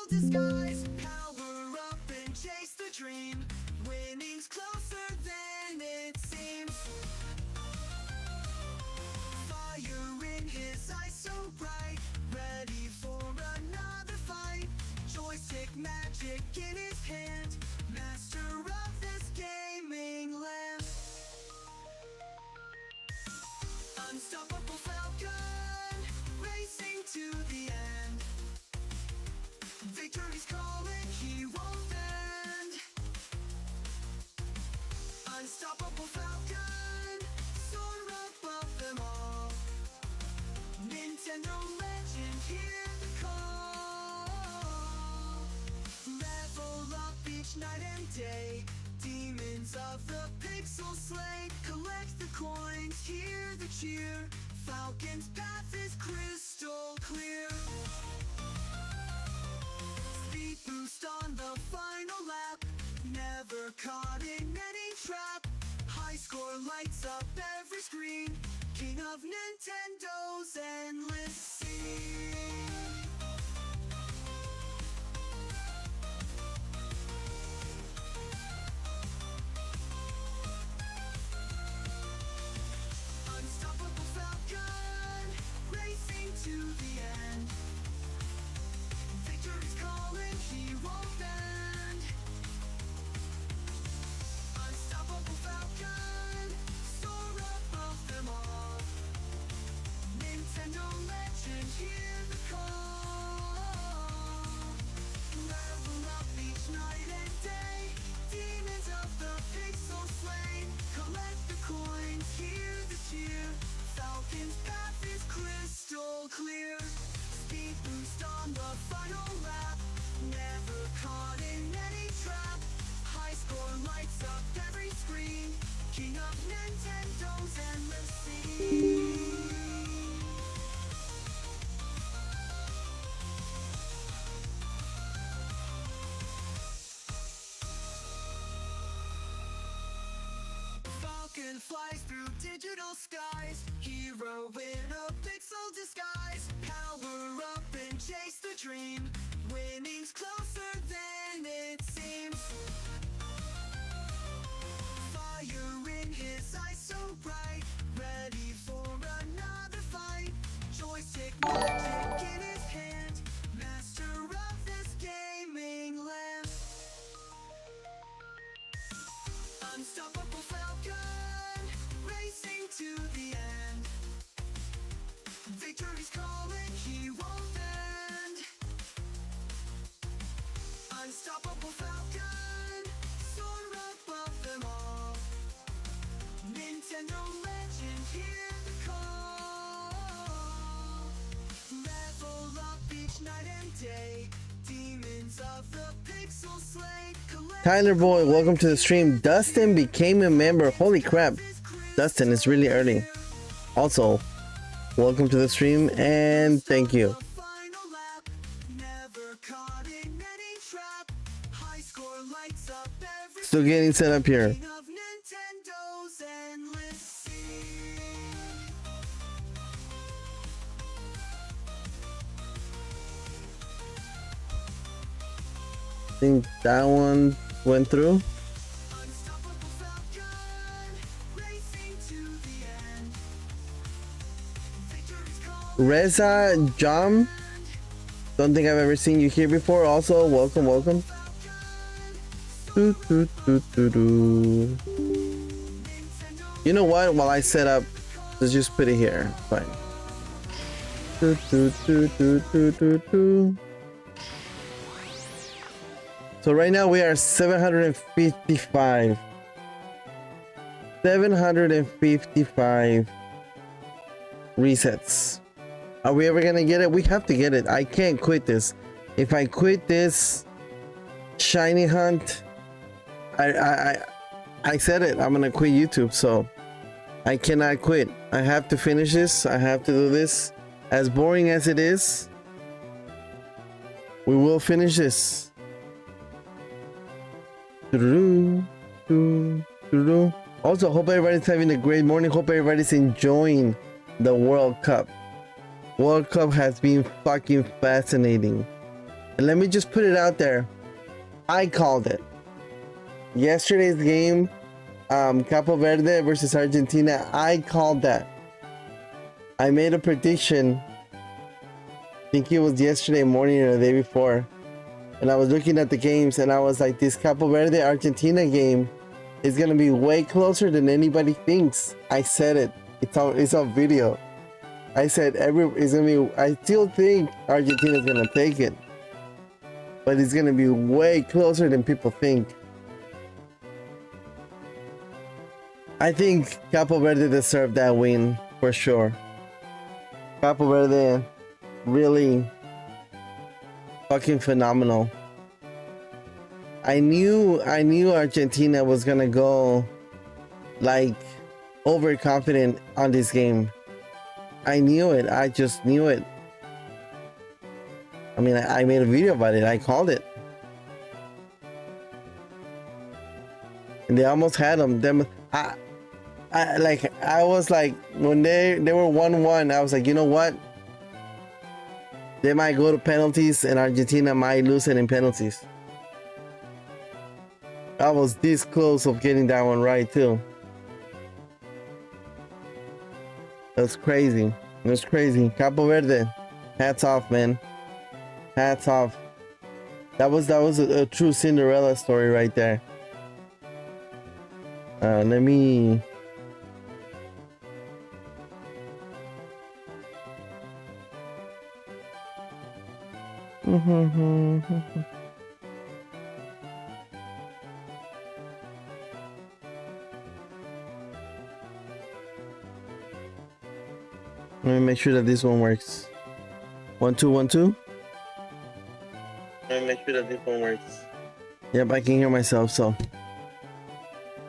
disguise. Power up and chase the dream. Winning's closer than it seems. Fire in his eyes so bright, ready for another fight. Joystick magic in his hand, master of this gaming land. Unstoppable Falcon, racing to the end. Victory's calling, he won't bend. Unstoppable Falcon, soar above them all. Nintendo legend, hear the call. Level up each night and day. Demons of the pixel slate. Collect the coins, hear the cheer. Falcon's path is crystal clear. Speed boost on the final lap. Never caught in any trap. High score lights up every screen. King of Nintendo's endless scene. Unstoppable Falcon, racing to the end. Victory's calling, he won't bend. Unstoppable Falcon, soar above them all. Nintendo legend, hear the call. Level up each night and day. Demons of the pixel slain. Collect the coins, hear the cheer. Falcon's path is crystal clear. Speed boost on the final lap. Never caught in any trap. High score lights up every screen. King of Nintendo's endless scene. Falcon flies through digital skies. Hero in a pixel disguise. Power up and chase the dream. Winning's closer than it seems. Fire in his eyes so bright, ready for another fight. Joystick magic in his hand, master of this gaming land. Unstoppable Falcon, racing to the end. Victory's calling, he won't bend. Unstoppable Falcon, soar above them all. Nintendo legend, hear the call. Level up each night and day. Demons of the pixel slate. Tyler Boy, welcome to the stream. Dustin became a member. Holy crap, Dustin, it's really early. Also, welcome to the stream and thank you. Still getting set up here. I think that one went through. Reza Jam, don't think I've ever seen you here before. Also, welcome, welcome. You know what? While I set up, let's just put it here. Fine. So right now we are 755. 755 resets. Are we ever gonna get it? We have to get it. I can't quit this. If I quit this shiny hunt, I said it. I'm gonna quit YouTube. So I cannot quit. I have to finish this. I have to do this. As boring as it is, we will finish this. Also, hope everybody's having a great morning. Hope everybody's enjoying the World Cup. World Cup has been fucking fascinating. And let me just put it out there. I called it. Yesterday's game, Capo Verde versus Argentina, I called that. I made a prediction. I think it was yesterday morning or the day before. And I was looking at the games and I was like, this Capo Verde Argentina game is going to be way closer than anybody thinks. I said it. It's on video. I said it's going to be, I still think Argentina's going to take it. But it's going to be way closer than people think. I think Capo Verde deserved that win for sure. Capo Verde really fucking phenomenal. I knew Argentina was gonna go like overconfident on this game. I knew it. I just knew it. I mean, I made a video about it. I called it. And they almost had them. I was like, when they were 1-1, I was like, you know what? They might go to penalties and Argentina might lose it in penalties. I was this close of getting that one right too. That's crazy. That's crazy. Capo Verde, hats off, man. Hats off. That was a true Cinderella story right there. Let me. Let me make sure that this one works. 1 2 1 2. Let me make sure that this one works. Yep, I can hear myself. So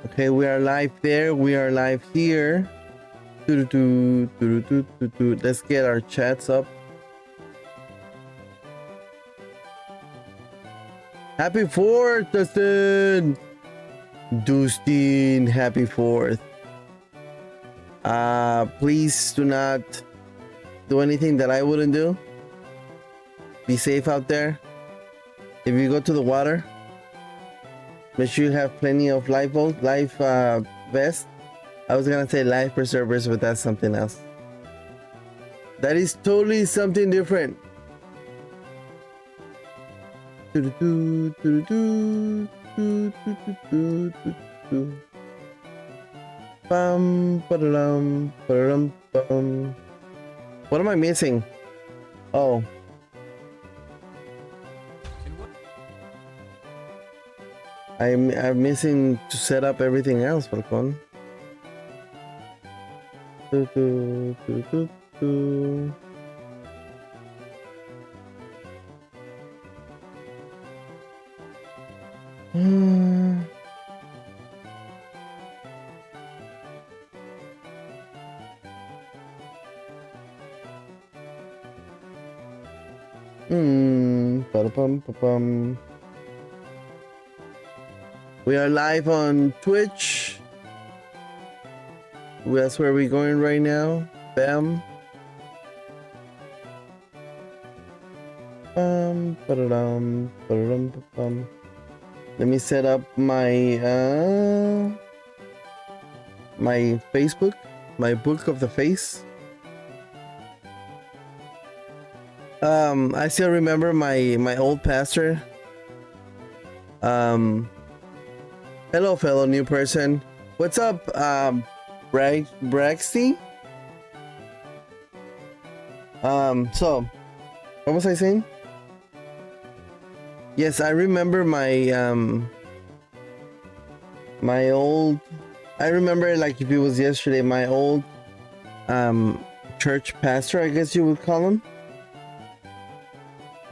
okay, we are live there. We are live here. Let's get our chats up. Happy 4th, Dustin. Dustin, happy 4th. Please do not do anything that I wouldn't do. Be safe out there. If you go to the water, make sure you have plenty of life vest. I was gonna say life preservers, but that's something else. That is totally something different. Bum, ba-da-dum, ba-da-dum, bum. What am I missing? Oh. I'm missing to set up everything else, Falcon. Ba-da-bum-ba-bum. We are live on Twitch. That's where we're going right now. Bam. Ba-da-dum, ba-da-dum, ba-bum. Let me set up my my Facebook, my book of the face. I still remember my old pastor. Hello, fellow new person. What's up, Braxty? So, what was I saying? Yes, I remember my my old. I remember like if it was yesterday. My old church pastor, I guess you would call him.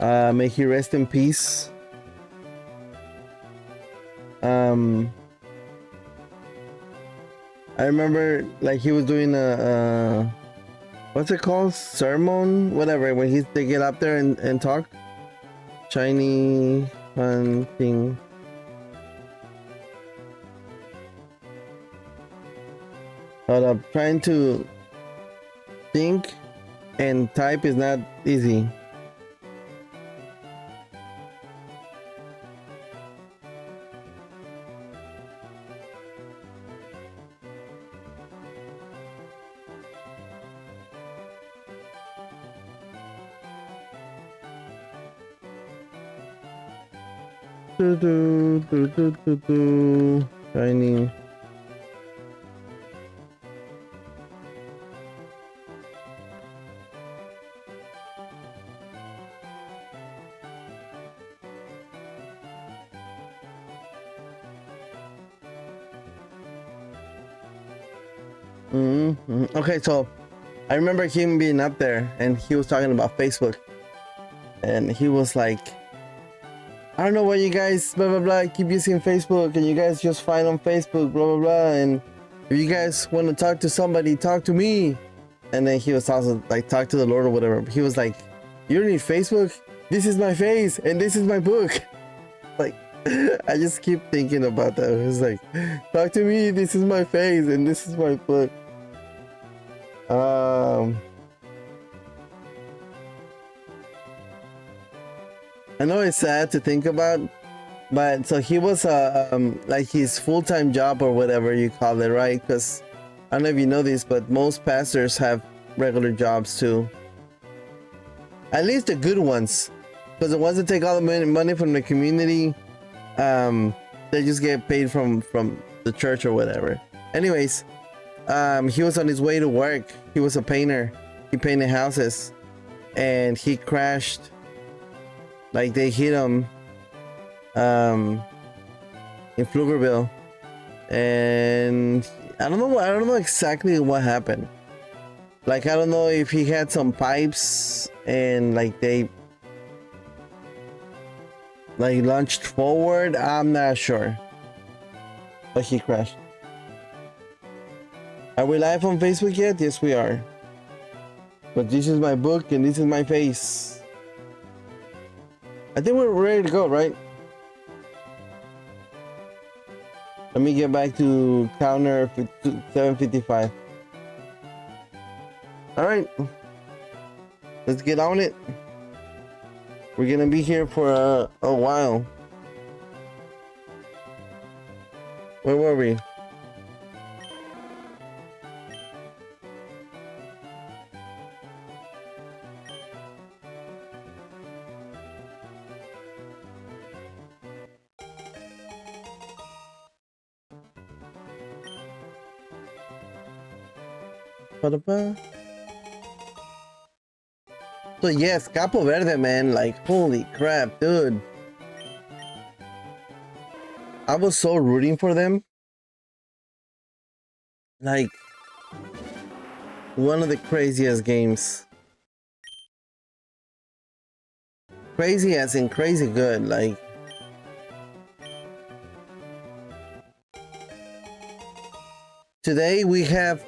May he rest in peace. I remember like he was doing a what's it called? Sermon? Whatever, when they get up there and talk. Shiny hunting. Hold up, trying to think and type is not easy. Shining. Okay, so I remember him being up there and he was talking about Facebook, and he was like, I don't know why you guys blah blah blah keep using Facebook, and you guys just find on Facebook blah blah blah, and if you guys want to talk to somebody, talk to me. And then he was also like, talk to the Lord or whatever. He was like, you don't need Facebook, this is my face and this is my book. Like, I just keep thinking about that. It's like, talk to me, this is my face and this is my book. I know it's sad to think about, but so he was like his full-time job or whatever you call it, right? Because I don't know if you know this, but most pastors have regular jobs too. At least the good ones, because the ones that take all the money from the community, they just get paid from the church or whatever. Anyways, he was on his way to work. He was a painter. He painted houses, and he crashed. Like, they hit him in Pflugerville, and I don't know exactly what happened. Like, I don't know if he had some pipes and like they like launched forward. I'm not sure, but he crashed. Are we live on Facebook yet? Yes, we are. But this is my book and this is my face. I think we're ready to go, right? Let me get back to counter 755. All right, let's get on it. We're gonna be here for a while. Where were we? So yes, Capo Verde, man, like holy crap, dude. I was so rooting for them. Like, one of the craziest games. Crazy as in crazy good, like. Today we have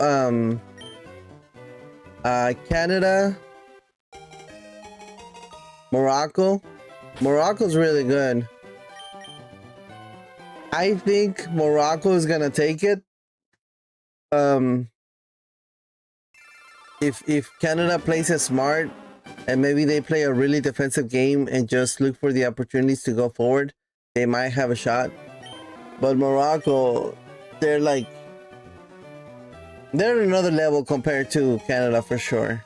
Canada, Morocco. Morocco's really good. I think Morocco is gonna take it. If Canada plays it smart and maybe they play a really defensive game and just look for the opportunities to go forward, they might have a shot. But Morocco, they're like, they're another level compared to Canada for sure.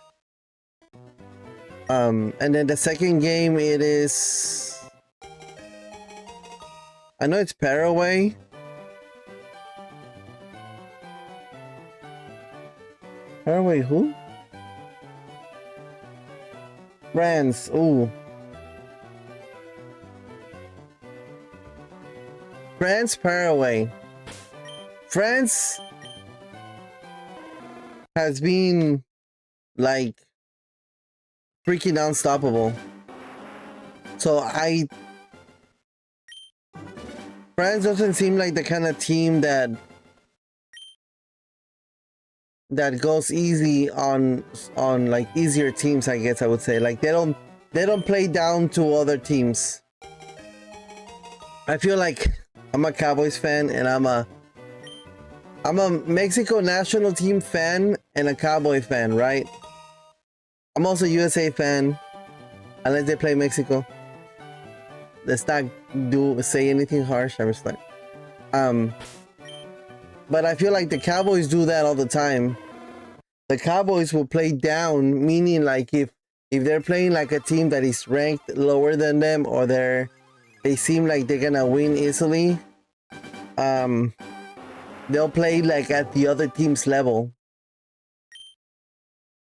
And then the second game, it is, I know it's Paraguay. Paraguay who? France. Ooh. France, Paraguay. France has been like freaking unstoppable. So France doesn't seem like the kind of team that goes easy on like easier teams, I guess I would say. Like they don't play down to other teams. I feel like I'm a Cowboys fan and I'm a Mexico national team fan and a Cowboy fan, right? I'm also a USA fan, unless they play Mexico. Let's not say anything harsh. I respect. But I feel like the Cowboys do that all the time. The Cowboys will play down, meaning like if they're playing like a team that is ranked lower than them, or they're they seem like they're gonna win easily, they'll play like at the other team's level,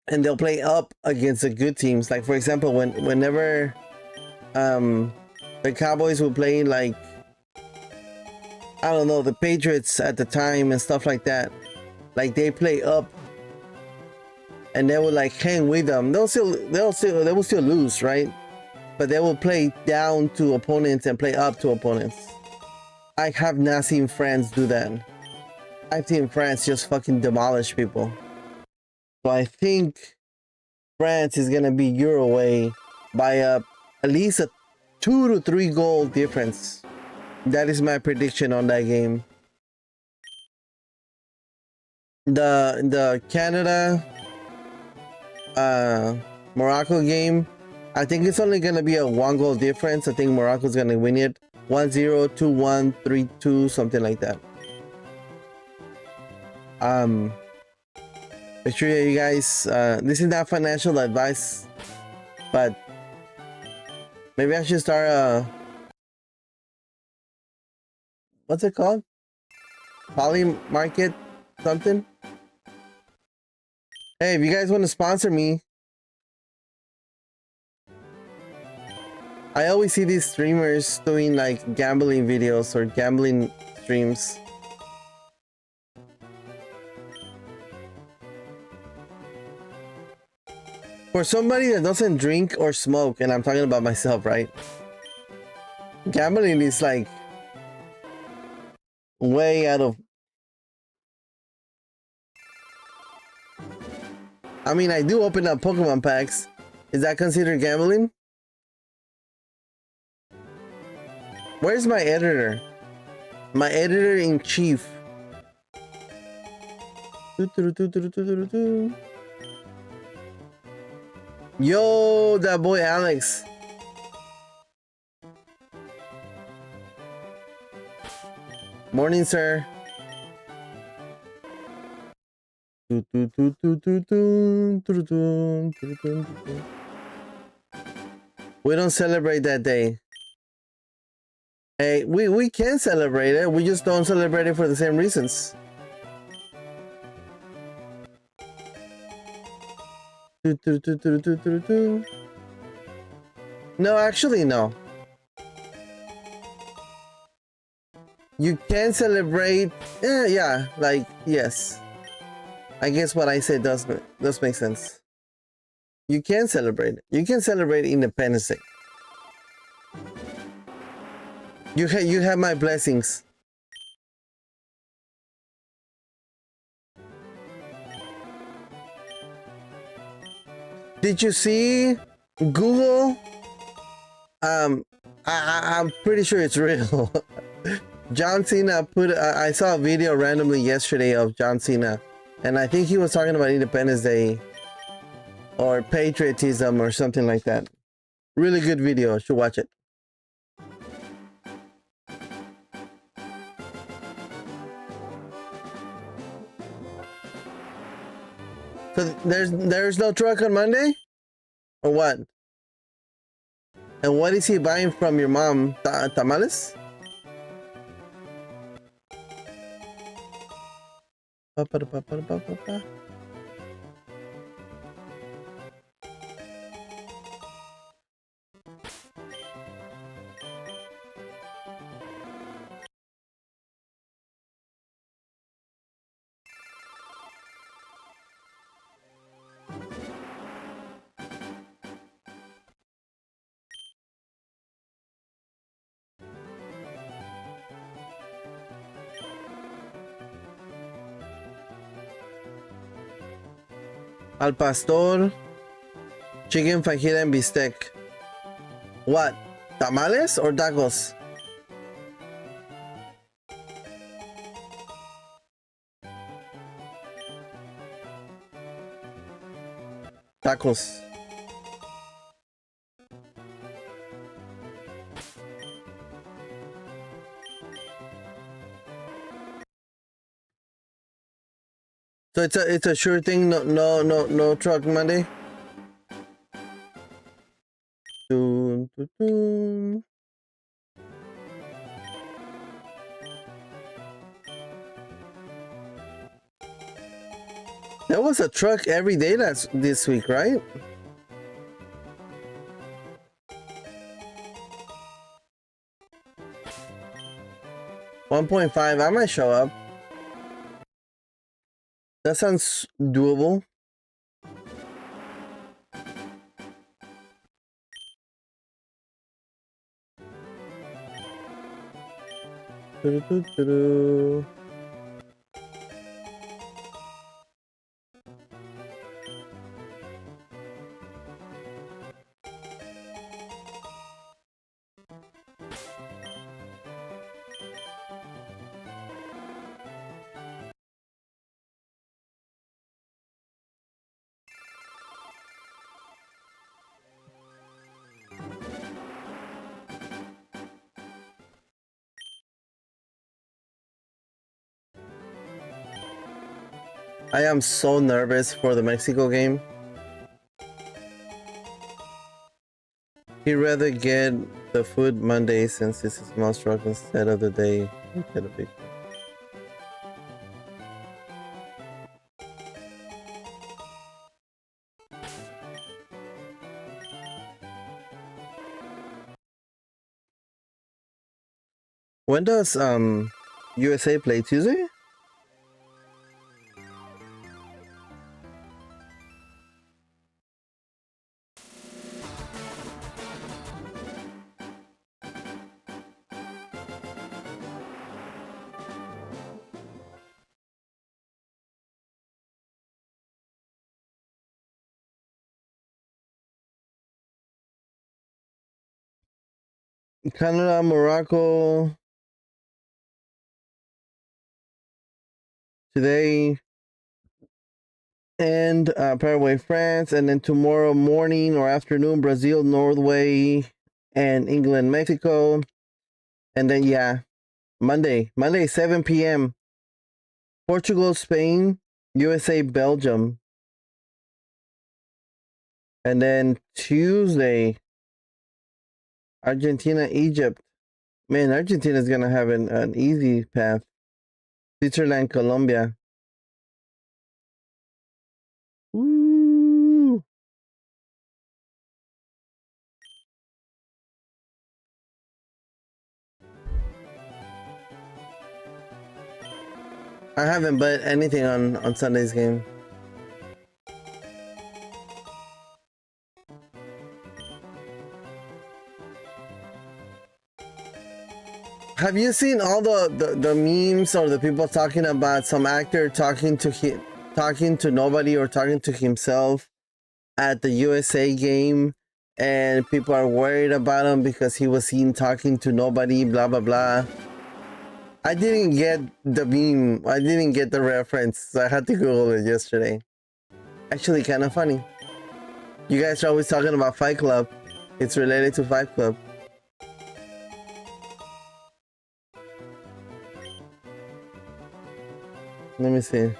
and they'll play up against the good teams. Like for example, whenever the Cowboys were playing like, I don't know, the Patriots at the time and stuff like that, like they play up and they will like hang with them. They will still lose, right? But they will play down to opponents and play up to opponents. I have not seen France do that. I've seen France just fucking demolish people. So I think France is gonna be your away by at least a 2 to 3 goal difference. That is my prediction on that game. The Canada Morocco game, I think it's only gonna be a 1 goal difference. I think Morocco's gonna win it 1-0, 2-1, 3-2, something like that. Make sure you guys, this is not financial advice, but maybe I should start what's it called? Poly market something? Hey, if you guys want to sponsor me, I always see these streamers doing like gambling videos or gambling streams. For somebody that doesn't drink or smoke, and I'm talking about myself, right? Gambling is like way out of... I mean, I do open up Pokemon packs. Is that considered gambling? Where's my editor? My editor-in-chief. Yo, that boy Alex. Morning, sir. We don't celebrate that day. Hey, we can celebrate it. We just don't celebrate it for the same reasons. No, actually, no. You can celebrate. Yeah, like yes. I guess what I said does make sense. You can celebrate. You can celebrate Independence Day. You have my blessings. Did you see Google? I'm pretty sure it's real. John Cena put. I saw a video randomly yesterday of John Cena, and I think he was talking about Independence Day or patriotism or something like that. Really good video. Should watch it. So there's no truck on Monday, or what? And what is he buying from your mom? Tamales? Al pastor, chicken fajita and bistec. What? Tamales or tacos? Tacos. So it's a sure thing. No truck Monday. Dun, dun, dun. There was a truck every day this week, right? $1.5. I might show up. That sounds doable. Doo-doo-doo-doo. I am so nervous for the Mexico game. He'd rather get the food Monday since it's a small truck instead of the day. Get a big one. When does USA play? Tuesday? Canada, Morocco today, and Paraguay, France, and then tomorrow morning or afternoon, Brazil, Norway, and England, Mexico, and then Monday 7 p.m. Portugal, Spain, USA, Belgium, and then Tuesday, Argentina, Egypt. Man, Argentina is gonna have an easy path. Switzerland, Colombia. Woo! I haven't bet anything on Sunday's game. Have you seen all the memes or the people talking about some actor talking to nobody or talking to himself at the USA game, and people are worried about him because he was seen talking to nobody, blah blah blah. I didn't get the meme. I didn't get the reference, so I had to Google it yesterday. Actually, kind of funny. You guys are always talking about Fight Club. It's related to Fight Club. Let me see.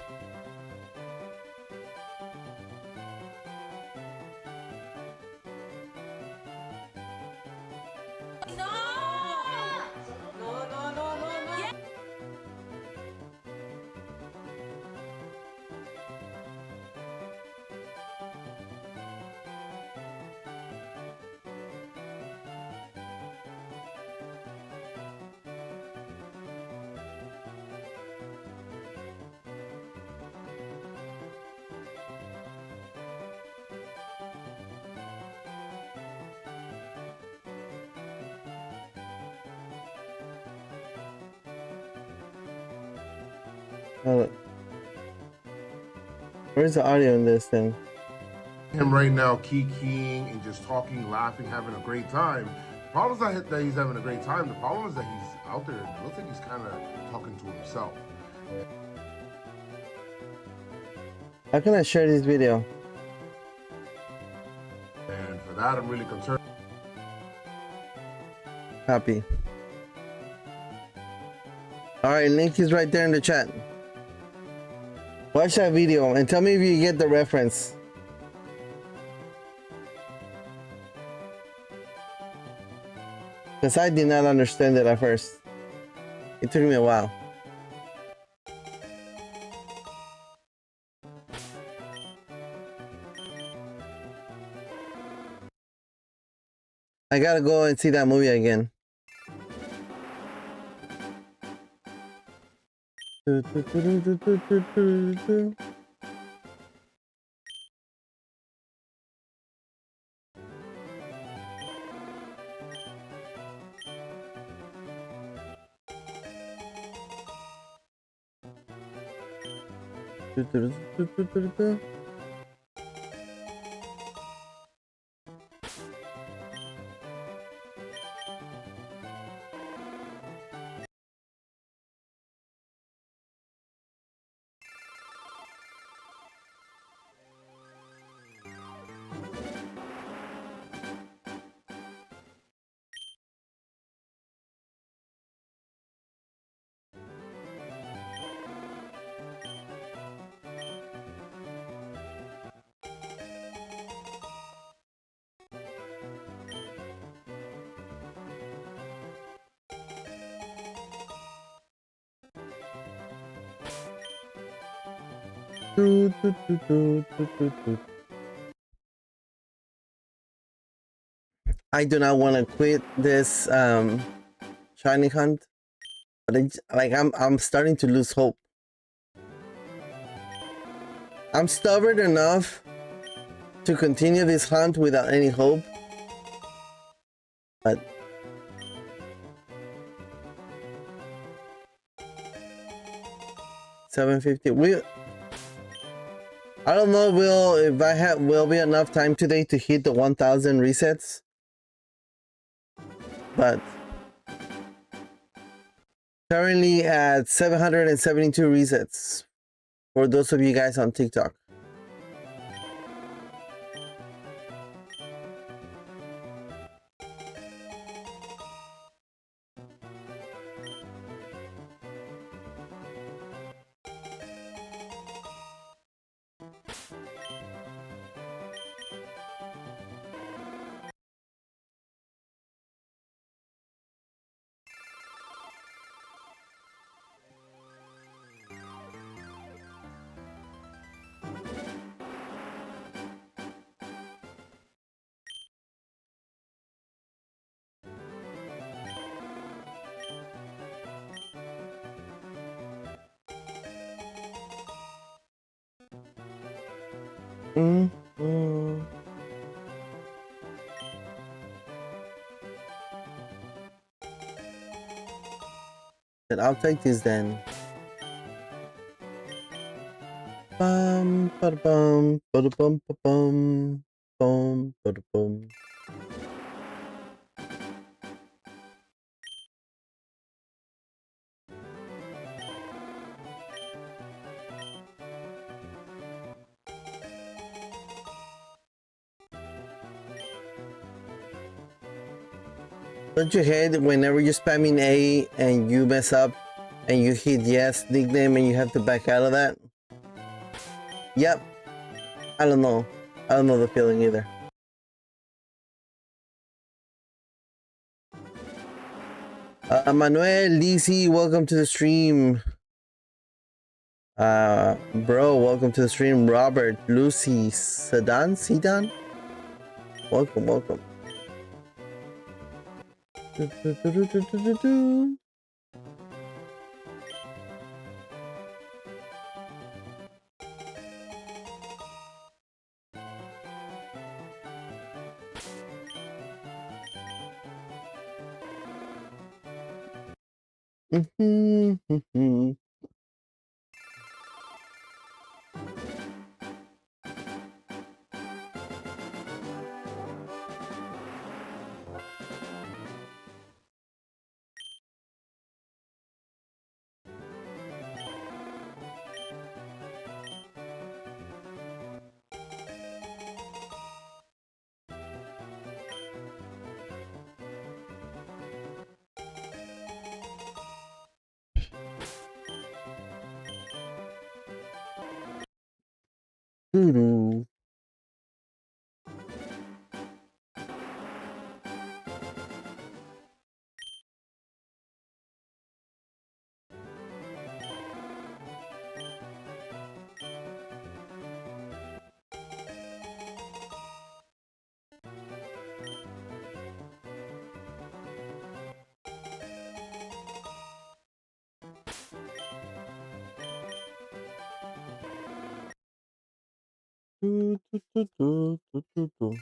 Where's the audio in this thing? Him right now kikiing and just talking, laughing, having a great time. The problem is not that he's having a great time. The problem is that he's out there and it looks like he's kind of talking to himself. How can I share this video? And for that, I'm really concerned. Copy. Alright, link is right there in the chat. Watch that video and tell me if you get the reference. Because I did not understand it at first. It took me a while. I gotta go and see that movie again. I do not want to quit this shiny hunt, but I'm starting to lose hope. I'm stubborn enough to continue this hunt without any hope, but $750. I don't know. Will be enough time today to hit the 1,000 resets, but currently at 772 resets for those of you guys on TikTok. Then I'll take this then. Bum, ba-da-bum, ba-da-bum, ba-bum, bum, ba-da-bum. Don't you hate whenever you're spamming A and you mess up and you hit yes nickname and you have to back out of that? Yep. I don't know. I don't know the feeling either. Manuel, Lisi, welcome to the stream. Bro, welcome to the stream. Robert, Lucy, Sedan? Welcome, welcome. Doo-doo. Do, do, do, do, do, do, do.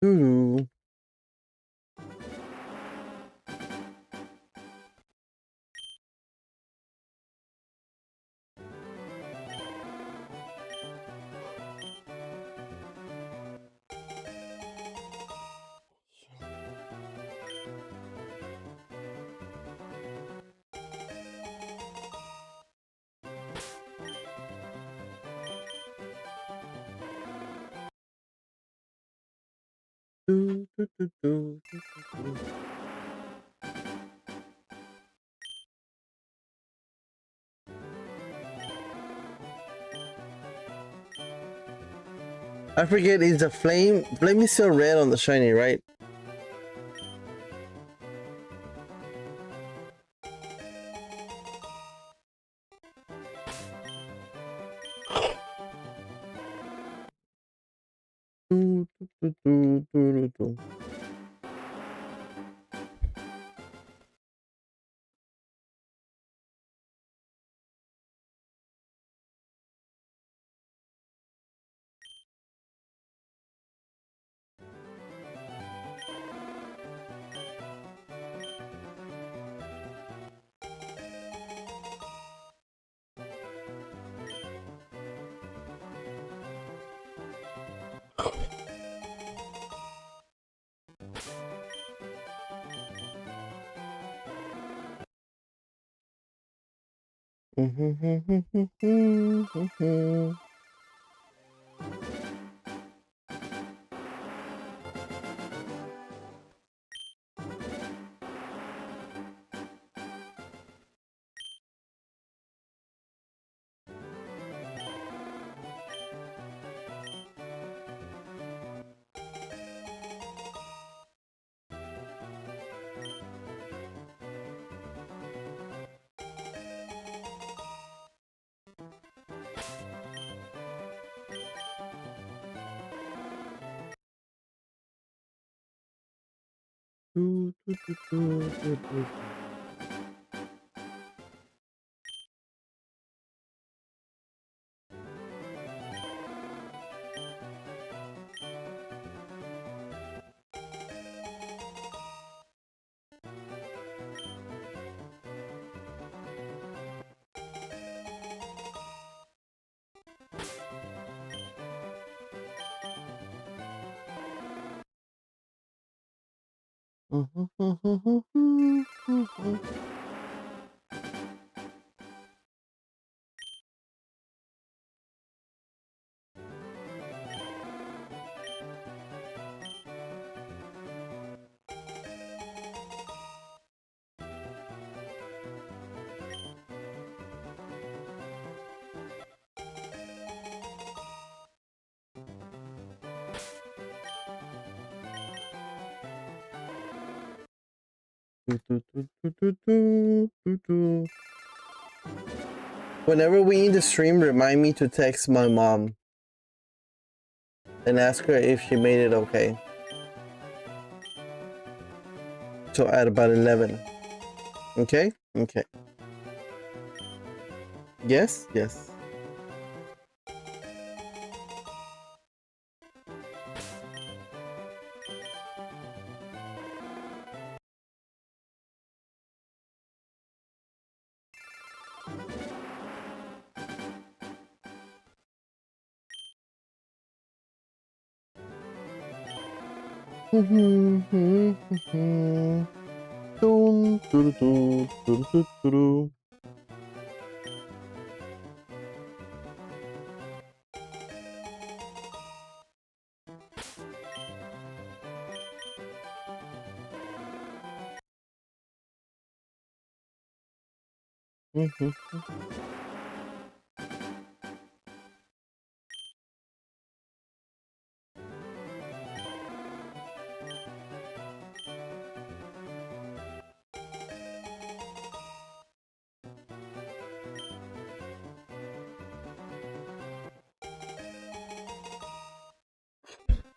Doo-doo. Do, do, do, do, do, do, do. I forget, is the flame is still red on the shiny, right? Do, do, do, do, do, do. Do, do, do, do, do, do. Whenever we end the stream, remind me to text my mom and ask her if she made it okay. So at about 11. Okay? Okay. Yes? Yes.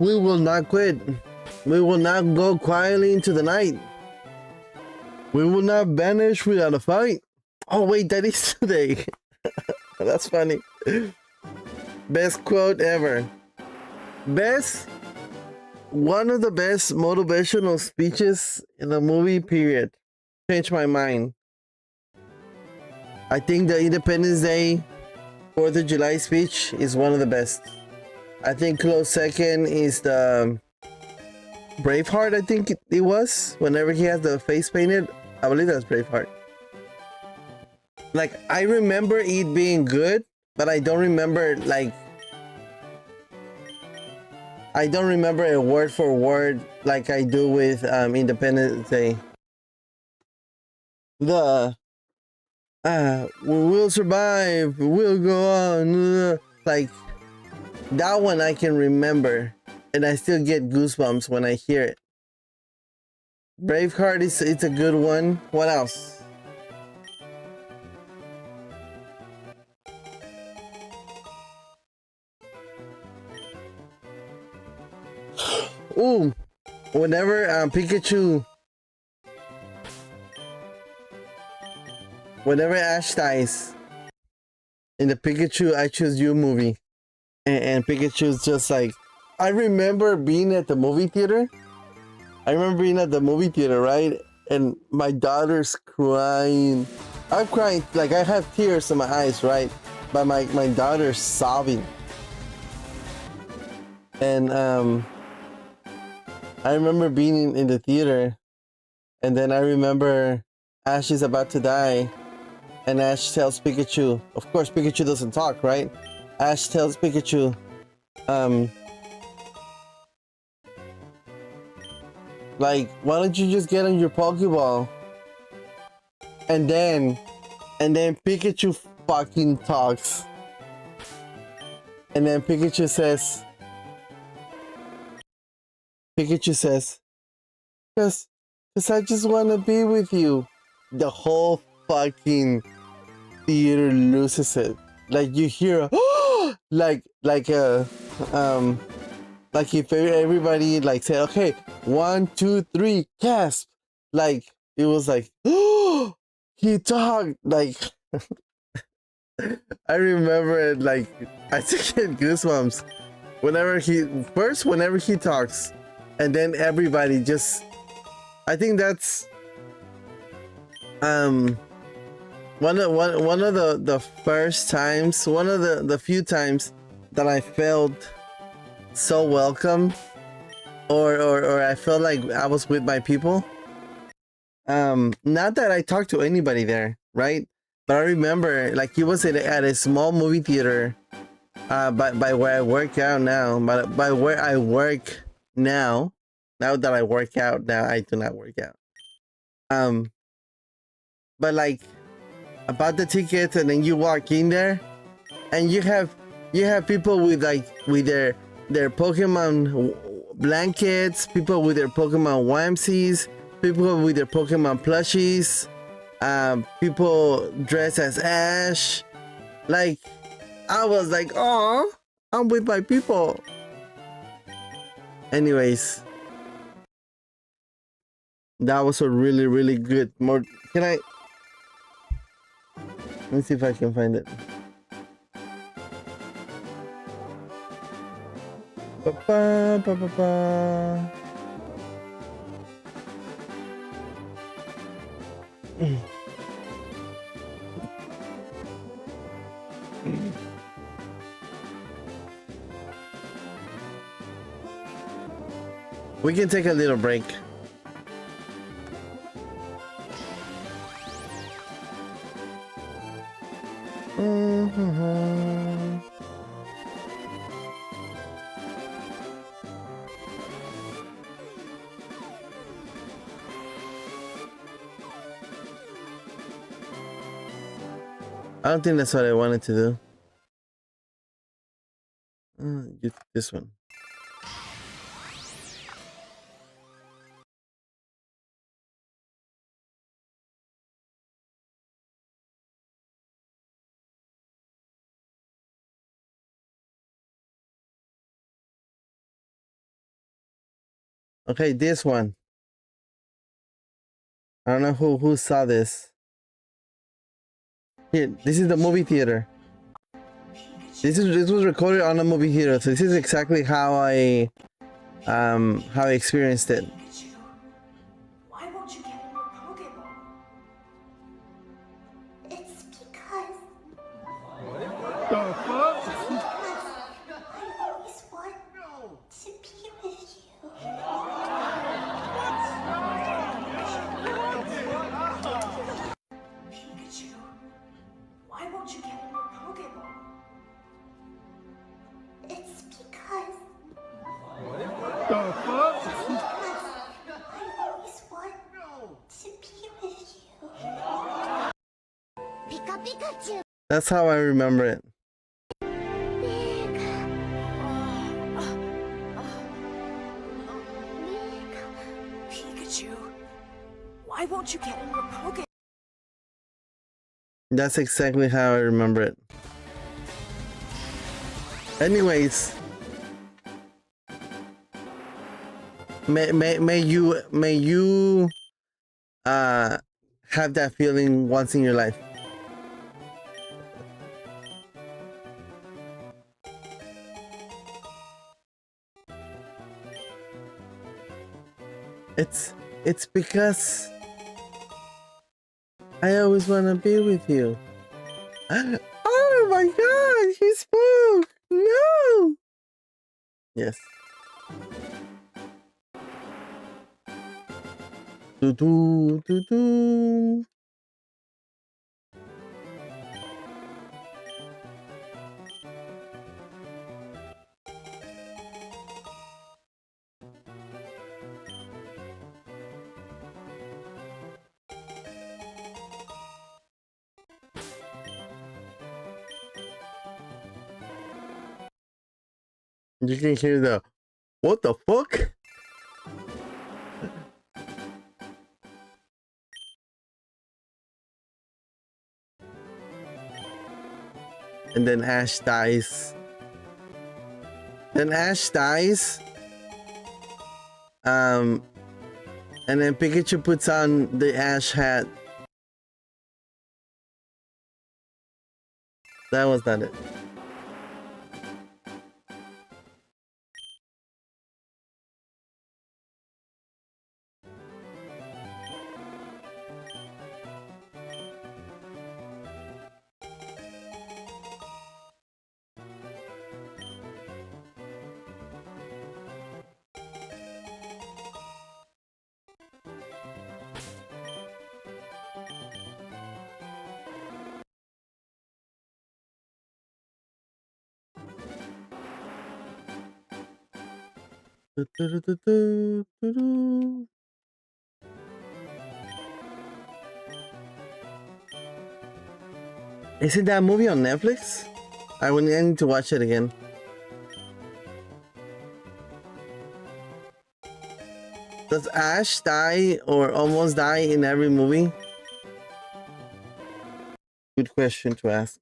We will not quit. We will not go quietly into the night. We will not vanish without a fight. Oh wait, that is today. That's funny. Best quote ever. Best, one of the best motivational speeches in the movie, period. Changed my mind. I think the Independence Day 4th of July speech is one of the best. I think close second is the Braveheart, I think it was. Whenever he has the face painted, I believe that's Braveheart. Like, I remember it being good, but I don't remember, like, I don't remember it word for word like I do with Independence Day. The we will survive, we'll go on, like that one I can remember, and I still get goosebumps when I hear it. Braveheart is, it's a good one. What else? Ooh, whenever whenever Ash dies in the Pikachu I Choose You movie, and Pikachu's just like, I remember being at the movie theater. Right? And my daughter's crying. I'm crying, like I have tears in my eyes, right? But my daughter's sobbing. And I remember being in the theater, and then I remember Ash is about to die, and Ash tells Pikachu, of course Pikachu doesn't talk, right? Ash tells Pikachu, like, why don't you just get on your Pokeball? And then Pikachu fucking talks. And then Pikachu says, cause I just wanna be with you. The whole fucking theater loses it. Like you hear a like if everybody like said, okay, 1, 2, 3, gasp. Like it was like, oh, he talked. Like I remember it, like I still get goosebumps whenever he talks, and then everybody just, I think that's one of the first times, one of the few times that I felt so welcome, or I felt like I was with my people. Not that I talked to anybody there, right? But I remember, like, it was at a small movie theater, by where I work out now. But by where I work now, now that I work out, now I do not work out. But like, about the tickets, and then you walk in there, and you have people with their Pokemon blankets, people with their Pokemon onesies, people with their Pokemon plushies, people dressed as Ash. Like, I was like, oh, I'm with my people. Anyways, that was a really, really good. More, can I? Let me see if I can find it. Ba-ba, ba-ba-ba. We can take a little break. I don't think that's what I wanted to do. This one. Okay, this one. I don't know who saw this. Here, this is the movie theater. This was recorded on a movie theater, so this is exactly how I experienced it. Why won't you get in your Pokeball? It's because The fuck? I always want to be with you. Pikachu, why won't you get in your Pokeball? It's because The fuck? I always want to be with you. Pika Pikachu. That's how I remember it. Pikachu, why won't you get in your Pokeball? That's exactly how I remember it. Anyways, may you have that feeling once in your life. It's because I always want to be with you. Oh my god, he spoke! No! Yes. Do. You can hear the what the fuck? And then Ash dies. Then Ash dies. And then Pikachu puts on the Ash hat. That was not it. Do. Isn't that movie on Netflix? I need to watch it again. Does Ash die or almost die in every movie? Good question to ask.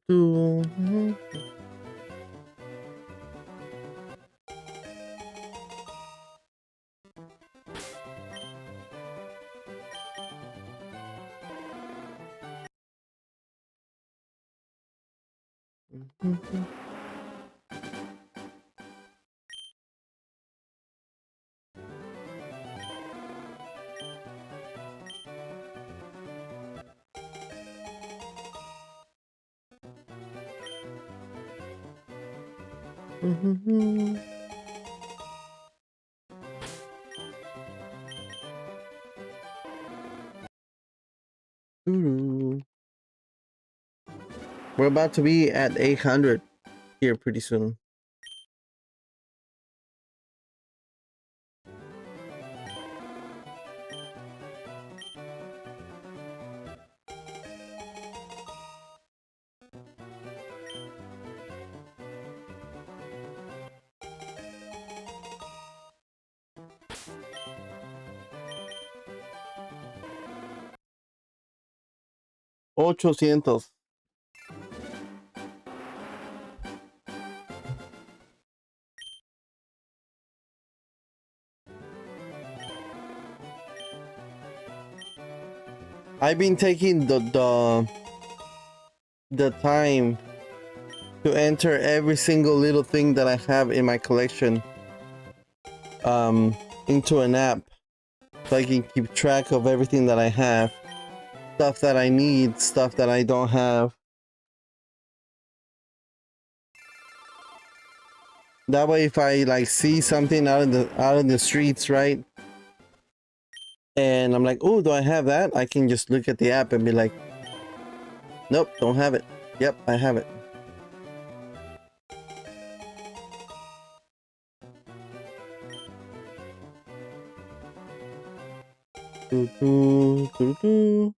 Do. We're about to be at 800 here pretty soon. 800. I've been taking the time to enter every single little thing that I have in my collection into an app, so I can keep track of everything that I have, stuff that I need, stuff that I don't have. That way, if I like see something out in the streets, right, and I'm like, oh, do I have that? I can just look at the app and be like, nope, don't have it. Yep, I have it. Doo -doo, doo -doo.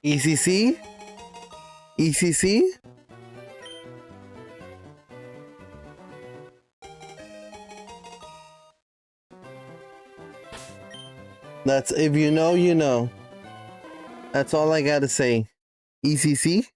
ECC? ECC? That's, if you know, you know. That's all I gotta say. ECC?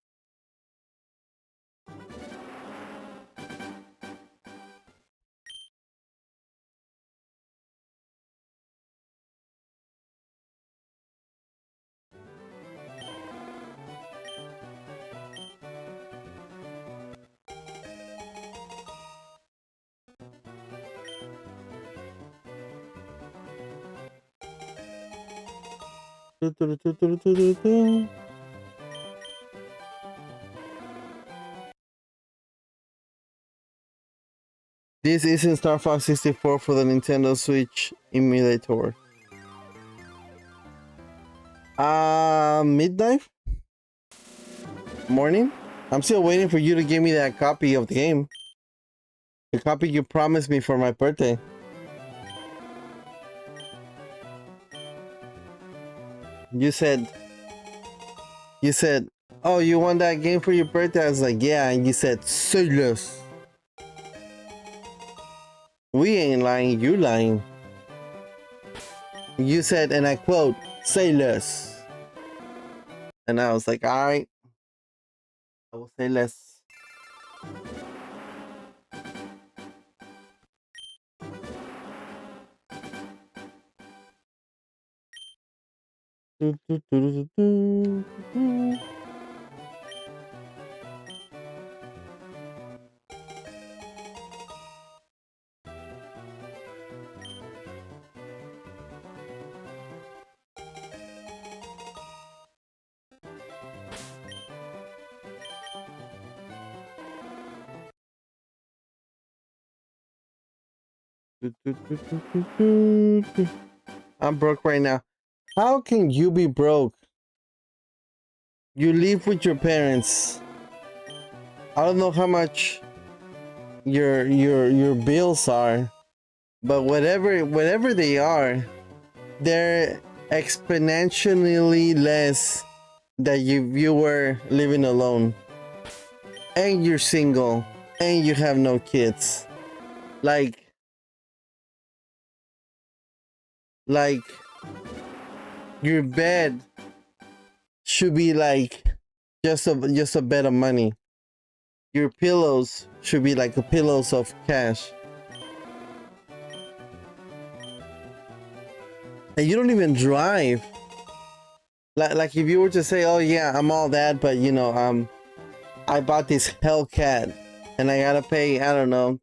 This isn't Star Fox 64 for the Nintendo Switch emulator. Midnight? Morning? I'm still waiting for you to give me that copy of the game. The copy you promised me for my birthday. You said, oh, you want that game for your birthday? I was like, yeah, and you said, say less. We ain't lying, you lying. You said, and I quote, say less. And I was like, alright, I will say less. I'm broke right now. How can you be broke? You live with your parents. I don't know how much your bills are, but whatever they are, they're exponentially less than you were living alone, and you're single, and you have no kids. Like your bed should be like just a bed of money. Your pillows should be like a pillows of cash. And you don't even drive. Like if you were to say, oh yeah, I'm all that, but you know, I bought this Hellcat and I gotta pay, I don't know,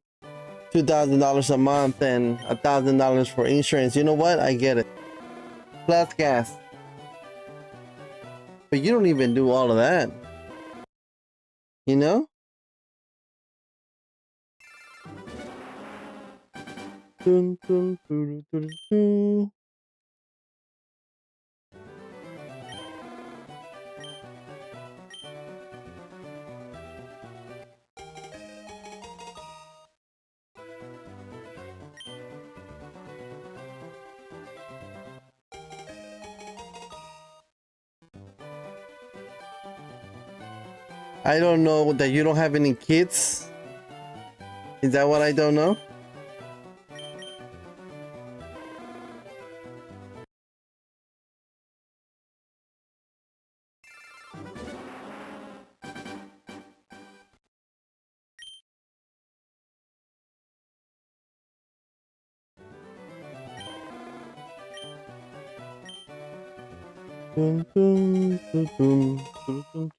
$2,000 a month and $1,000 for insurance. You know what? I get it. Plus gas. But you don't even do all of that. You know? Dun, dun, dun, dun, dun. I don't know that you don't have any kids. Is that what I don't know? Dun, dun, dun, dun, dun, dun, dun.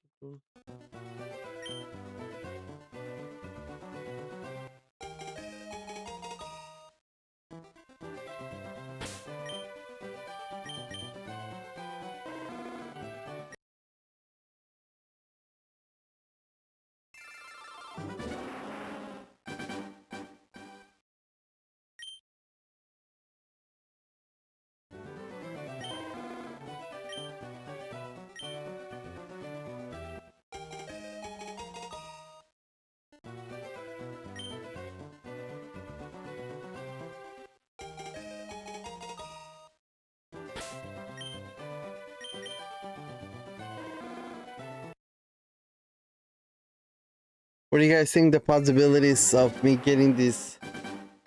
What do you guys think the possibilities of me getting this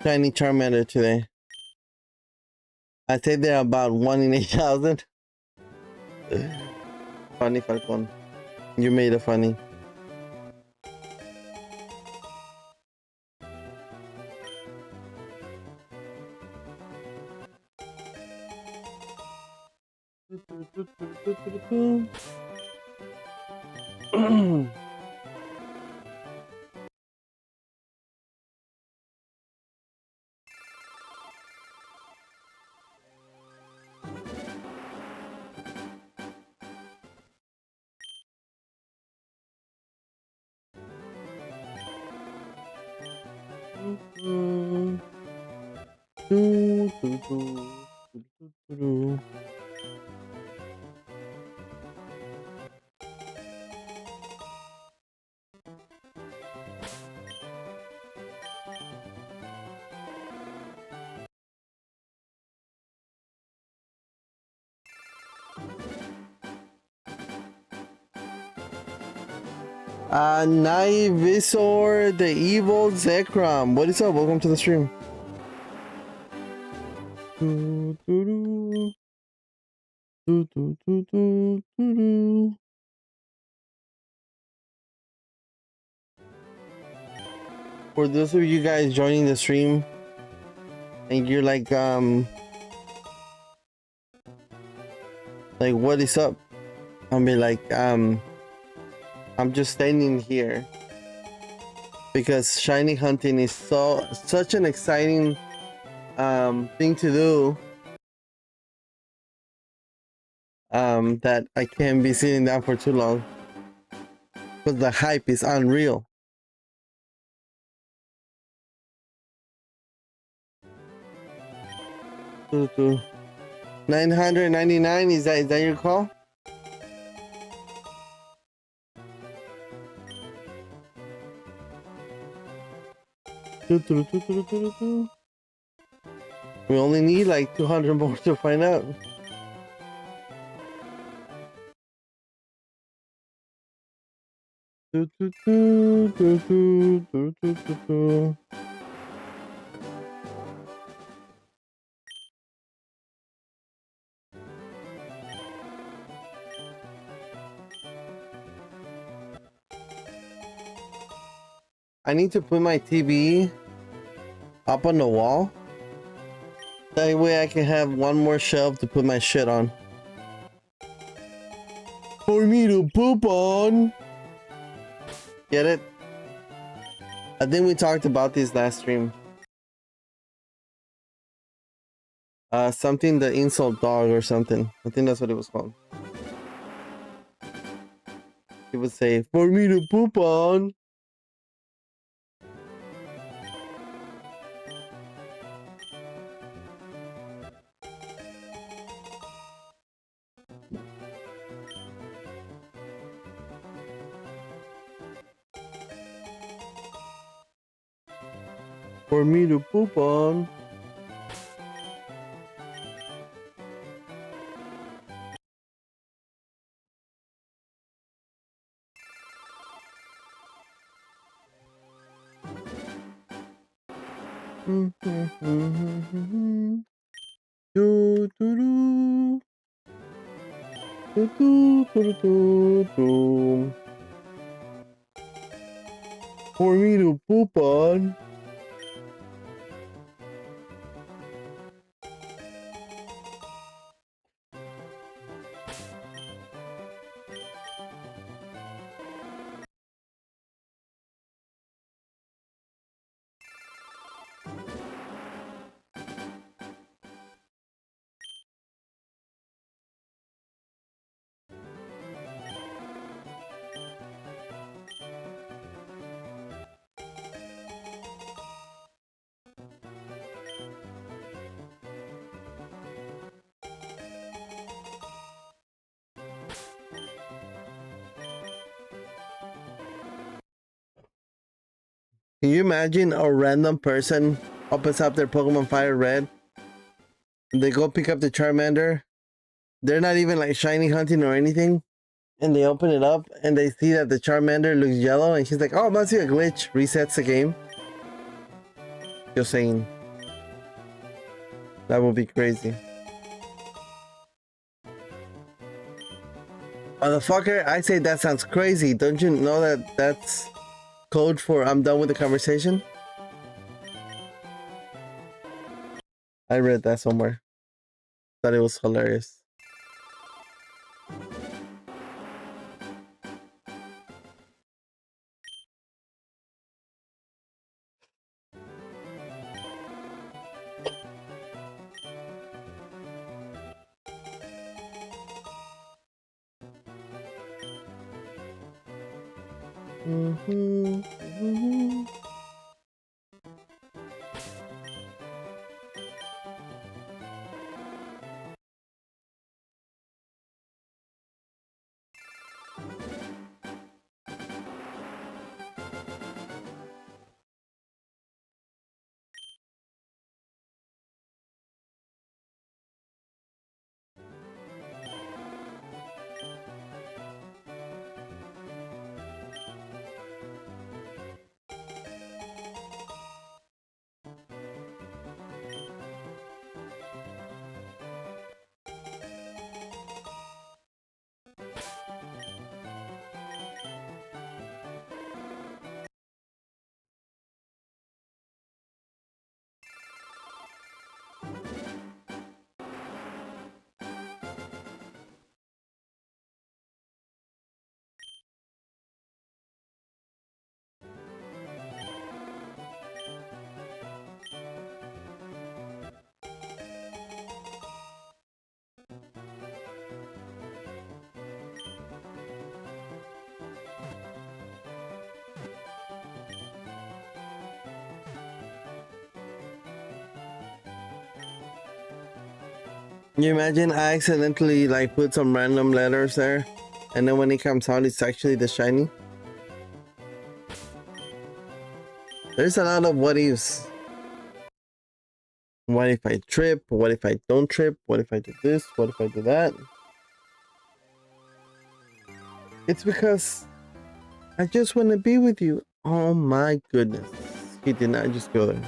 shiny Charmander today? I say they're about 1 in 8,000. Funny Falcon. You made it funny. Naivisor, the evil Zekrom. What is up? Welcome to the stream. For those of you guys joining the stream and you're like what is up? I'll be like, I'm just standing here because shiny hunting is such an exciting thing to do that I can't be sitting down for too long because the hype is unreal. $999, is that your call? We only need like 200 more to find out. I need to put my TV up on the wall. That way I can have one more shelf to put my shit on. For me to poop on. Get it? I think we talked about this last stream. Something the insult dog or something. I think that's what it was called. He would say, "For me to poop on." For me to poop on. Do, do, do. Do, do, do, do, do. For me to poop on. Can you imagine a random person opens up their Pokemon FireRed and they go pick up the Charmander? They're not even like shiny hunting or anything. And they open it up and they see that the Charmander looks yellow and she's like, "Oh, must be a glitch." Resets the game. Just saying. That would be crazy. Motherfucker, I say that sounds crazy. Don't you know that that's code for "I'm done with the conversation"? I read that somewhere. Thought it was hilarious. Can you imagine I accidentally like put some random letters there and then when it comes out it's actually the shiny? There's a lot of what ifs. What if I trip? What if I don't trip? What if I do this? What if I do that? It's because I just want to be with you. Oh my goodness. He did not just go there.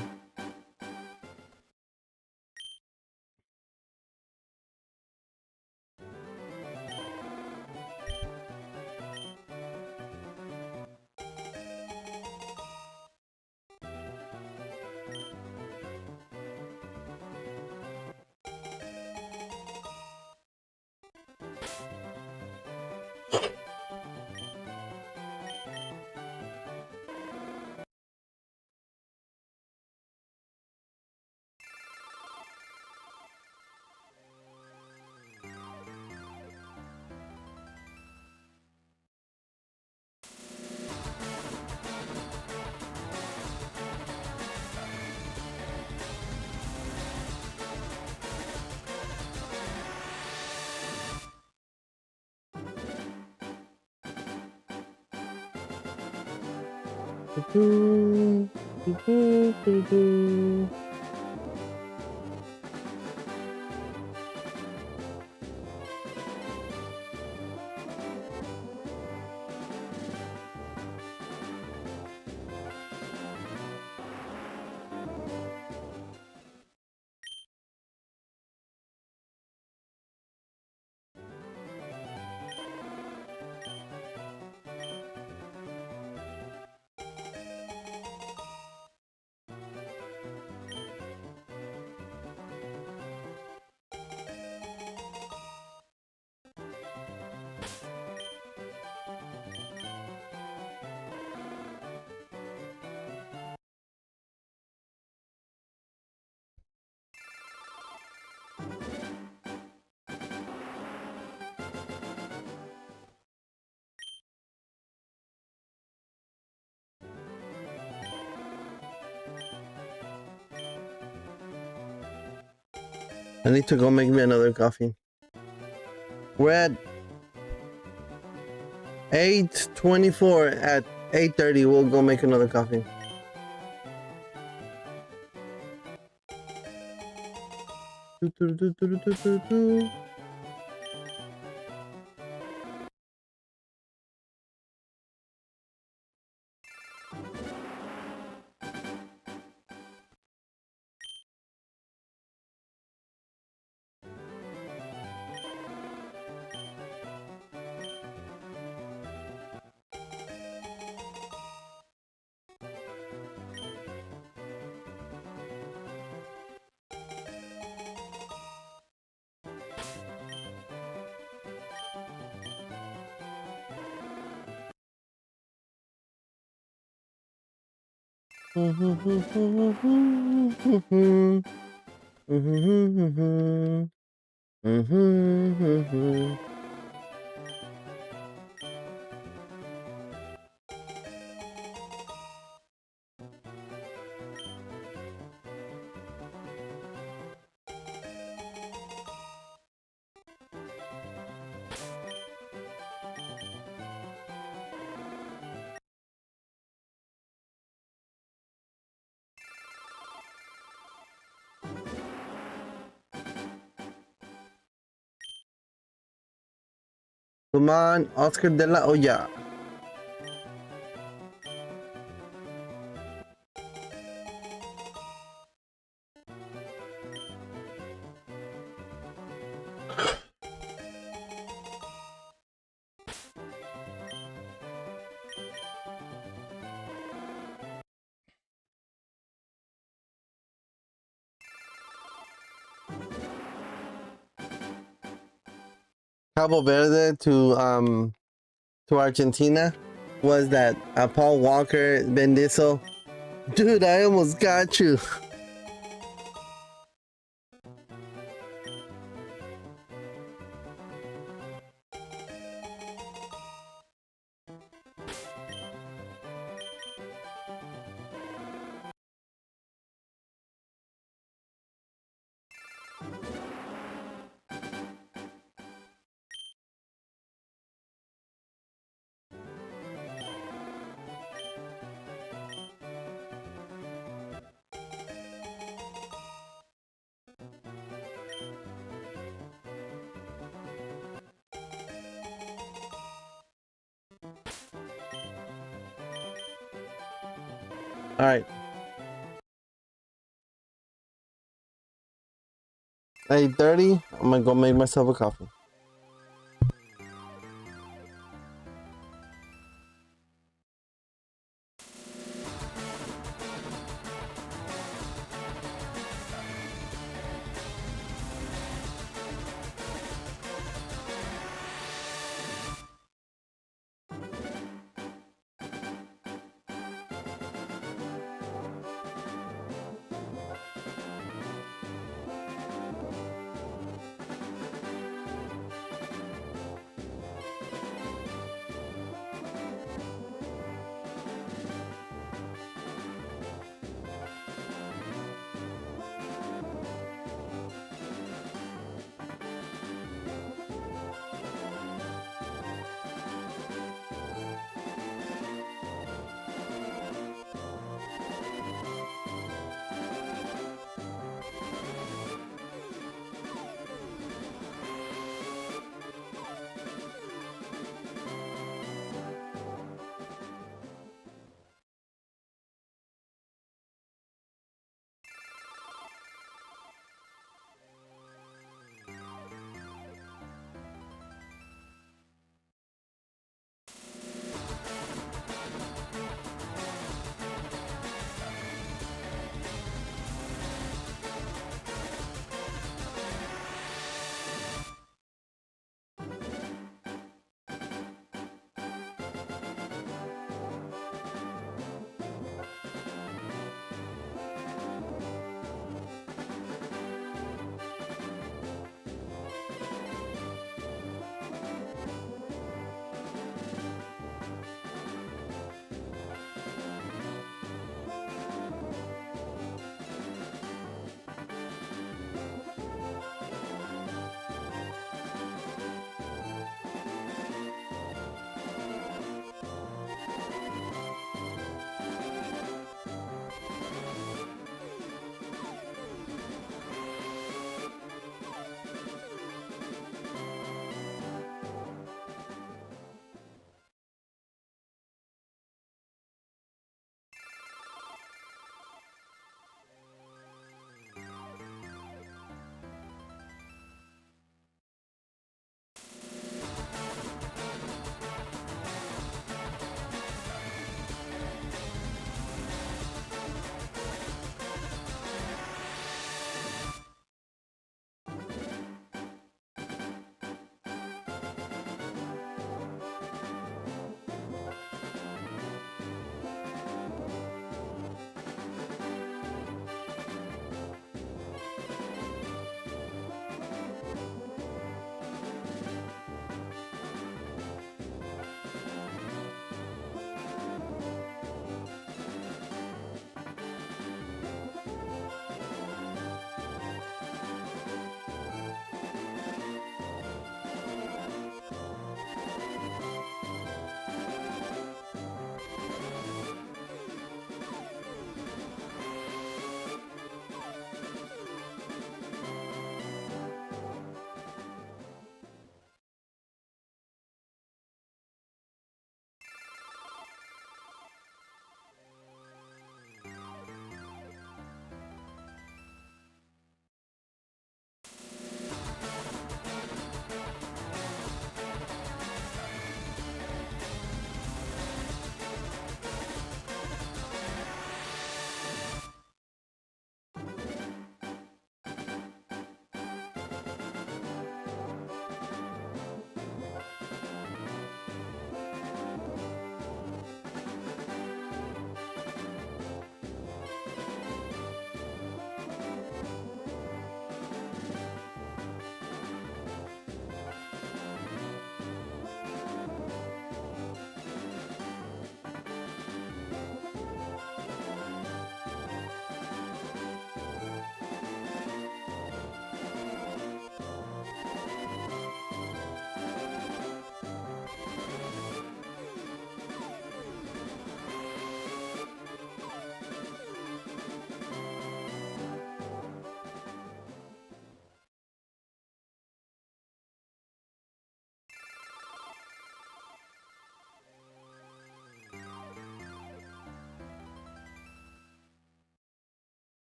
I need to go make me another coffee. We're at 8:24. At 8:30, we'll go make another coffee. Come on, Oscar de la Hoya. Cabo Verde to Argentina was that Paul Walker, Bendizo. Dude, I almost got you. All right. 8:30. I'm gonna go make myself a coffee.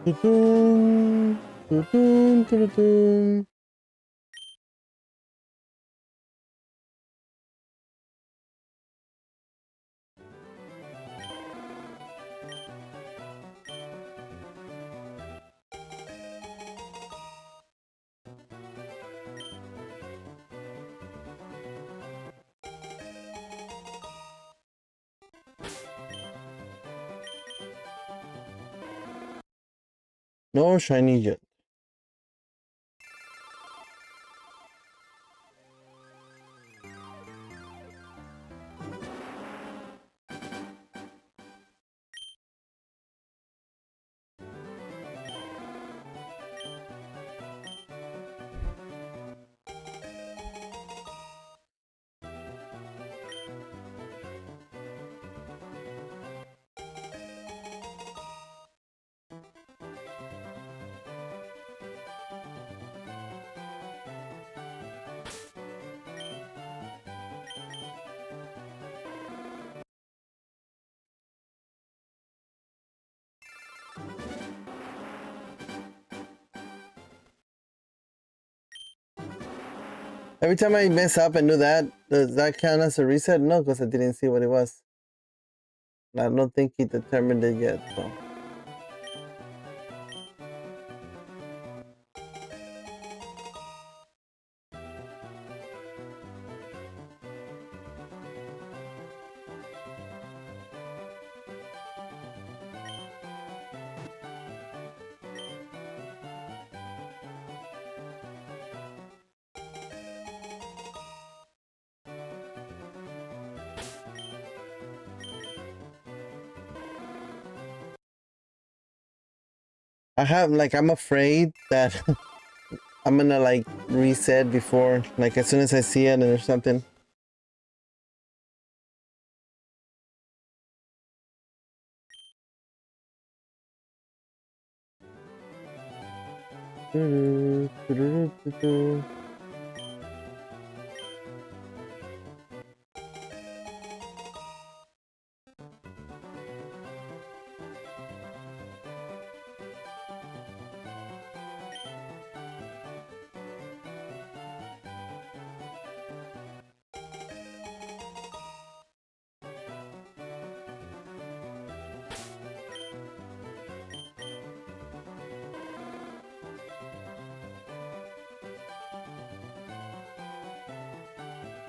Doo-doo, doo-doo, doo-doo. No shiny yet. Every time I mess up and do that, does that count as a reset? No, because I didn't see what it was. I don't think he determined it yet, so. I'm afraid that I'm gonna like reset before, like as soon as I see it or something.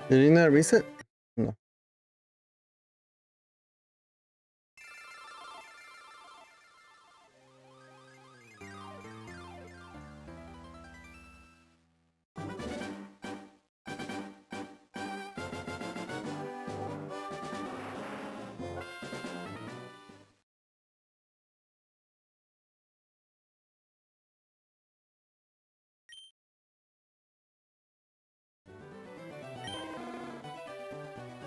Did you not reset? No.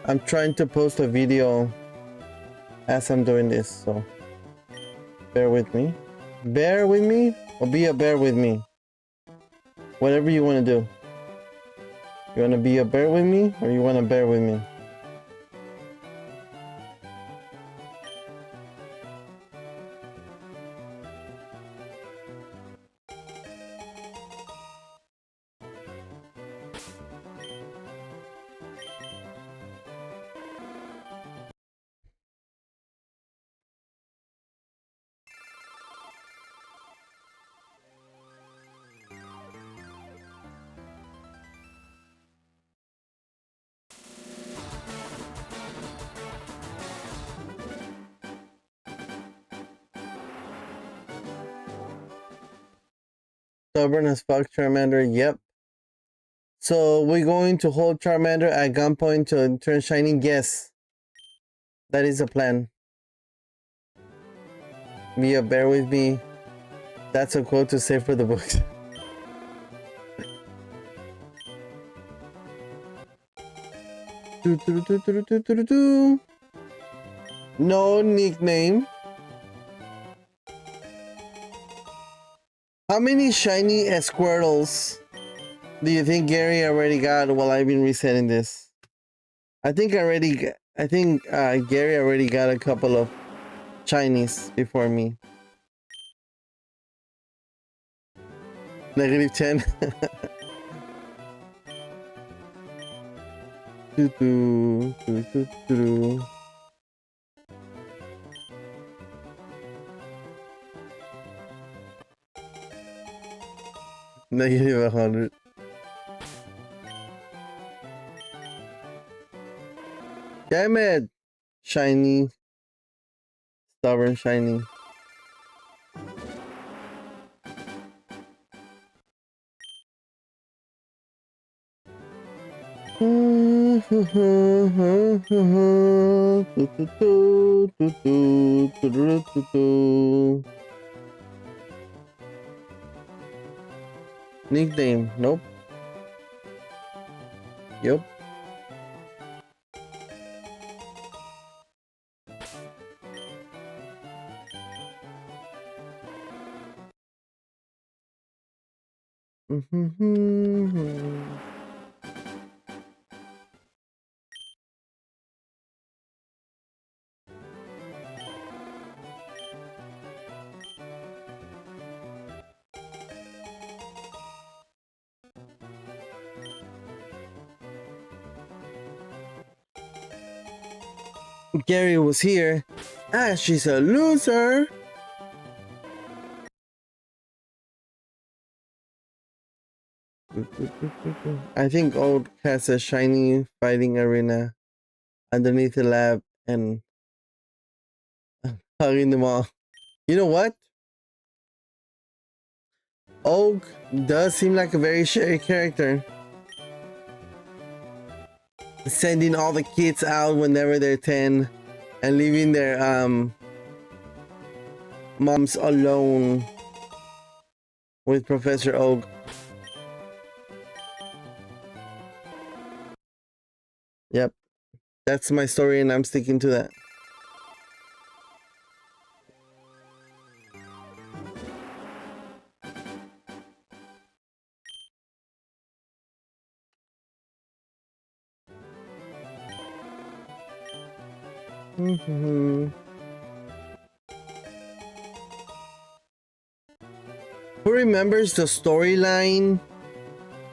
I'm trying to post a video as I'm doing this, so bear with me. Bear with me or be a bear with me. Whatever you want to do. You want to be a bear with me or you want to bear with me? Stubborn as fuck, Charmander. Yep. So we're going to hold Charmander at gunpoint to turn shiny. Yes. That is the plan. Be a bear with me. That's a quote to say for the books. No nickname. How many shiny Squirtles do you think Gary already got while I've been resetting this? I think Gary already got a couple of shinies before me. -10. Doo -doo, doo -doo -doo. -100. Damn it! Shiny. Stubborn shiny. Nickname, nope. Yep. Gary was here. Ah, she's a loser. I think Old has a shiny fighting arena underneath the lab and hugging them all. You know what? Oak does seem like a very scary character. Sending all the kids out whenever they're 10 and leaving their moms alone with Professor Oak. Yep, that's my story and I'm sticking to that. Who remembers the storyline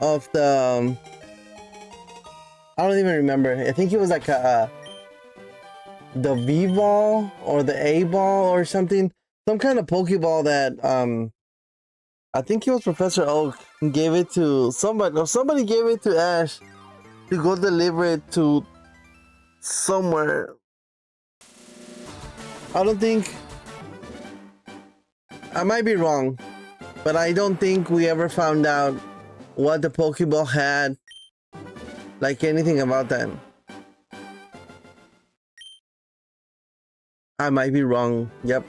of the I don't even remember. I think it was like the V-ball or the A-ball or something. Some kind of Pokeball that I think it was Professor Oak gave it to somebody, or somebody gave it to Ash to go deliver it to somewhere. I don't think, I might be wrong, but I don't think we ever found out what the Pokeball had, like anything about that. I might be wrong. Yep.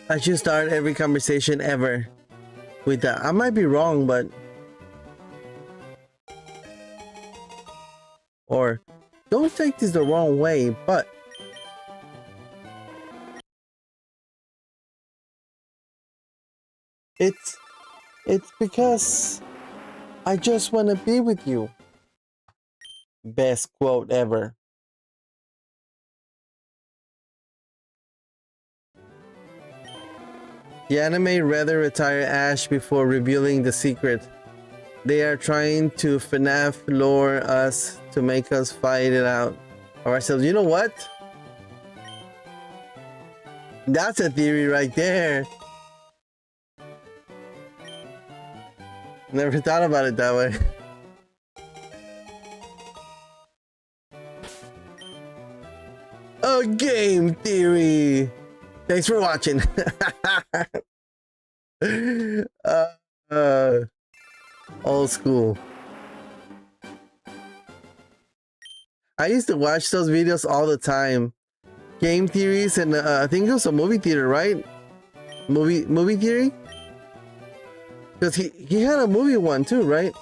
I should start every conversation ever with that. I might be wrong, but or don't take this the wrong way, but it's because I just want to be with you. Best quote ever. The anime rather retire Ash before revealing the secret. They are trying to FNAF lure us to make us fight it out ourselves. You know what? That's a theory right there. Never thought about it that way. A game theory. Thanks for watching. Old school. I used to watch those videos all the time. Game theories, and I think it was a movie theater, right? Movie theory? Because he had a movie one too, right?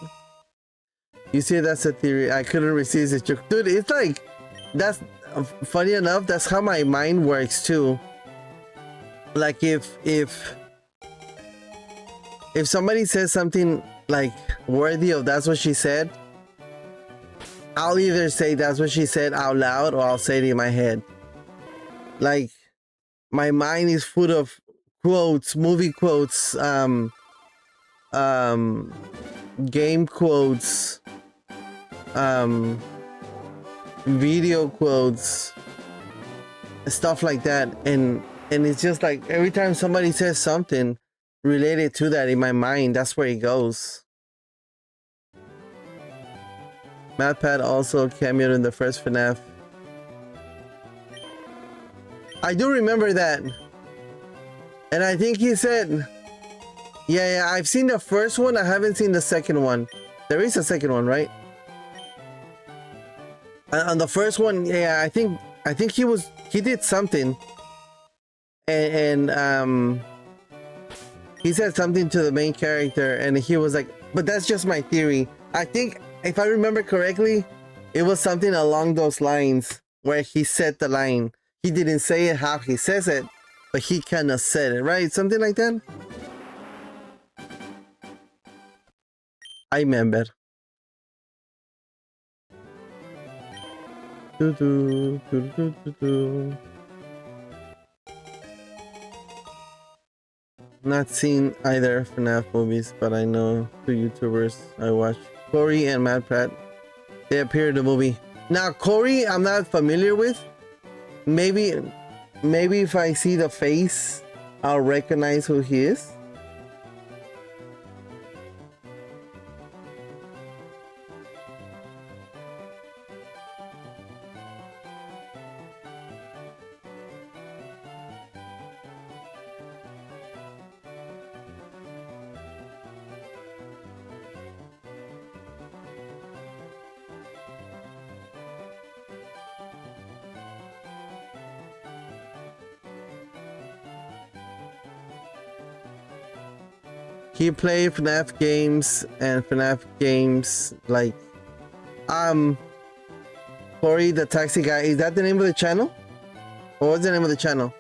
You see, that's a theory. I couldn't resist it. Dude, it's like, that's funny enough, that's how my mind works too. Like if somebody says something like worthy of that's what she said, I'll either say that's what she said out loud or I'll say it in my head. Like my mind is full of quotes, movie quotes, game quotes, video quotes, stuff like that, and it's just like every time somebody says something related to that in my mind, that's where it goes. MatPat also cameoed in the first FNAF. I do remember that, and I think he said, yeah, I've seen the first one, I haven't seen the second one. There is a second one, right? On the first one, yeah, I think he did something, and he said something to the main character, and he was like, but that's just my theory. I think if I remember correctly, it was something along those lines where he said the line. He didn't say it how he says it, but he kind of said it, right? Something like that. I remember. Not seen either FNAF movies, but I know two YouTubers I watch, Corey and MatPat. They appear in the movie. Now Corey, I'm not familiar with. Maybe if I see the face, I'll recognize who he is. He played FNAF games and FNAF games like Corey the Taxi Guy. Is that the name of the channel? Or what's the name of the channel?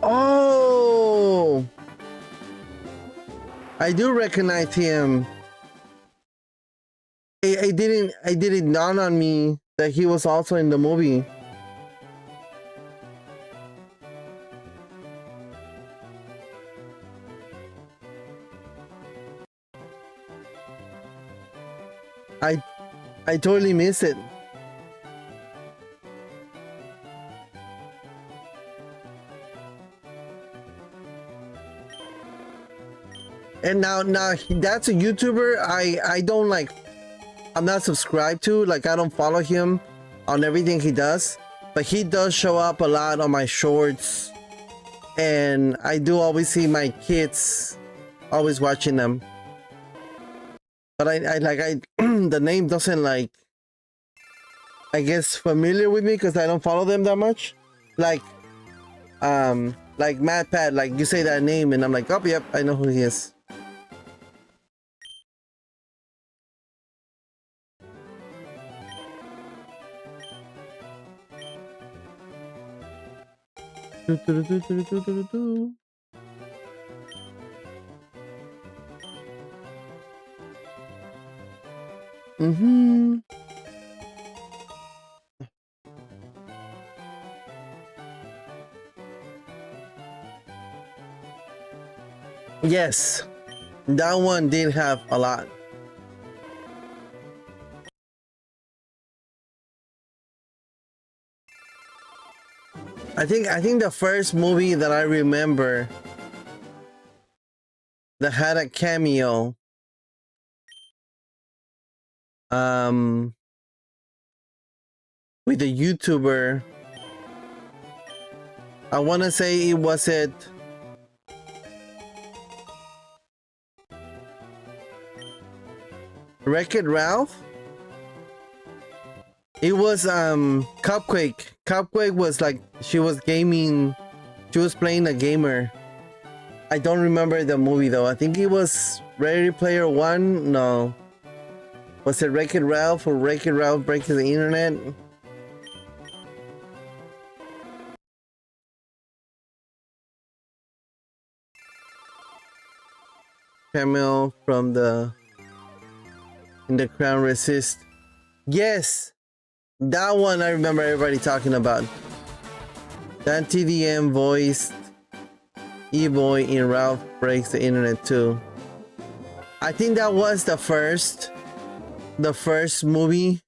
Oh, I do recognize him. It didn't dawn on me that he was also in the movie. I totally missed it. And now that's a YouTuber I don't like. I'm not subscribed to. Like, I don't follow him on everything he does, but he does show up a lot on my shorts, and I do always see my kids always watching them. But I the name doesn't, like, I guess, familiar with me because I don't follow them that much. Like MatPat, like you say that name and I'm like, oh yep, I know who he is. Mm-hmm. Yes, that one did have a lot. I think the first movie that I remember that had a cameo. With a YouTuber. I want to say it was it. Wreck-It Ralph? It was Cupquake. Cupquake was like she was gaming. She was playing a gamer. I don't remember the movie though. I think it was Ready Player One. No. Was it Wreck-It Ralph or Wreck-It Ralph Breaks the Internet? Camel from the In the Crown Resist. Yes, that one I remember everybody talking about. That TDM voiced E-Boy in Ralph Breaks the Internet too. I think that was the first movie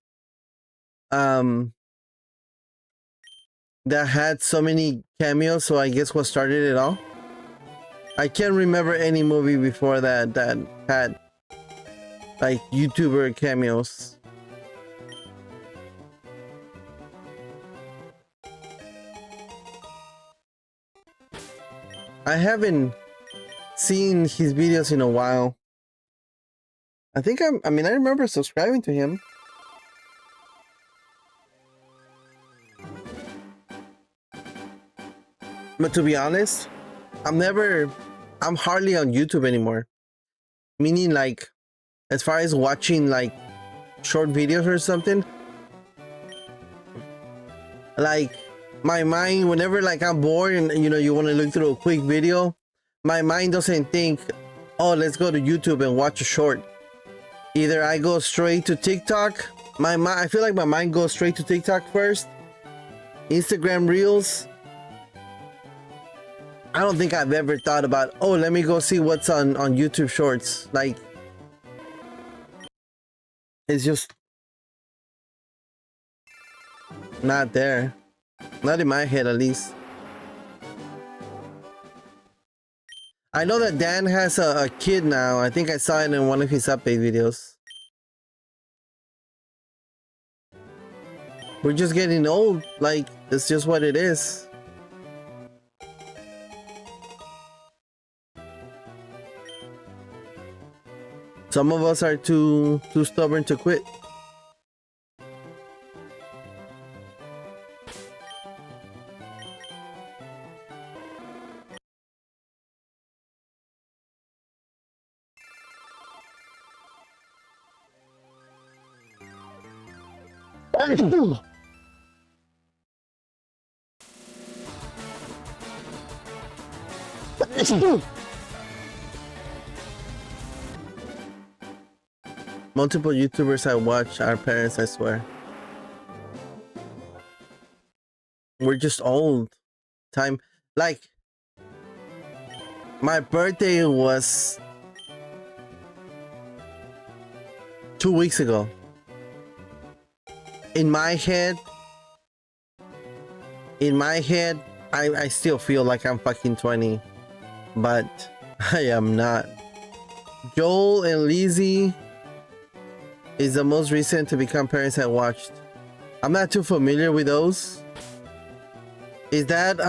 that had so many cameos, so I guess what started it all. I can't remember any movie before that had like YouTuber cameos. I haven't seen his videos in a while. I think I mean I remember subscribing to him. But to be honest, I'm hardly on YouTube anymore. Meaning like as far as watching like short videos or something, like my mind, whenever like I'm bored and you know you want to look through a quick video, my mind doesn't think, oh, let's go to YouTube and watch a short. Either I go straight to TikTok. I feel like my mind goes straight to TikTok first. Instagram Reels. I don't think I've ever thought about, oh, let me go see what's on YouTube Shorts. Like, it's just not there. Not in my head, at least. I know that Dan has a kid now. I think I saw it in one of his update videos. We're just getting old. Like, it's just what it is. Some of us are too stubborn to quit. Multiple YouTubers I watch are parents, I swear. We're just old. Time, like, my birthday was 2 weeks ago. In my head, I still feel like I'm fucking 20, but I am not. Joel and Lizzie is the most recent to become parents I watched. I'm not too familiar with those. Is that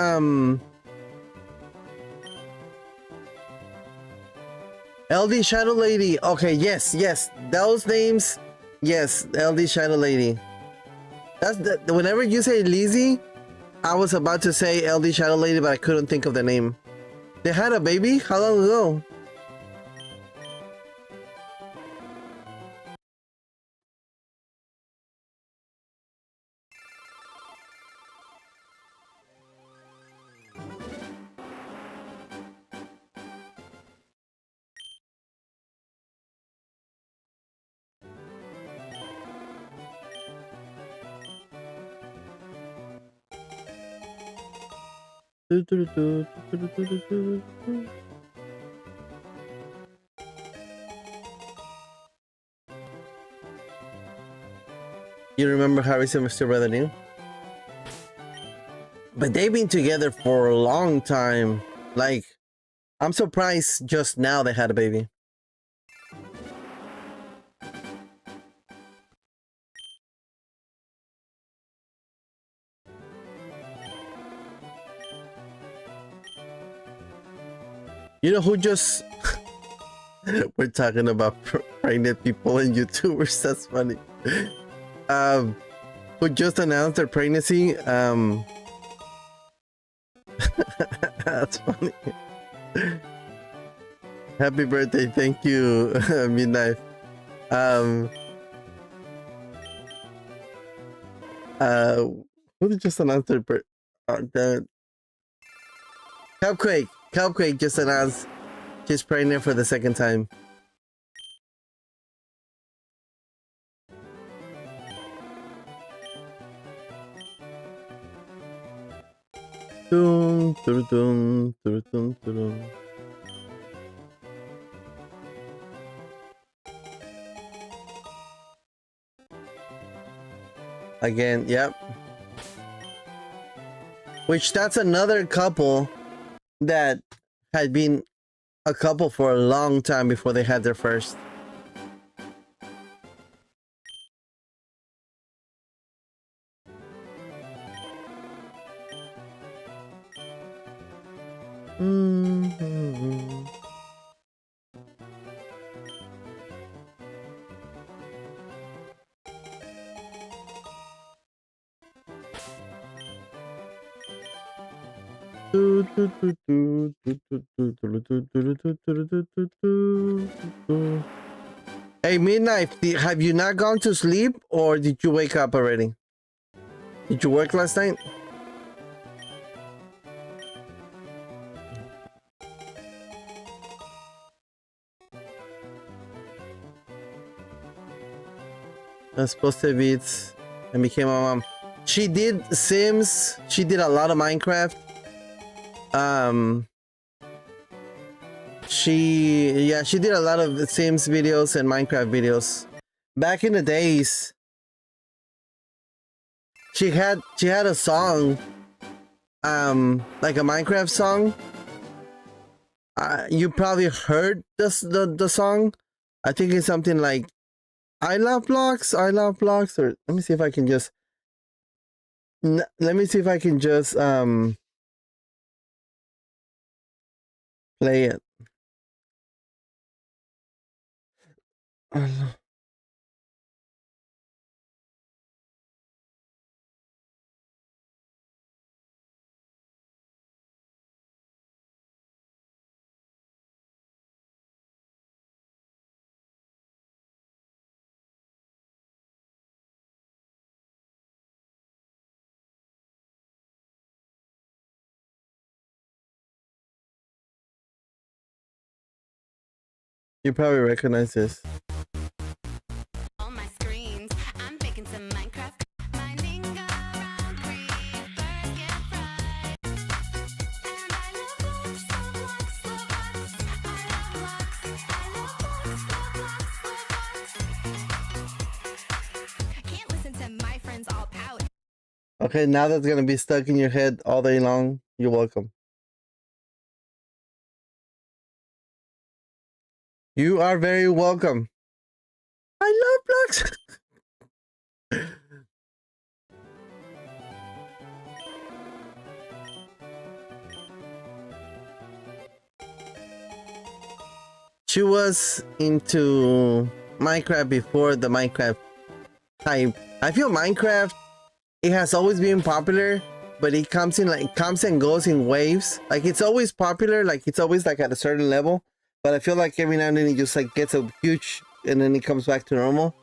LD Shadow Lady? Okay, yes, those names. Yes, LD Shadow Lady. That's the, whenever you say Lizzie, I was about to say LD Shadow Lady, but I couldn't think of the name. They had a baby? How long ago? You remember Harry and Mr. Brother New? But they've been together for a long time. Like, I'm surprised just now they had a baby. You know who just... We're talking about pregnant people and YouTubers. That's funny. Who just announced their pregnancy. That's funny. Happy birthday. Thank you, Midnight. Who just announced their birthday? The Cupquake just announced she's pregnant for the second time. Dun, dun, dun, dun, dun, dun. Again, yep. Which that's another couple that had been a couple for a long time before they had their first. Mm-hmm. Hey, Midnight, have you not gone to sleep or did you wake up already? Did you work last night? I was supposed to be it and became a mom. She did Sims. She did a lot of Minecraft. She did a lot of Sims videos and Minecraft videos. Back in the days, she had a song, like a Minecraft song. You probably heard the song. I think it's something like I love blocks, or let me see if I can just play it. You probably recognize this. On my screens, I'm making some Minecraft. Minding around creepers get fried. And I love blocks, blocks, blocks. I love blocks, blocks. Can't listen to my friends all pout. Okay, now that's gonna be stuck in your head all day long. You're welcome. You are very welcome. I love blocks. She was into Minecraft before the Minecraft hype. I feel Minecraft, it has always been popular, but it comes and goes in waves. Like it's always popular, like it's always like at a certain level, but I feel like every now and then it just like gets a huge and then it comes back to normal.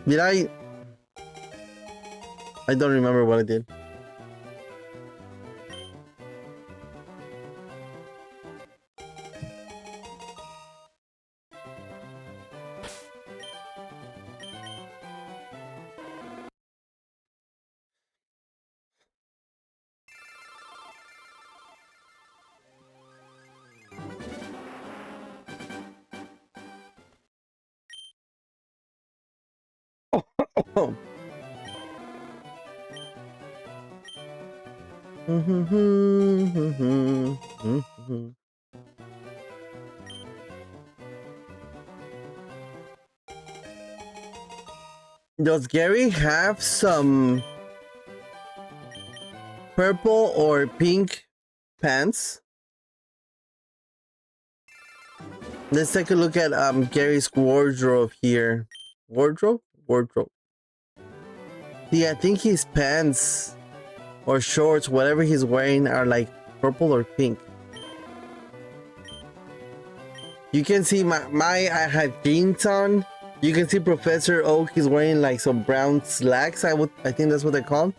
Did I don't remember what I did. Oh. Does Gary have some purple or pink pants? Let's take a look at Gary's wardrobe here. Wardrobe? Wardrobe. See, I think his pants or shorts, whatever he's wearing, are like purple or pink. You can see I had jeans on. You can see Professor Oak is wearing like some brown slacks. I think that's what they're called.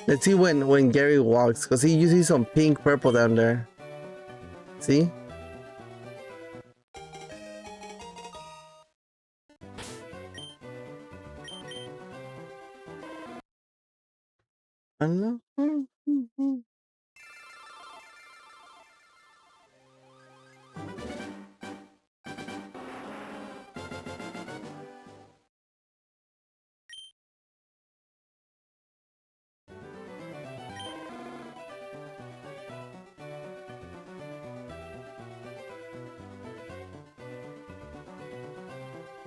Let's see when Gary walks, because he usually some pink purple down there. See? Hello?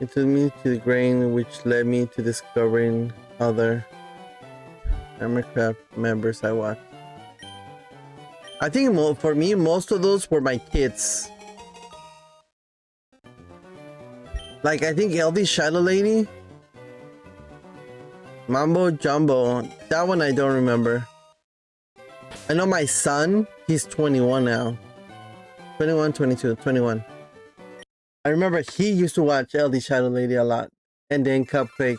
It took me to the grain, which led me to discovering other Hammercraft members I watched. I think for me, most of those were my kids. Like, I think LD Shadow Lady, Mambo Jumbo, that one I don't remember. I know my son, he's 21 now. 21, 22, 21. I remember he used to watch LD Shadow Lady a lot. And then Cupquake.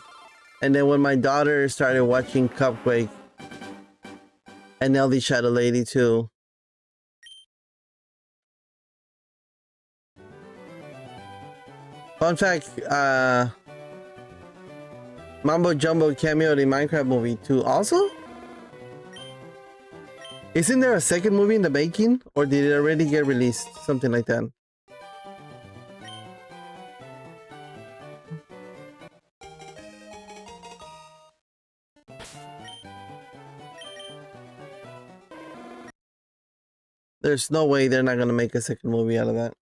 And then when my daughter started watching Cupquake and LD Shadow Lady too. Fun fact, Mambo Jumbo cameoed in Minecraft movie too also? Isn't there a second movie in the making? Or did it already get released? Something like that. There's no way they're not gonna make a second movie out of that.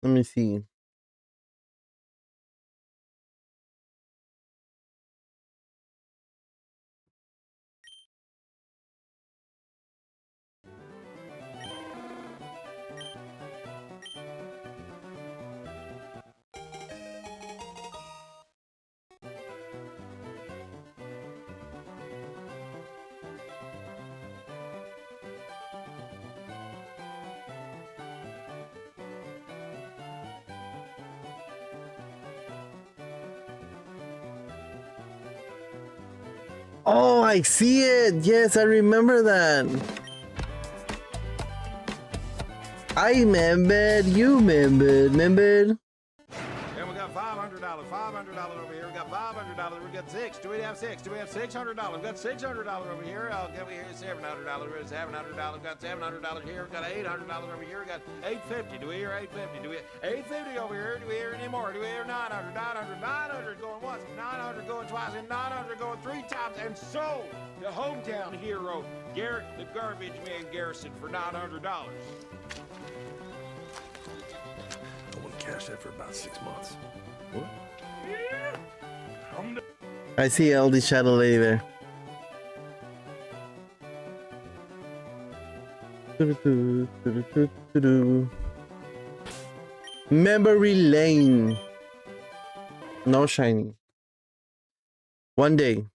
Let me see. Oh, I see it. Yes, I remember that. I remembered. You remembered. And we got $500, $500 over here. We got $500. We got six. Do we have six? Do we have $600? We got $600 over here. Get we here $700. We got $700. We got $700 here. We got $800 over here. We got $850. Do we hear $850? Do we $850 over here? Do we hear any more? Do we hear 900? 900? 900 going once. 900 going twice. And 900 going three times. And sold the hometown hero Garrett the Garbage Man Garrison for $900. Cashed that for about 6 months. What? I see LD Shadow Lady there. Memory lane. No shiny. One day.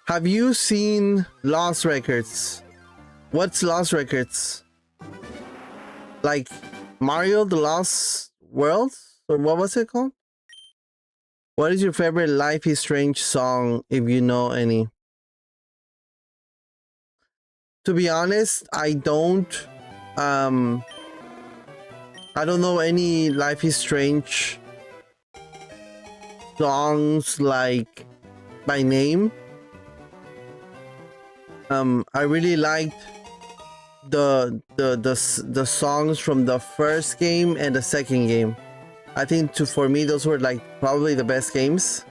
Have you seen Lost Records? What's Lost Records? Like Mario the Lost World? Or what was it called? What is your favorite Life is Strange song, if you know any? To be honest, I don't know any Life is Strange songs like by name. I really liked the songs from the first game and the second game. I think for me those were like probably the best games.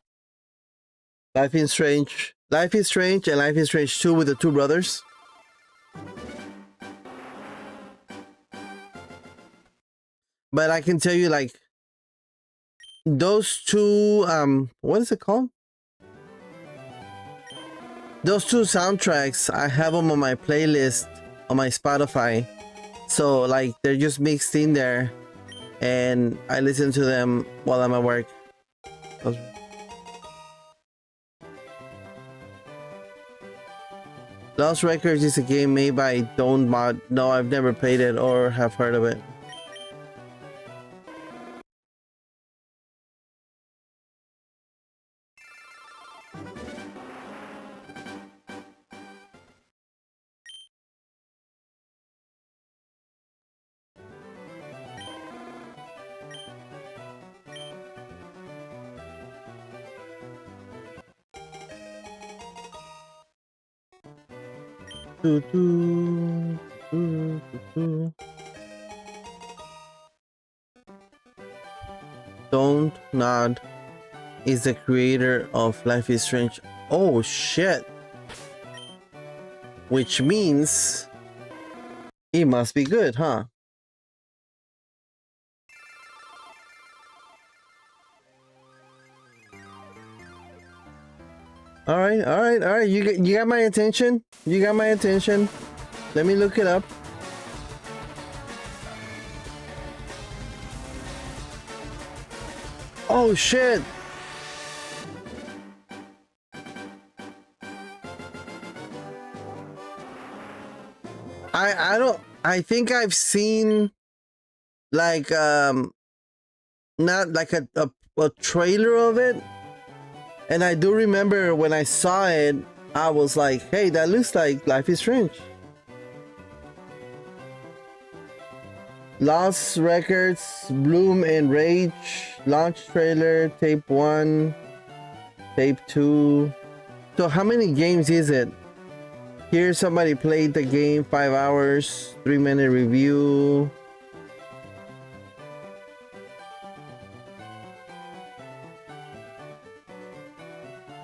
Life is Strange and Life is Strange 2 with the two brothers. But I can tell you, like, those two what is it called? Those two soundtracks, I have them on my playlist on my Spotify. So like they're just mixed in there and I listen to them while I'm at work. Lost Records is a game made by Don't Mod. No, I've never played it or have heard of it. Don't Nod is the creator of Life is Strange. Oh shit. Which means it must be good, huh? All right. You got my attention. You got my attention. Let me look it up. Oh shit. I think I've seen like not like a trailer of it. And I do remember when I saw it, I was like, hey, that looks like Life is Strange. Lost Records, Bloom and Rage, launch trailer, tape 1, tape 2. So how many games is it? Here somebody played the game 5 hours, 3-minute review.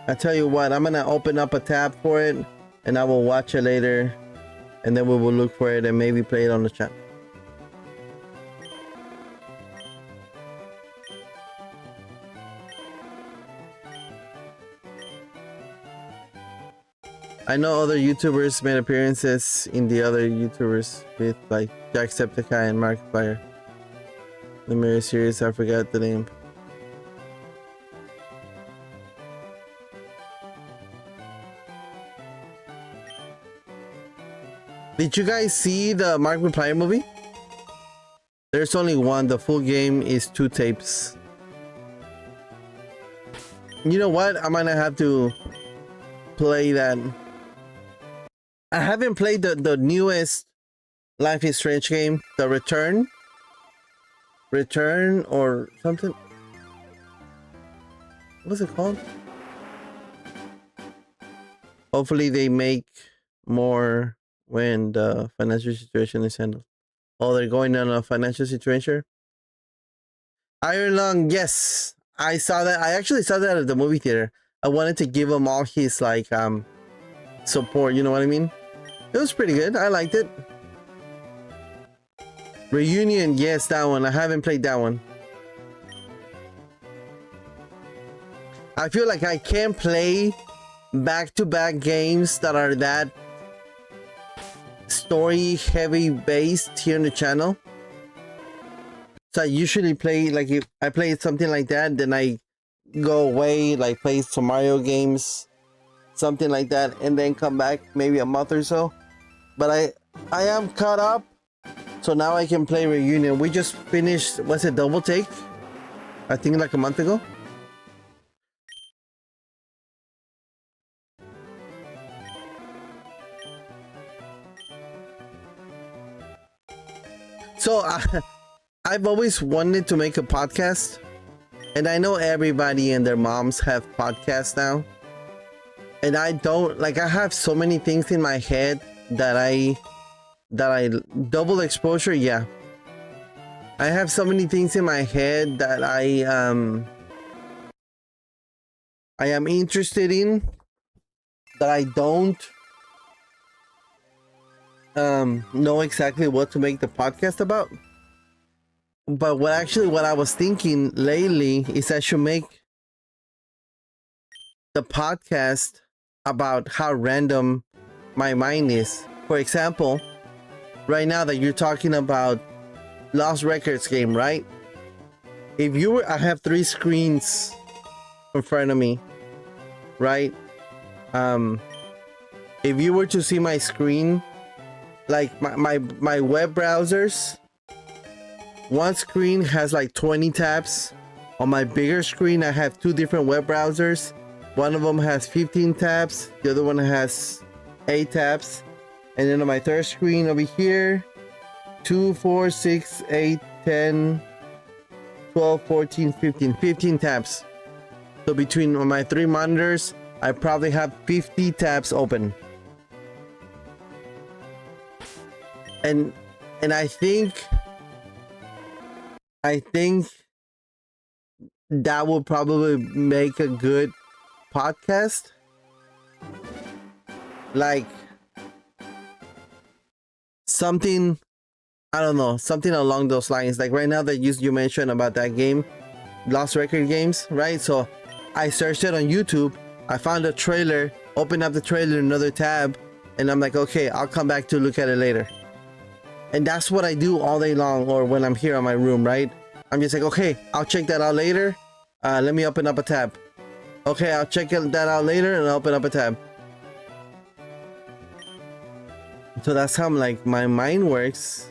I tell you what, I'm gonna open up a tab for it and I will watch it later and then we will look for it and maybe play it on the chat. I know other YouTubers made appearances in the other YouTubers with like Jacksepticeye and Markiplier. The Mirror series, I forgot the name. Did you guys see the Markiplier movie? There's only one. The full game is 2 tapes. You know what? I'm gonna have to play that. I haven't played the newest Life is Strange game, the Return or something. What's it called? Hopefully they make more when the financial situation is handled. Oh, they're going on a financial situation. Iron Lung, yes, I saw that. I actually saw that at the movie theater. I wanted to give him all his like support. You know what I mean? It was pretty good. I liked it. Reunion, yes, that one. I haven't played that one. I feel like I can't play back-to-back games that are that story heavy based here on the channel. So I usually play, like, if I play something like that, then I go away, like play some Mario games, something like that, and then come back maybe a month or so. But I am caught up, so now I can play Reunion. We just finished, what's it, Double Take? I think like a month ago. So I've always wanted to make a podcast, and I know everybody and their moms have podcasts now, and I don't, like, I have so many things in my head that I double exposure. Yeah, I have so many things in my head that I am interested in that I don't know exactly what to make the podcast about. But what I was thinking lately is I should make the podcast about how random my mind is. For example, right now that you're talking about Lost Records game, right? If you were, I have 3 screens in front of me, right? If you were to see my screen, like my web browsers, one screen has like 20 tabs. On my bigger screen, I have 2 different web browsers. One of them has 15 tabs, the other one has 8 tabs. And then on my third screen over here, 2, 4, 6, 8, 10, 12, 14, 15 tabs. So between my 3 monitors, I probably have 50 tabs open. And I think that will probably make a good podcast. Like something, I don't know, something along those lines. Like right now that you mentioned about that game, Lost Record Games, right? So I searched it on YouTube. I found a trailer, opened up the trailer in another tab, and I'm like, okay, I'll come back to look at it later. And that's what I do all day long, or when I'm here in my room, right? I'm just like, okay, I'll check that out later. Let me open up a tab. Okay, I'll check that out later and I'll open up a tab. So that's how like my mind works.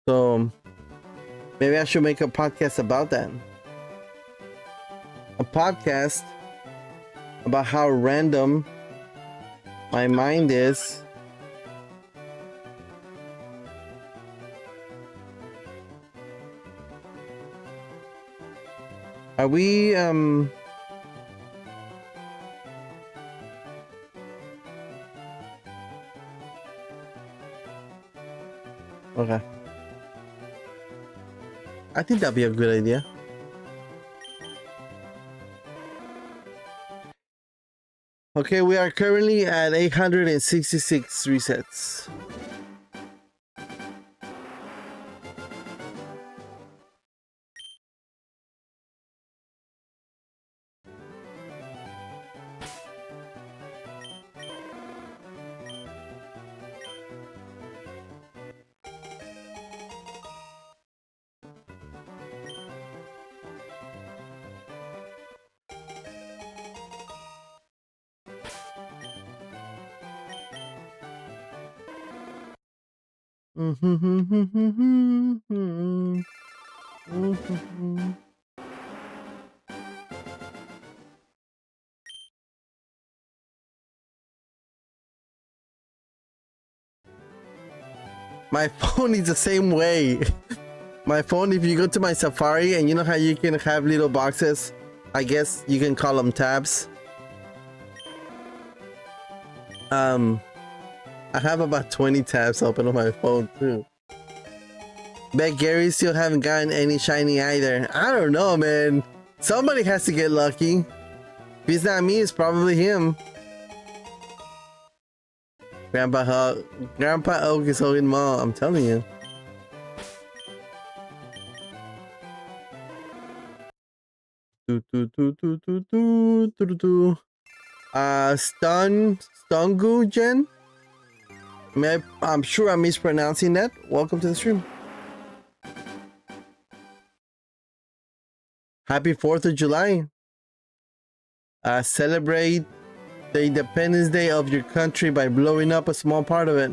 So maybe I should make a podcast about that. A podcast about how random my mind is. Are we okay. I think that'd be a good idea. Okay, we are currently at 866 resets. My phone is the same way. My phone, if you go to my Safari, and you know how you can have little boxes, I guess you can call them tabs. I have about 20 tabs open on my phone too. Bet Gary still haven't gotten any shiny either. I don't know, man. Somebody has to get lucky. If it's not me, it's probably him. Grandpa Oak is holding mall, I'm telling you. Stungu Gen? I'm sure I'm mispronouncing that. Welcome to the stream. Happy 4th of July. Celebrate the Independence Day of your country by blowing up a small part of it.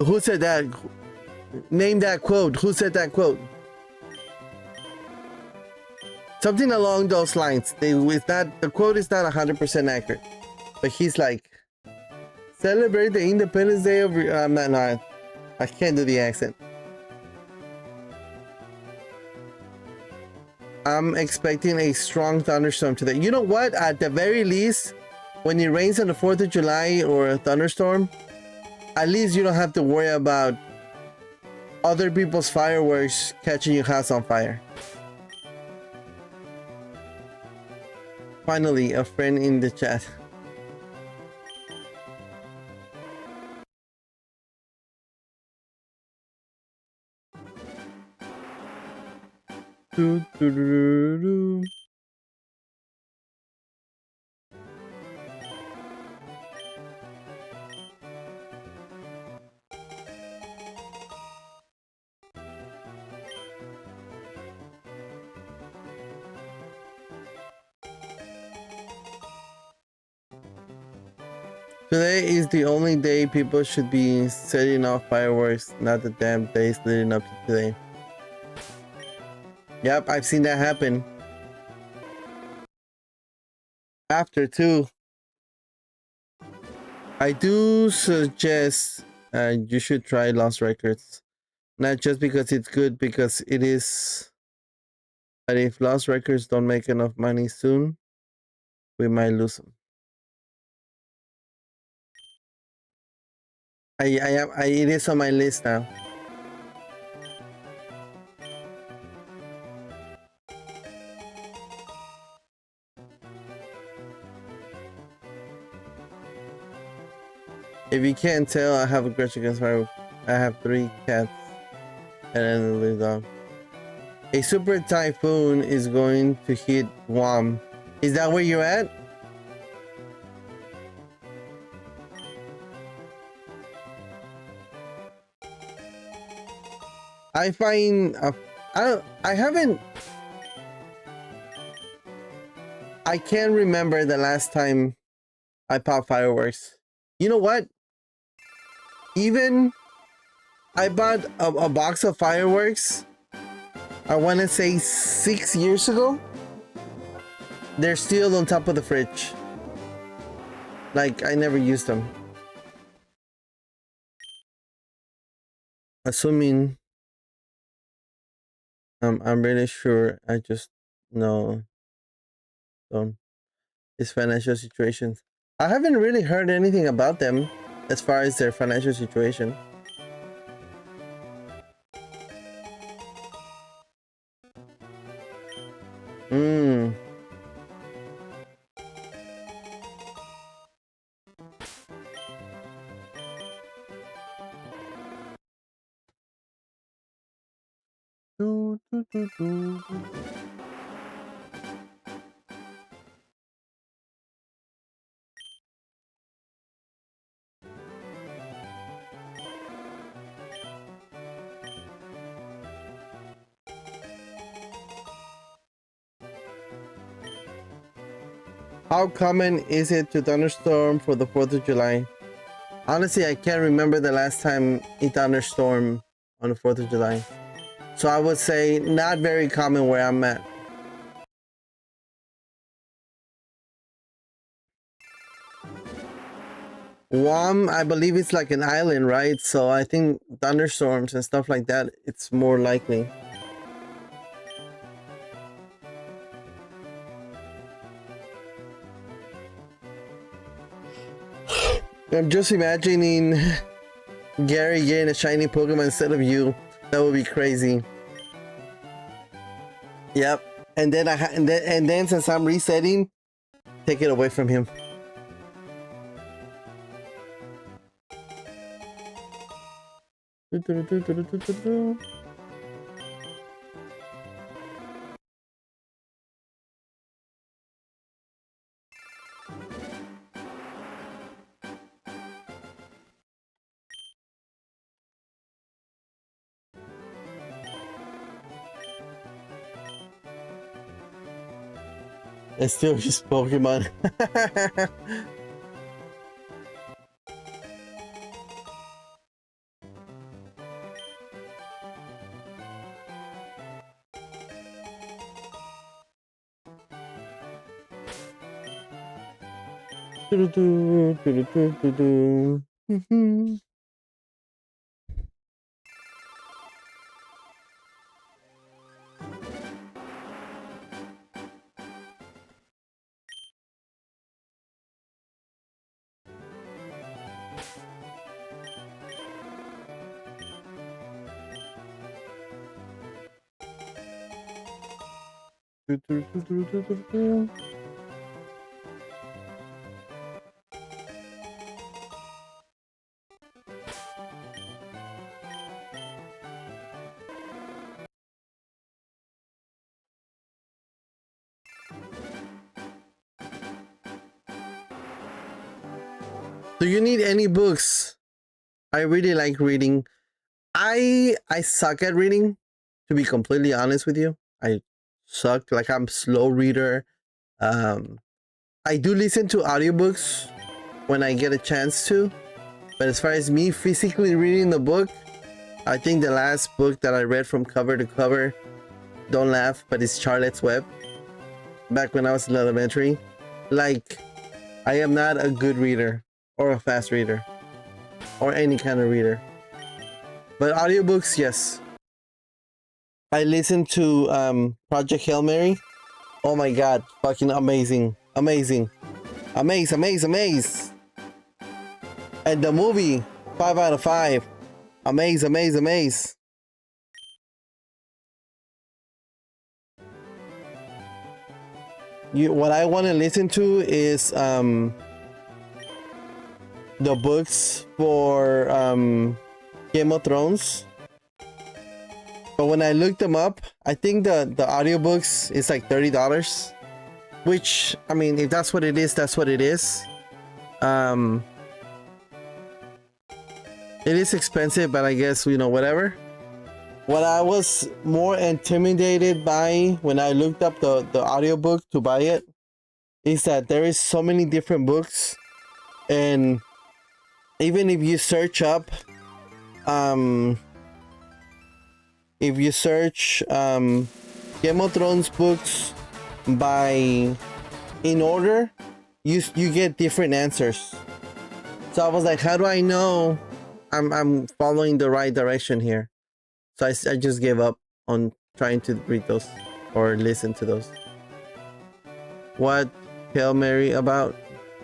Who said that? Name that quote. Who said that quote? Something along those lines. The quote is not 100% accurate, but he's like, celebrate the Independence Day of your. I'm not. I can't do the accent. I'm expecting a strong thunderstorm today. You know what? At the very least, when it rains on the 4th of July or a thunderstorm, at least you don't have to worry about other people's fireworks catching your house on fire. Finally, a friend in the chat. Do, do, do, do, do. Today is the only day people should be setting off fireworks, not the damn days leading up to today. Yep, I've seen that happen. After too. I do suggest you should try Lost Records. Not just because it's good, because it is. But if Lost Records don't make enough money soon, we might lose them. It is on my list now. If you can't tell, I have a grudge against my. I have 3 cats and an elderly dog. A super typhoon is going to hit Guam. Is that where you're at? I find I haven't. I can't remember the last time I popped fireworks. You know what? Even I bought a box of fireworks. I want to say 6 years ago. They're still on top of the fridge. Like, I never used them. Assuming I'm really sure, I just know his financial situations. I haven't really heard anything about them as far as their financial situation. How common is it to thunderstorm for the 4th of July? Honestly, I can't remember the last time it thunderstormed on the 4th of July. So I would say not very common where I'm at. Guam, I believe it's like an island, right? So I think thunderstorms and stuff like that, it's more likely. I'm just imagining Gary getting a shiny Pokemon instead of you. That would be crazy. Yep. And then and then since I'm resetting, take it away from him. It's still just Pokemon. Do you need any books? I really like reading. I suck at reading, to be completely honest with you. I suck. Like, I'm slow reader. I do listen to audiobooks when I get a chance to, but as far as me physically reading the book, I think the last book that I read from cover to cover, don't laugh, but it's Charlotte's Web, back when I was in elementary. Like, I am not a good reader or a fast reader or any kind of reader. But audiobooks, yes. I listened to Project Hail Mary. Oh my god, fucking amazing. Amazing. Amaze. And the movie, 5 out of 5. Amaze. What I want to listen to is the books for Game of Thrones. But when I looked them up, I think the audiobooks is like $30. Which, I mean, if that's what it is, that's what it is. It is expensive, but I guess, you know, whatever. What I was more intimidated by when I looked up the audiobook to buy it is that there is so many different books, and even if you search up if you search Game of Thrones books by in order, you get different answers. So I was like, how do I know I'm following the right direction here? So I just gave up on trying to read those or listen to those. What Hail Mary about?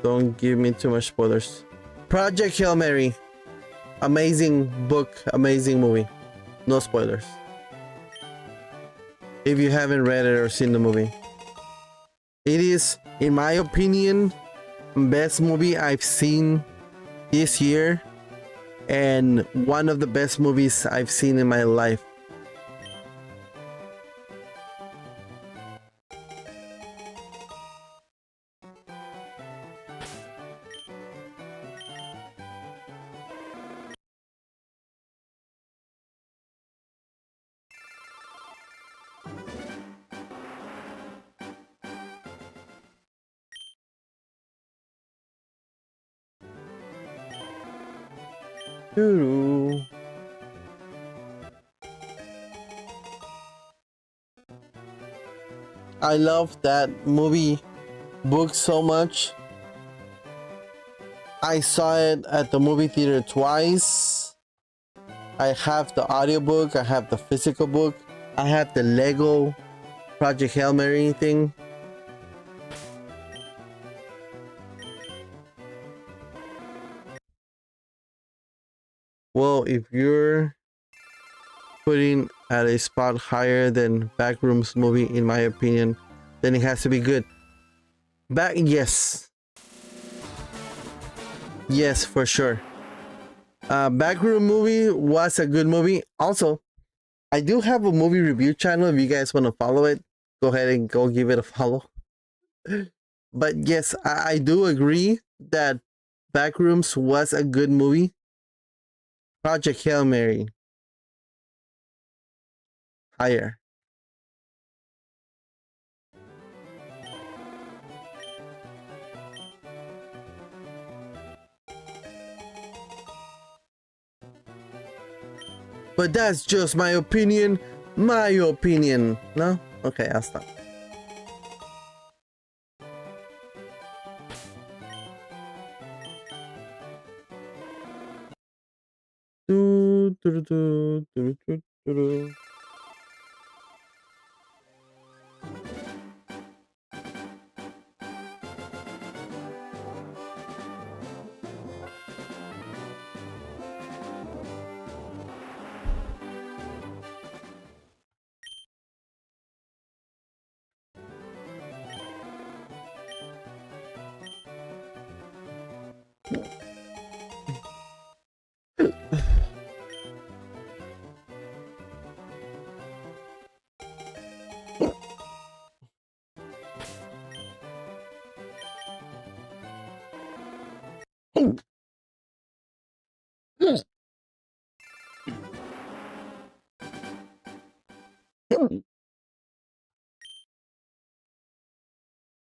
Don't give me too much spoilers. Project Hail Mary. Amazing book, amazing movie. No spoilers. If you haven't read it or seen the movie. It is, in my opinion, best movie I've seen this year, and one of the best movies I've seen in my life. Doo-doo. I love that movie book so much. I saw it at the movie theater twice. I have the audiobook, I have the physical book, I have the Lego Project Hail Mary thing. Well, if you're putting at a spot higher than Backrooms movie, in my opinion, then it has to be good. Yes, for sure. Backroom movie was a good movie. Also, I do have a movie review channel. If you guys want to follow it, go ahead and go give it a follow. But yes, I do agree that Backrooms was a good movie. Project Hail Mary. Higher. But that's just my opinion. My opinion. No? Okay, I'll stop. Do, do, do, do, do, do, do.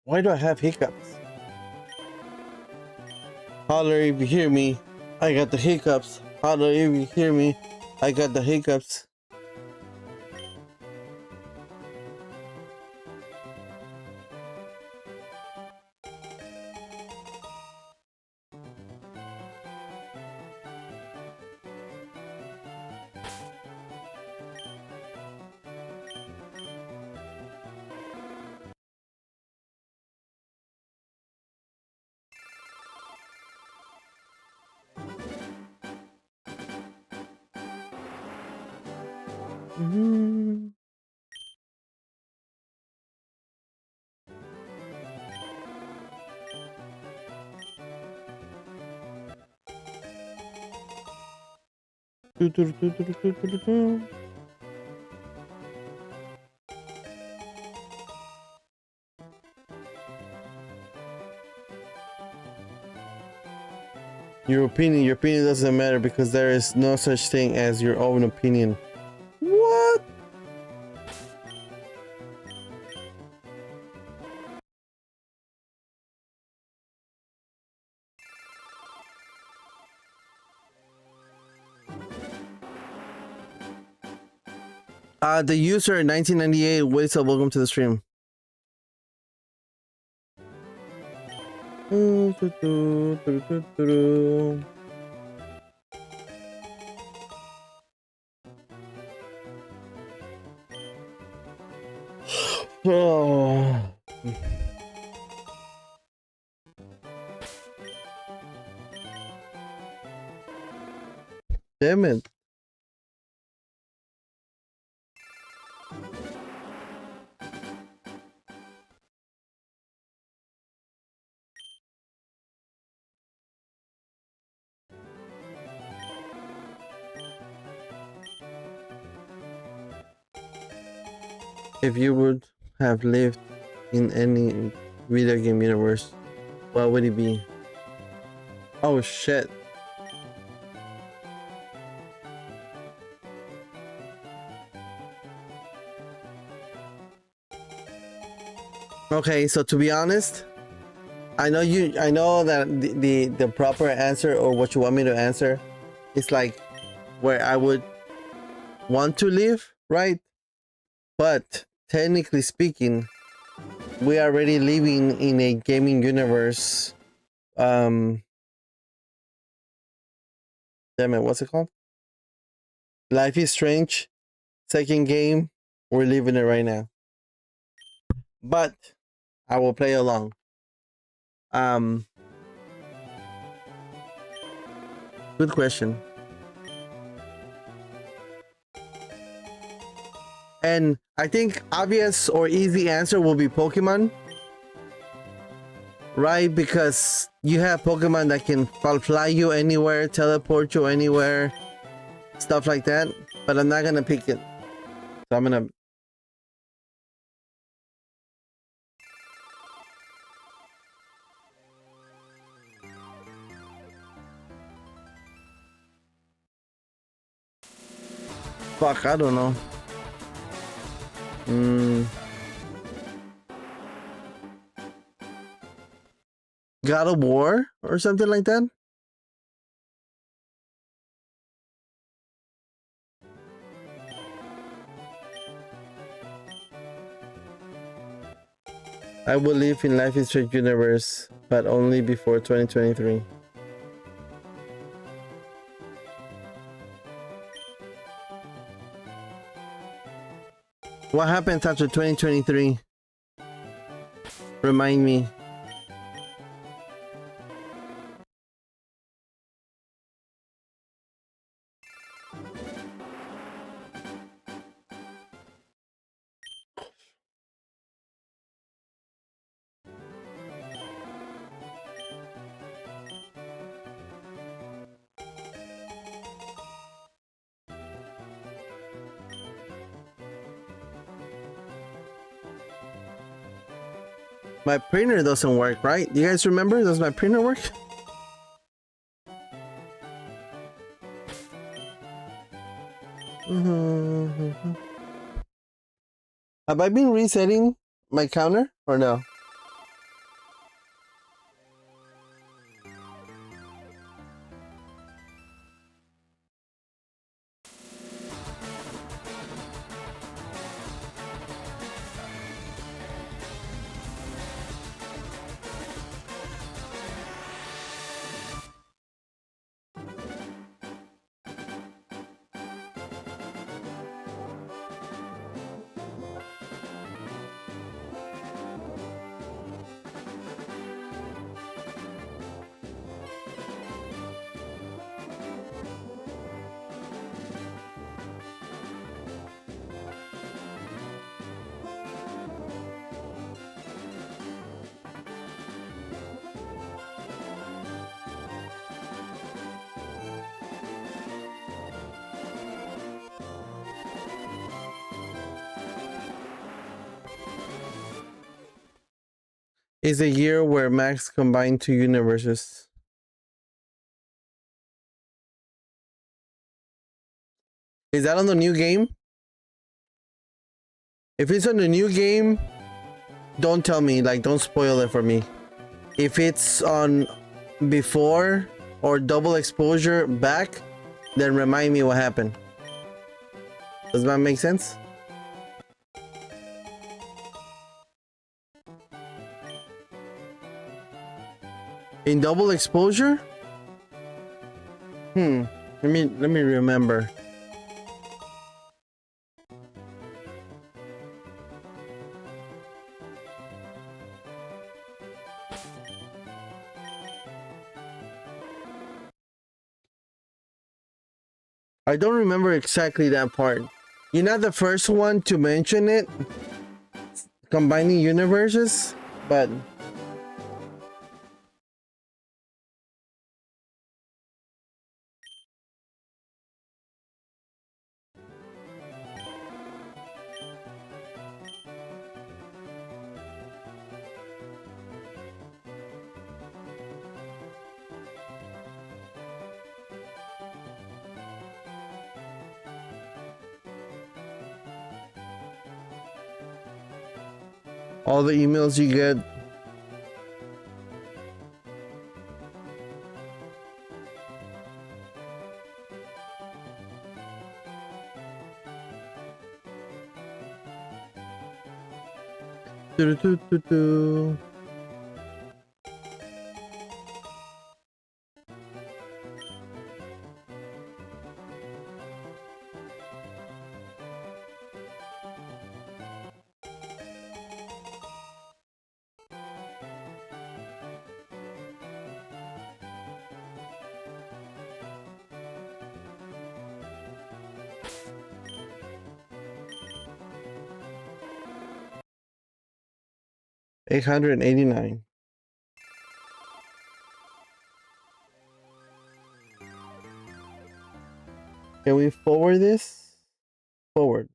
Why do I have hiccups? Holler if you hear me. I got the hiccups. Holler if you hear me. I got the hiccups. Mhm. Do, do, do, do, do, do, do, do. Your opinion doesn't matter because there is no such thing as your own opinion. What? The user 1998, what's up? Welcome to the stream. Do, do, do, do, do, do, do. Oh. Damn it. If you would have lived in any video game universe, what would it be? Oh shit. Okay, so to be honest, I know that the proper answer or what you want me to answer is like where I would want to live, right? But technically speaking, we are already living in a gaming universe. Damn it, what's it called? Life is Strange, second game. We're living it right now. But I will play along. Good question. And I think obvious or easy answer will be Pokemon. Right? Because you have Pokemon that can fly you anywhere, teleport you anywhere, stuff like that. But I'm not gonna pick it. So I'm gonna... Fuck, I don't know. God of War or something like that? I will live in Life is Strange universe, but only before 2023. What happens after 2023? Remind me. My printer doesn't work, right? You guys remember? Does my printer work? Have I been resetting my counter or no? Is a year where Max combined two universes. Is that on the new game? If it's on the new game, don't tell me, like, don't spoil it for me. If it's on before or double exposure back, then remind me what happened. Does that make sense? In double exposure? Let me remember. I don't remember exactly that part. You're not the first one to mention it, combining universes, but all the emails you get. Do-do-do-do-do. $889. Can we forward this? Forward.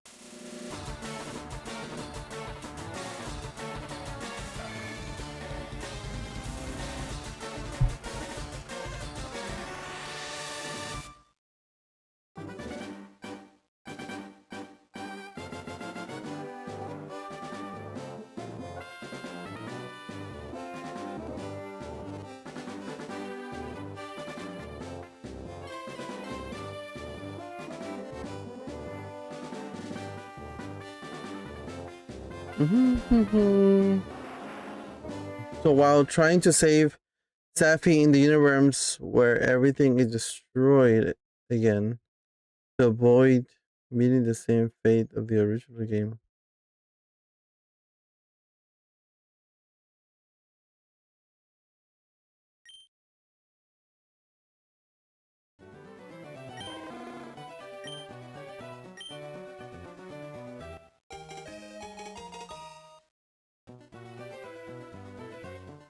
So while trying to save Safi in the universe where everything is destroyed again, to avoid meeting the same fate of the original game.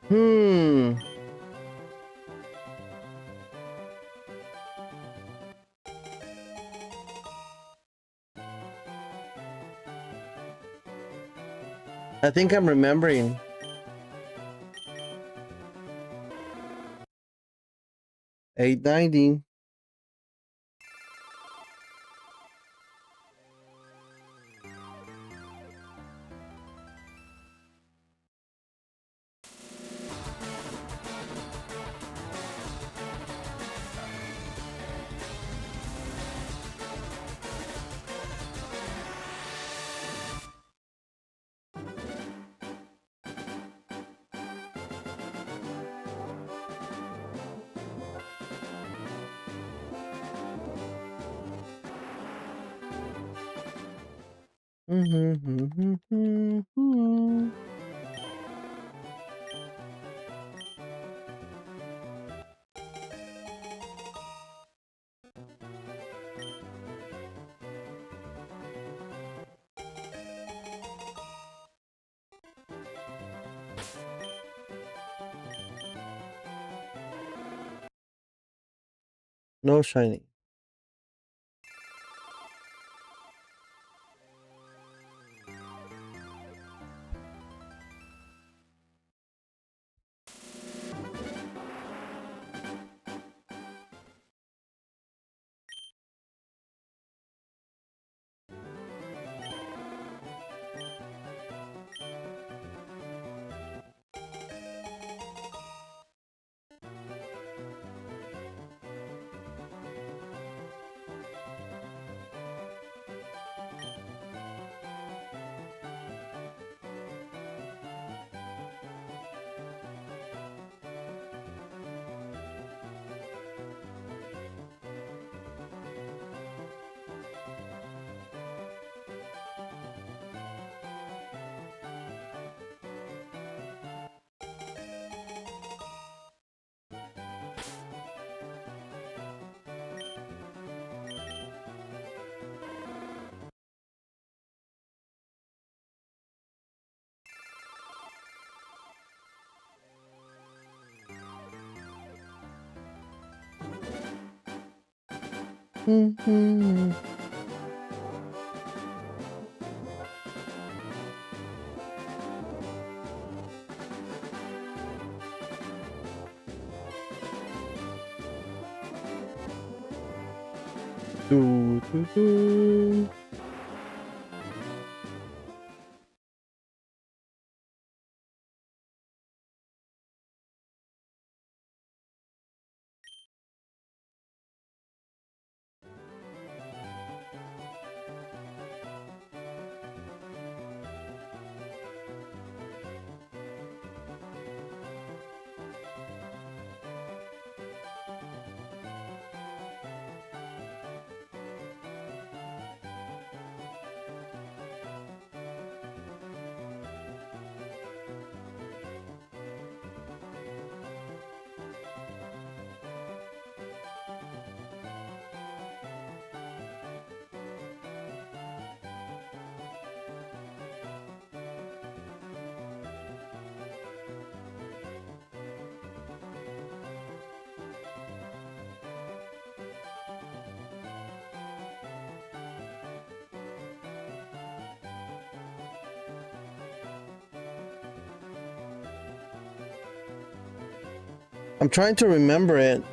Hmm. I think I'm remembering. $8.90. No shiny. Do, do, do. I'm trying to remember it.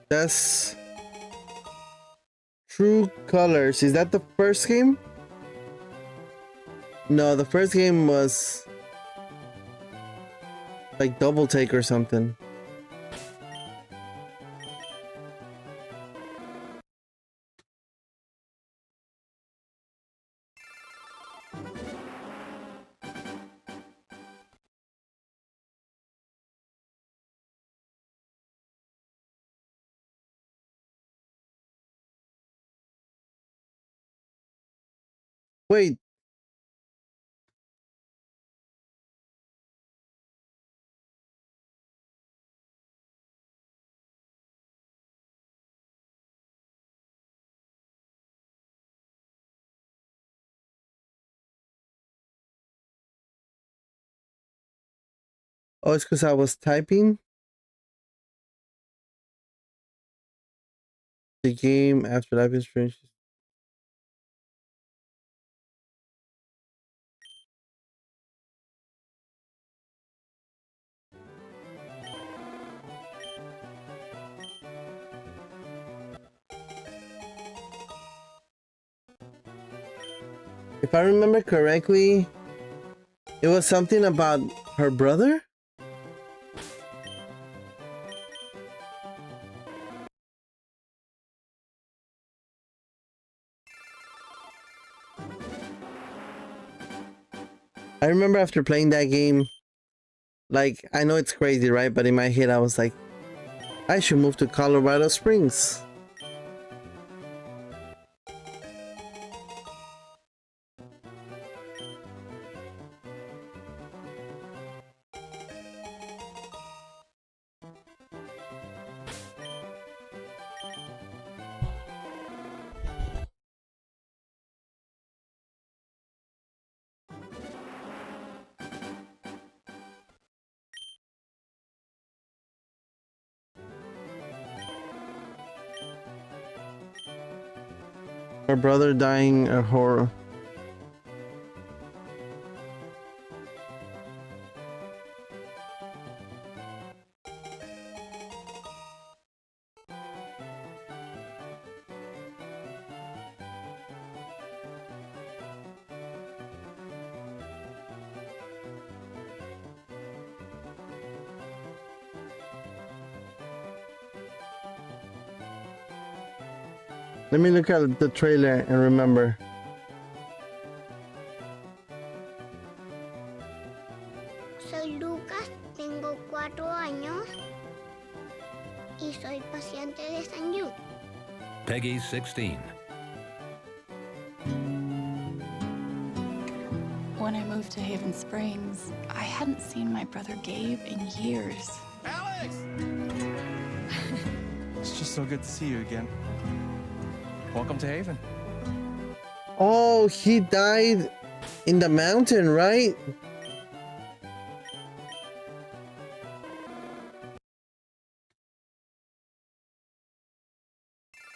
That's True Colors. Is that the first game? No, the first game was Like double take or something. Wait. Oh, it's because I was typing the game after life is finished. If I remember correctly, it was something about her brother? I remember after playing that game, like, I know it's crazy, right? But in my head, I was like, I should move to Colorado Springs. Her brother dying a horror. Let me look at the trailer and remember. Soy Lucas, tengo 4 años y soy paciente de San Jude. Peggy's 16. When I moved to Haven Springs, I hadn't seen my brother Gabe in years. Alex! It's just so good to see you again. Welcome to Haven. Oh, he died in the mountain, right?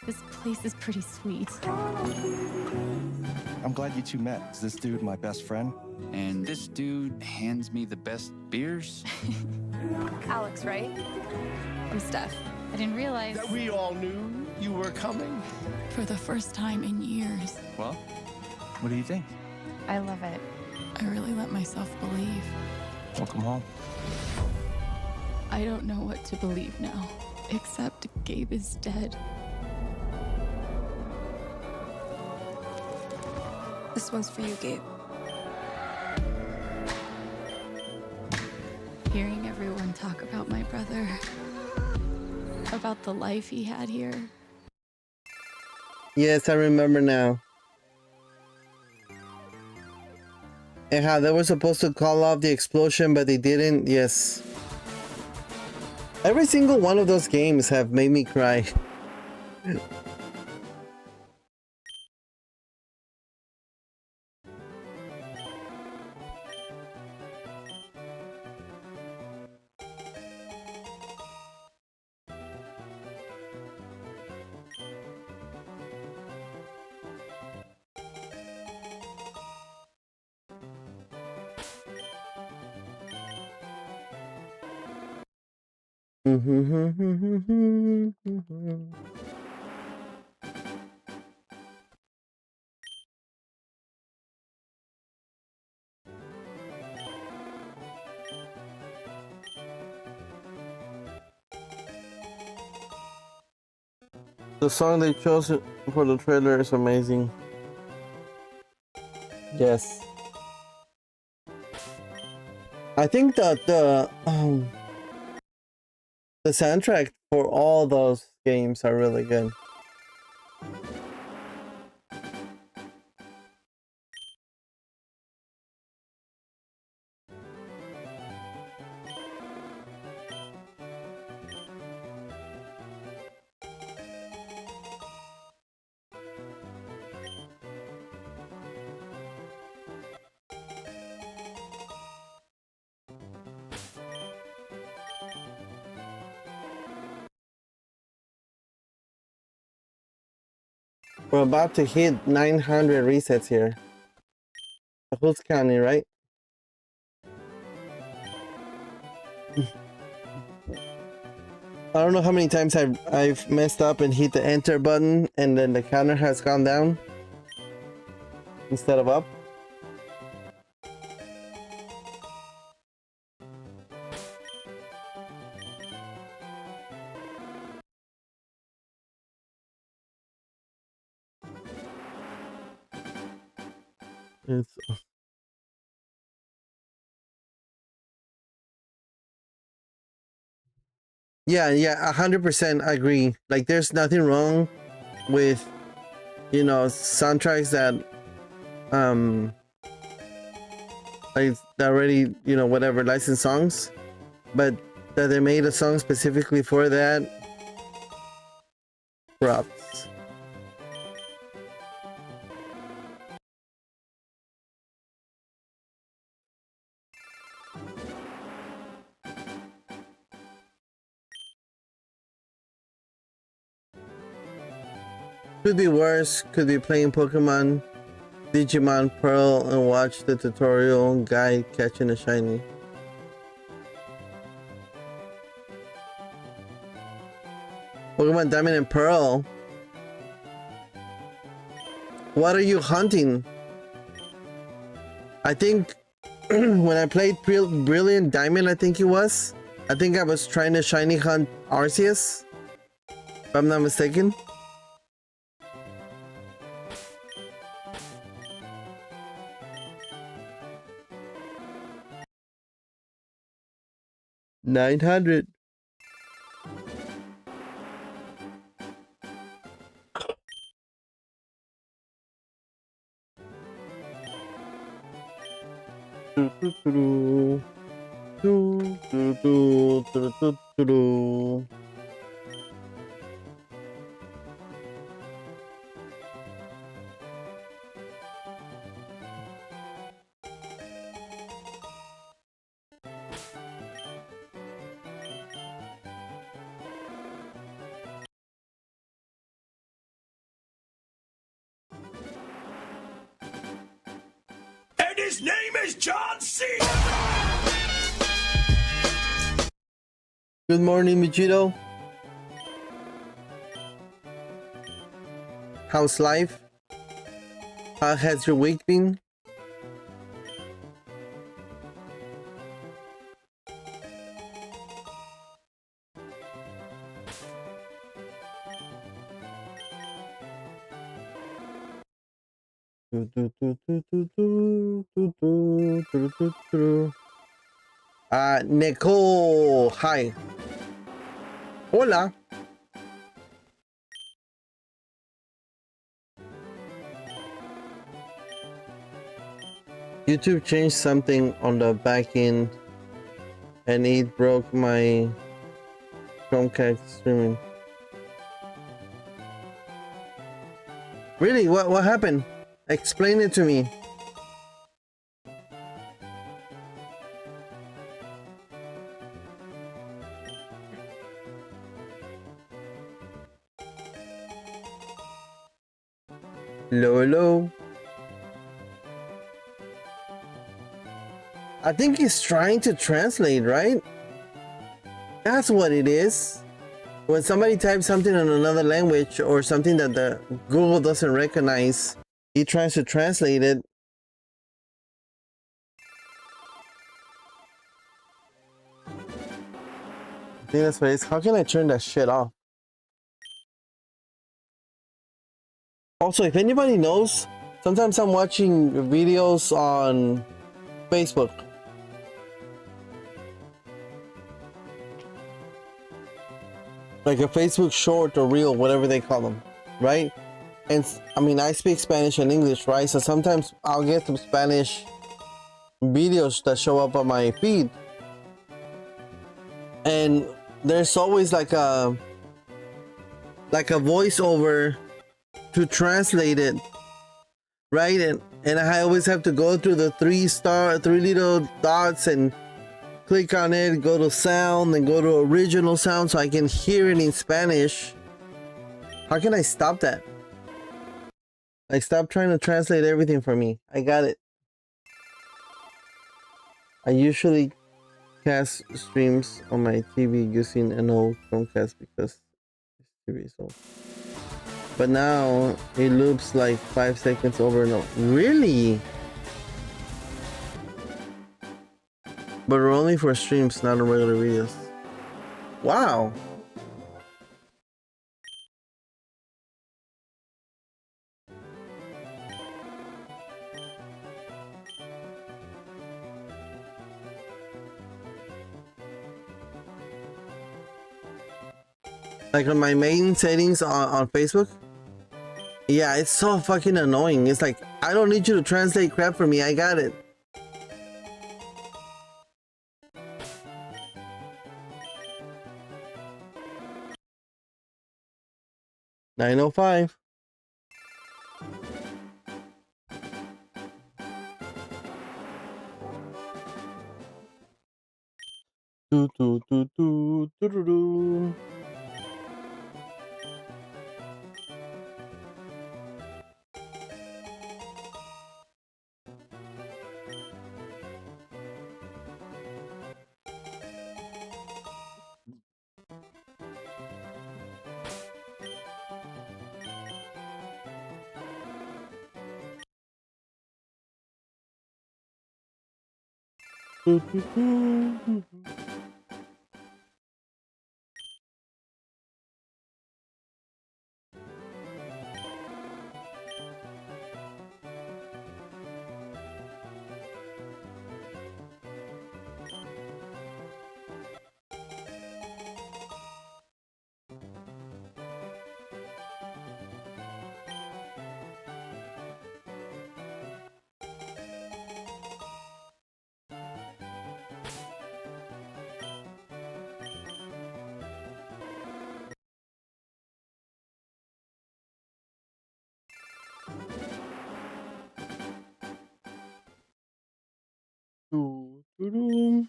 This place is pretty sweet. I'm glad you two met. Is this dude my best friend? And this dude hands me the best beers. Alex, right? I'm Steph. I didn't realize That we all knew you were coming. for the first time in years. Well, what do you think? I love it. I really let myself believe. Welcome home. I don't know what to believe now, except Gabe is dead. This one's for you, Gabe. Hearing everyone talk about my brother, about the life he had here. Yes, I remember now. And how they were supposed to call off the explosion, but they didn't. Yes. Every single one of those games have made me cry. The song they chose for the trailer is amazing. Yes. I think that the soundtrack for all those games are really good. We're about to hit 900 resets here. Who's counting, right? I don't know how many times I've messed up and hit the enter button and then the counter has gone down instead of up. It's yeah, 100% agree. Like, there's nothing wrong with, you know, soundtracks that like already, you know, whatever, licensed songs, but that they made a song specifically for that, props. Could be worse, could be playing Pokemon, Digimon Pearl and watch the tutorial guy catching a shiny. Pokemon Diamond and Pearl? What are you hunting? I think when I played Brilliant Diamond, I think it was. I think I was trying to shiny hunt Arceus, if I'm not mistaken. $900. And his name is John C. Good morning, Michito. How's life? How has your week been? Nicole, hi. Hola. YouTube changed something on the back end and it broke my Chromecast streaming. Really? What happened? Explain it to me. Hello. I think he's trying to translate, right? That's what it is. When somebody types something in another language or something that the Google doesn't recognize, he tries to translate it. I think that's what it is. How can I turn that shit off? Also, if anybody knows, sometimes I'm watching videos on Facebook. Like a Facebook short or reel, whatever they call them, right? And I mean, I speak Spanish and English, right? So sometimes I'll get some Spanish videos that show up on my feed. And there's always like a voiceover to translate it, right? And I always have to go through the three little dots and click on it, go to sound, and go to original sound so I can hear it in Spanish. How can I stop that? Like, stop trying to translate everything for me. I got it. I usually cast streams on my TV using an old Chromecast because this TV is old. But now it loops like 5 seconds over and over. Really? But we're only for streams, not on regular videos. Wow. Like on my main settings on Facebook. Yeah, it's so fucking annoying. It's like, I don't need you to translate crap for me. I got it. $9:05. Do do do do do do do. Do, do, do, do, do. Do, do, do.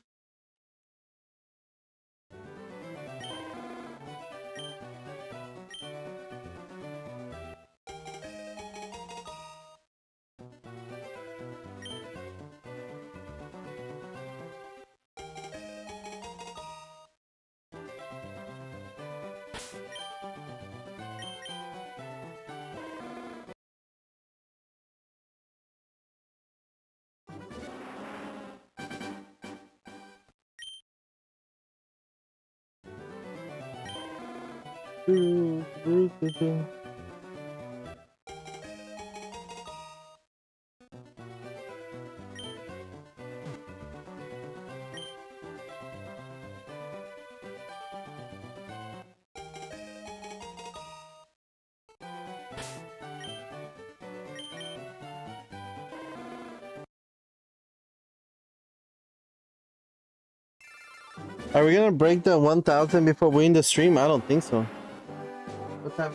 Do, do, do, do. Are we gonna break the 1,000 before we end the stream? I don't think so. What time?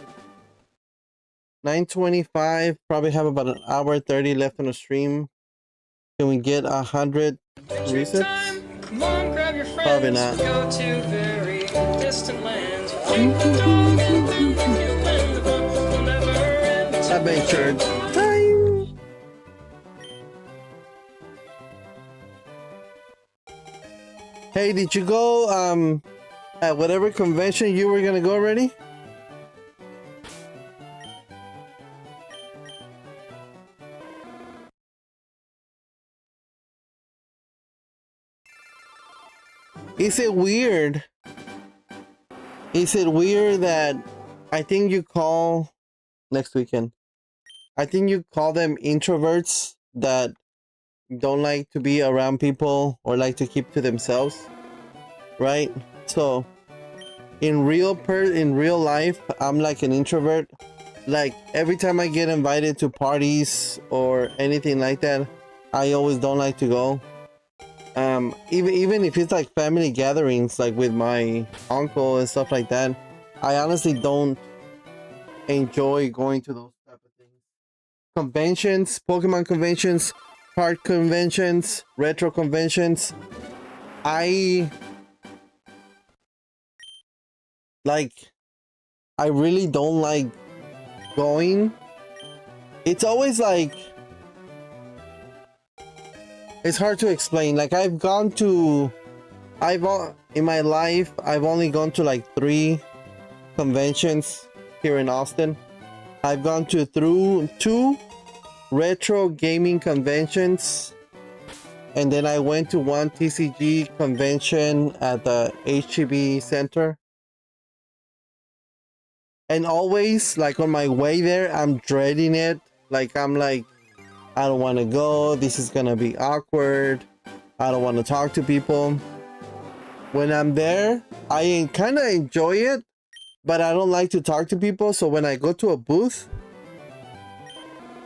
9:25. Probably have about an hour 30 left on the stream. Can we get 100 resets? Come on, grab your friends. Probably not. Go to very distant lands. Drink the dog and then you and the fun will never end. Adventure time. Hey, did you go at whatever convention you were gonna go already? Is it weird? Is it weird that I think you call next weekend? I think you call them introverts that don't like to be around people or like to keep to themselves, right? So in real life, I'm like an introvert. Like every time I get invited to parties or anything like that, I always don't like to go. Even if it's like family gatherings, like with my uncle and stuff like that, I honestly don't enjoy going to those type of things. Conventions, Pokemon conventions, card conventions, retro conventions. I like. I really don't like going. It's always like it's hard to explain. Like I've gone to, in my life I've only gone to like 3 conventions here in Austin. I've gone to through 2 retro gaming conventions, and then I went to 1 TCG convention at the HEB Center. And always, like on my way there, I'm dreading it. Like I'm like, I don't want to go. This is gonna be awkward. I don't want to talk to people. When I'm there, I kind of enjoy it, but I don't like to talk to people. So when I go to a booth,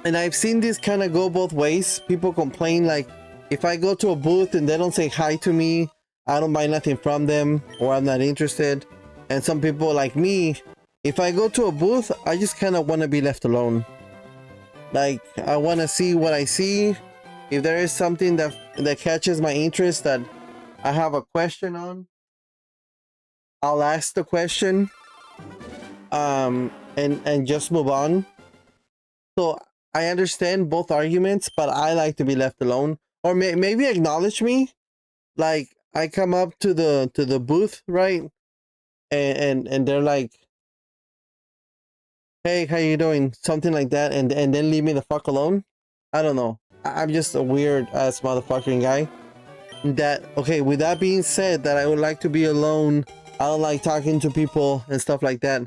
and I've seen this kind of go both ways. People complain like, if I go to a booth and they don't say hi to me, I don't buy nothing from them, or I'm not interested. And some people like me, if I go to a booth, I just kind of want to be left alone. Like I want to see what I see. If there is something that catches my interest that I have a question on, I'll ask the question, and just move on. So I understand both arguments, but I like to be left alone. Or maybe acknowledge me, like I come up to the booth, right, and they're like, hey, how you doing, something like that, and then leave me the fuck alone. I don't know, I'm just a weird ass motherfucking guy. That okay, with that being said, that I would like to be alone, I don't like talking to people and stuff like that.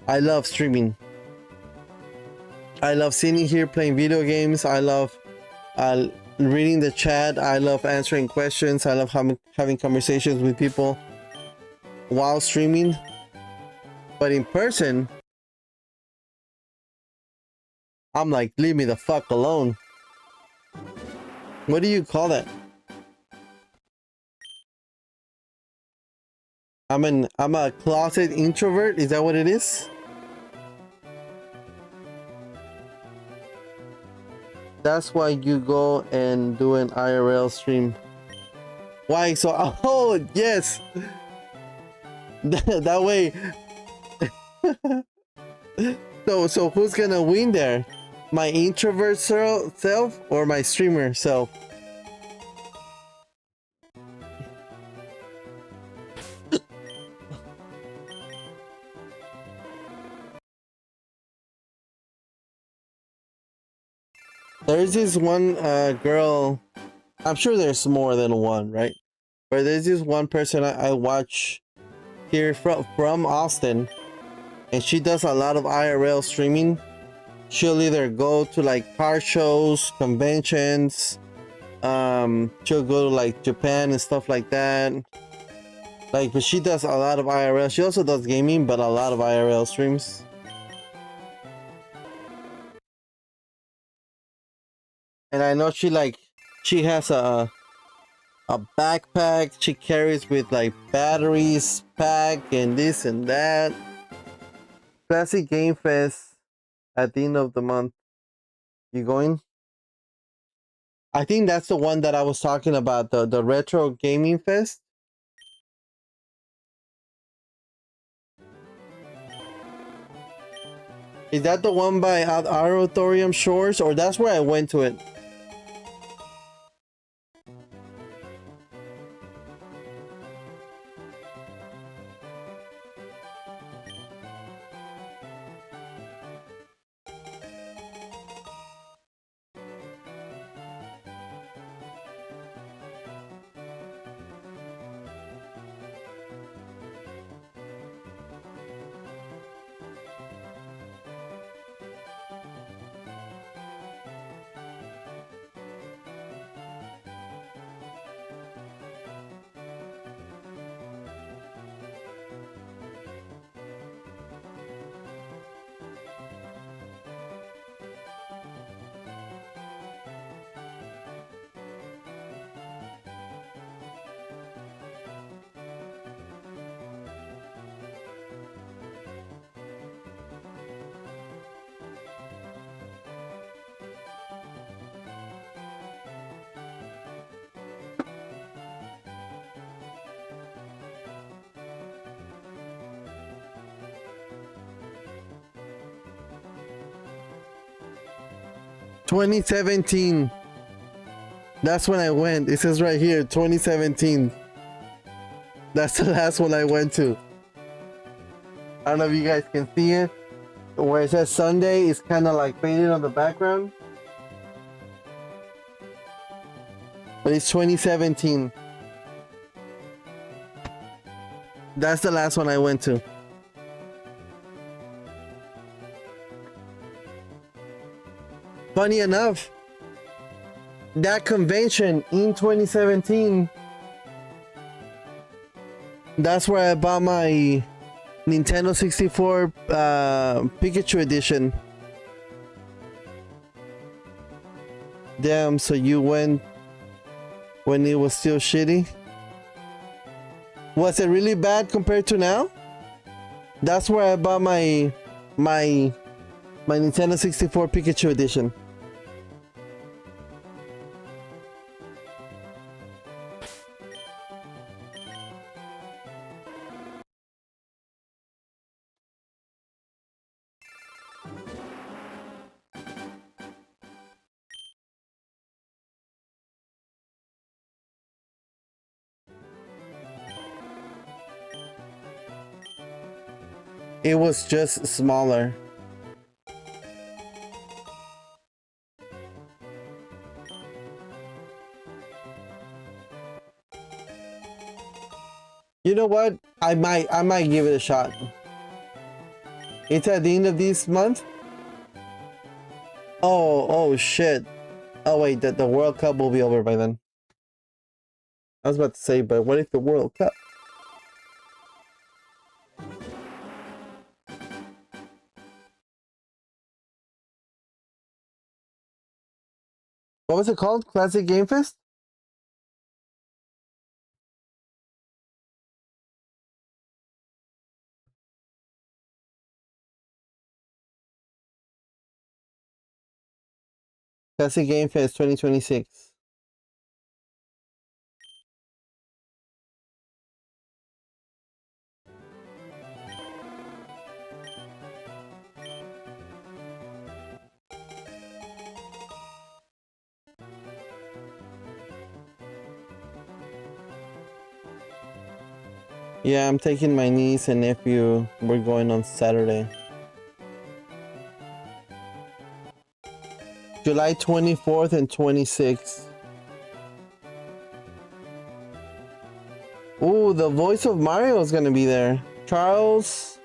I love streaming. I love sitting here playing video games. I love reading the chat. I love answering questions. I love having conversations with people while streaming. But in person, I'm like, leave me the fuck alone. What do you call that? I'm a closet introvert. Is that what it is? That's why you go and do an IRL stream. Why? So, oh yes. That way. So who's gonna win there? My introvert self or my streamer self? There's this one girl, I'm sure there's more than one, right? But there's this one person I watch here from Austin, and she does a lot of IRL streaming. She'll either go to like car shows, conventions, she'll go to like Japan and stuff like that. Like, but she does a lot of IRL. She also does gaming, but a lot of IRL streams. And I know she has a backpack she carries with like batteries pack and this and that. Classic Game Fest at the end of the month. You going? I think that's the one that I was talking about, the Retro Gaming Fest. Is that the one by Auditorium Shores, or that's where I went to it? 2017. That's when I went. It says right here, 2017. That's the last one I went to. I don't know if you guys can see it. Where it says Sunday is kind of like faded on the background. But it's 2017. That's the last one I went to. Funny enough, that convention in 2017, that's where I bought my Nintendo 64 Pikachu edition. Damn, so you went when it was still shitty? Was it really bad compared to now? That's where I bought my Nintendo 64 Pikachu edition. It was just smaller. You know what? I might give it a shot. It's at the end of this month. Oh shit. Oh wait, the World Cup will be over by then. I was about to say, but what if the World Cup? What was it called? Classic Game Fest? Classic Game Fest 2026. Yeah, I'm taking my niece and nephew. We're going on Saturday. July 24th and 26th. Ooh, the voice of Mario is gonna be there. Charles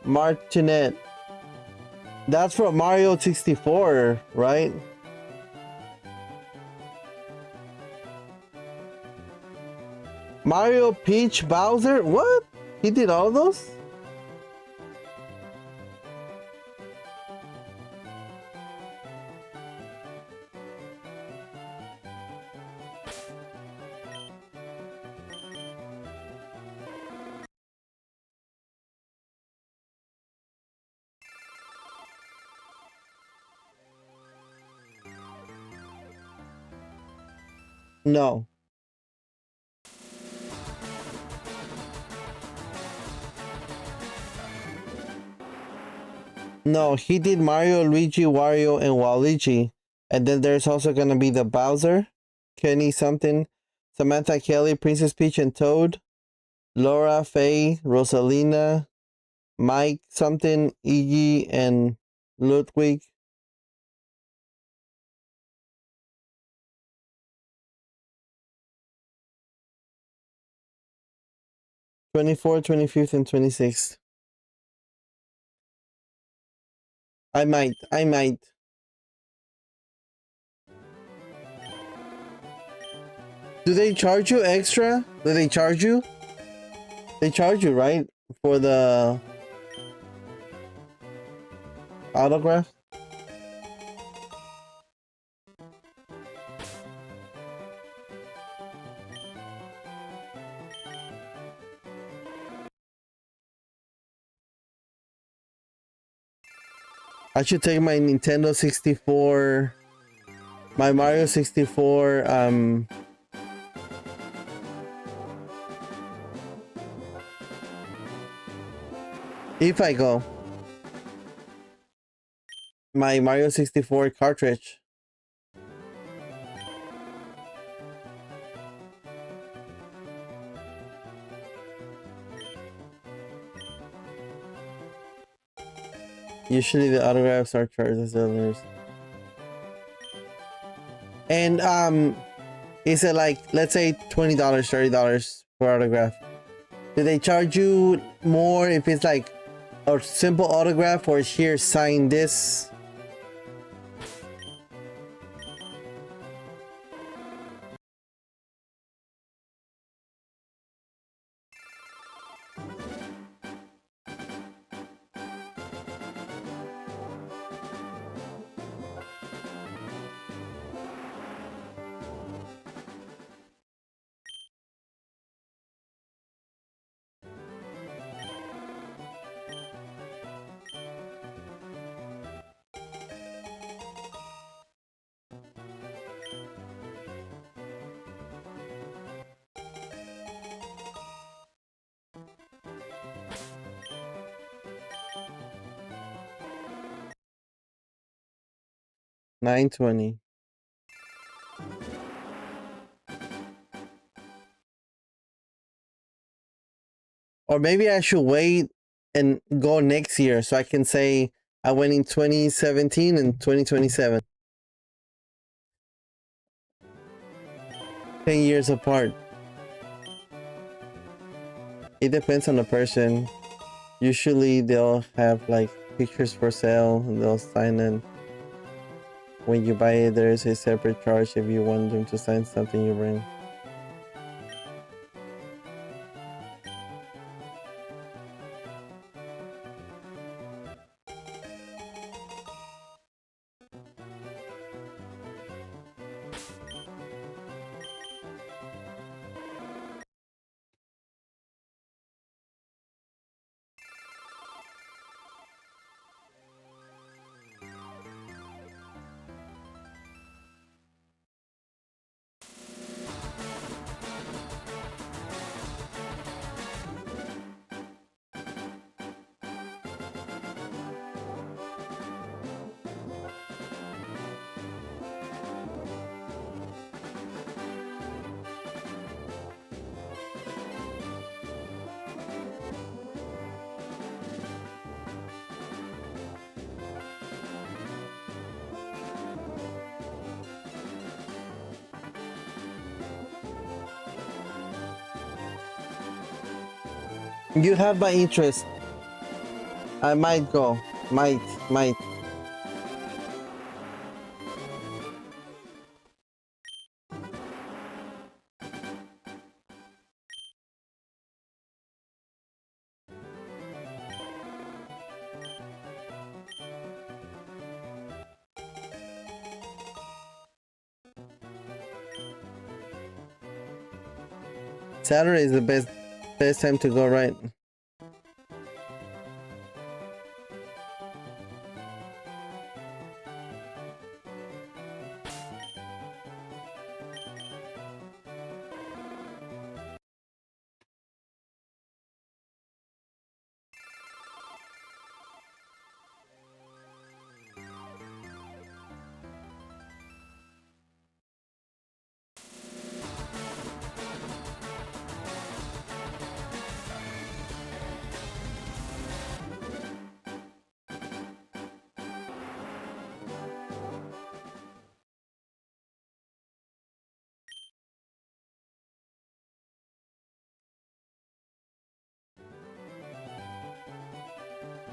Martinet. That's from Mario 64, right? Mario, Peach, Bowser? What? He did all of those? No. No, he did Mario, Luigi, Wario, and Waluigi. And then there's also gonna be the Bowser, Kenny something, Samantha Kelly, Princess Peach and Toad, Laura, Faye, Rosalina, Mike something, Iggy, and Ludwig. '24th, 25th, and 26th. I might. Do they charge you extra? Do they charge you? They charge you, right? For the autograph? I should take my Nintendo 64, my Mario 64, if I go. my Mario 64 cartridge. Usually the autographs are charged as others. And is it like, let's say $20, $30 per autograph? Do they charge you more if it's like a simple autograph, or here, sign this? $9.20. Or maybe I should wait and go next year so I can say I went in 2017 and 2027. 10 years apart. It depends on the person. Usually they'll have like pictures for sale and they'll sign in. When you buy it, there is a separate charge if you want them to sign something you bring. You have my interest. I might go. Might. Saturday is the best time to go, right?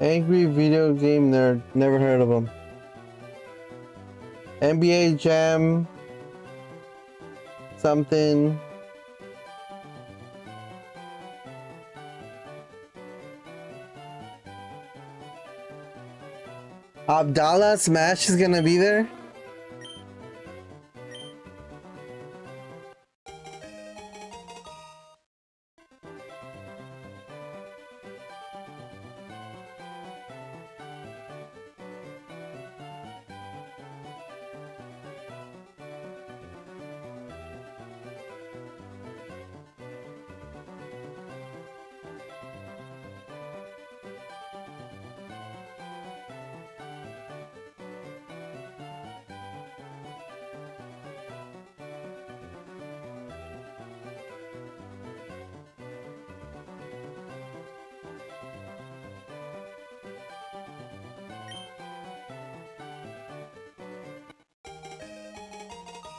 Angry video game nerd. Never heard of them. NBA Jam. Something. Abdallah Smash is gonna be there?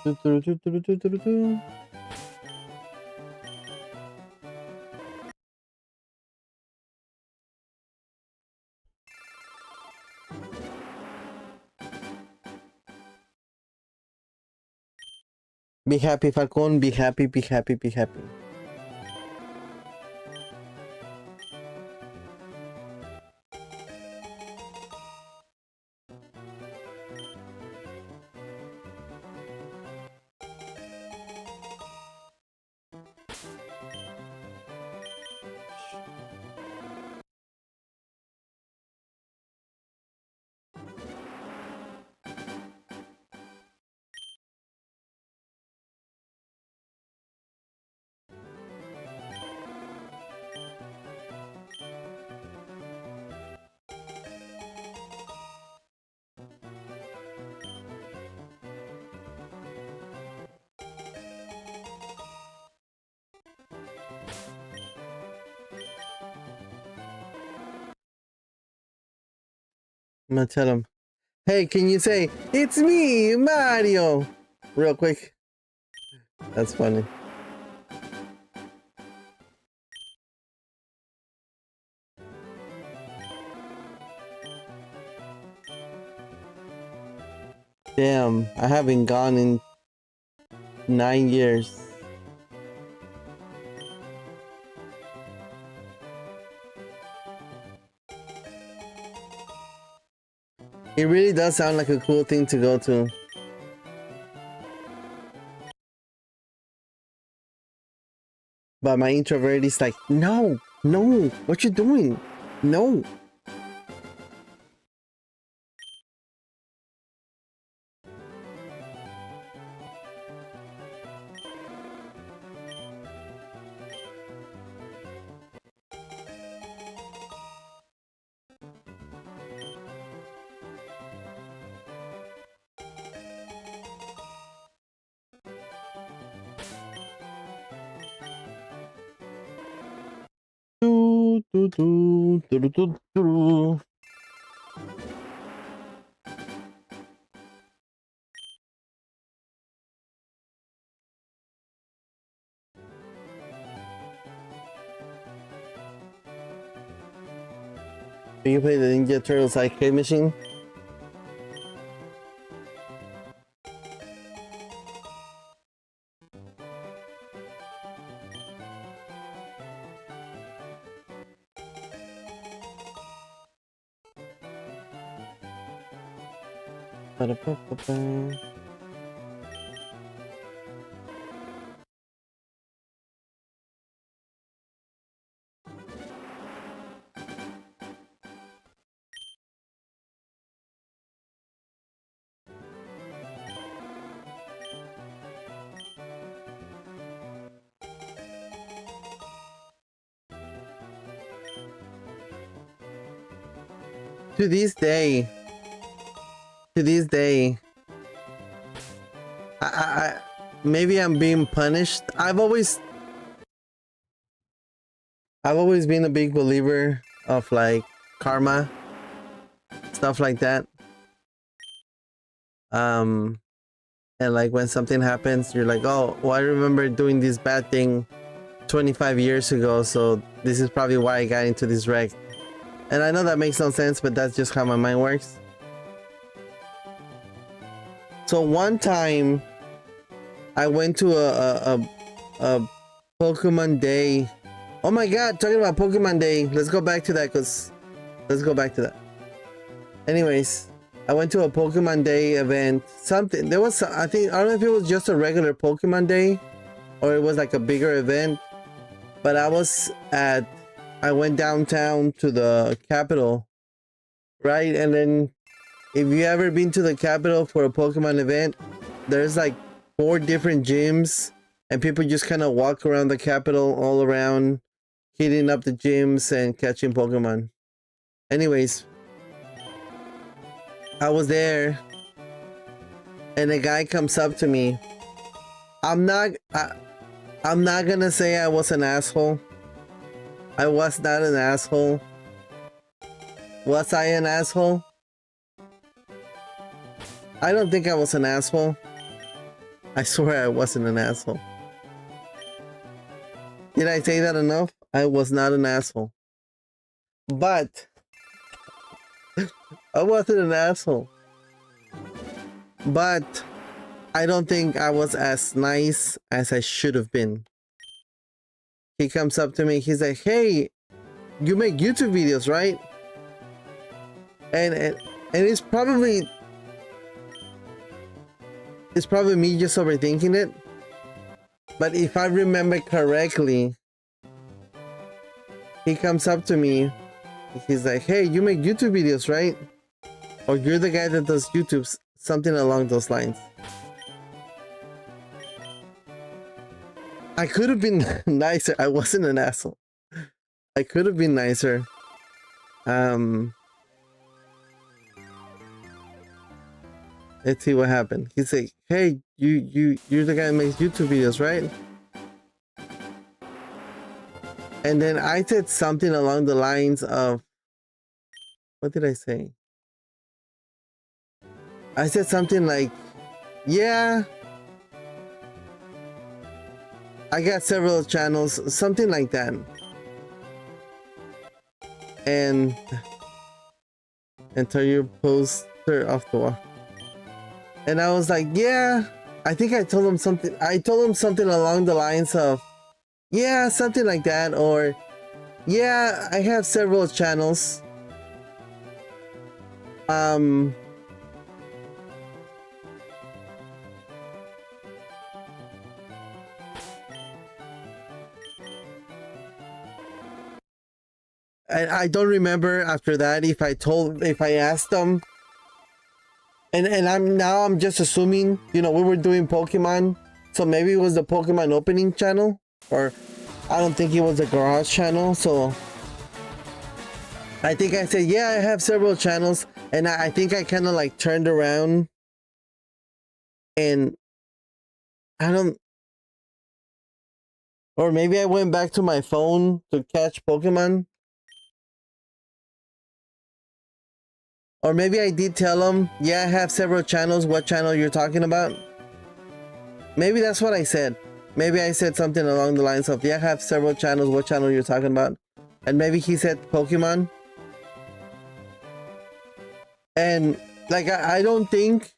Be happy, Falcon. Be happy, be happy, be happy. I'm gonna tell him, hey, can you say, it's me, Mario? Real quick. That's funny. Damn, I haven't gone in 9 years. It really does sound like a cool thing to go to. But my introvert is like, no, no, what you doing? No. Do, do, do, do, do, do, do. Can you play the Ninja Turtles arcade machine? Ba-da-ba-ba-ba. To this day, I maybe I'm being punished. I've always been a big believer of like karma, stuff like that. And like when something happens, you're like, oh, well, I remember doing this bad thing 25 years ago, so this is probably why I got into this wreck. And I know that makes no sense, but that's just how my mind works. So one time I went to a Pokemon Day. Oh my god, talking about Pokemon Day. Let's go back to that. Anyways, I went to a Pokemon Day event. Something, there was, I don't know if it was just a regular Pokemon Day or it was like a bigger event. But I went downtown to the Capitol, right? And then if you ever been to the Capitol for a Pokemon event, there's like 4 different gyms and people just kind of walk around the Capitol all around, hitting up the gyms and catching Pokemon. Anyways, I was there and a guy comes up to me. I'm not gonna say I was an asshole. I was not an asshole. Was I an asshole? I don't think I was an asshole. I swear I wasn't an asshole. Did I say that enough? I was not an asshole. But I wasn't an asshole. But I don't think I was as nice as I should have been. He comes up to me, he's like, hey, you make YouTube videos, right? And it's probably me just overthinking it. But if I remember correctly, he comes up to me, he's like, hey, you make YouTube videos, right? Or you're the guy that does YouTubes, something along those lines. I could have been nicer. I wasn't an asshole. I could have been nicer. Let's see what happened. He's like, hey, you're the guy that makes YouTube videos, right? And then I said something along the lines of, what did I say? I said something like, yeah, I got several channels, something like that. And turn your poster off the wall. And I was like, yeah, I think I told him something. I told him something along the lines of, yeah, something like that. Or, yeah, I have several channels. And I don't remember after that if I asked them. And I'm just assuming, you know, we were doing Pokemon, so maybe it was the Pokemon opening channel, or I don't think it was the garage channel. So I think I said, yeah, I have several channels, and I think I kind of like turned around, and I don't, or maybe I went back to my phone to catch Pokemon. Or maybe I did tell them, yeah, I have several channels. What channel you're talking about? Maybe that's what I said. Maybe I said something along the lines of, yeah, I have several channels. What channel you're talking about? And maybe he said Pokemon. And like, I don't think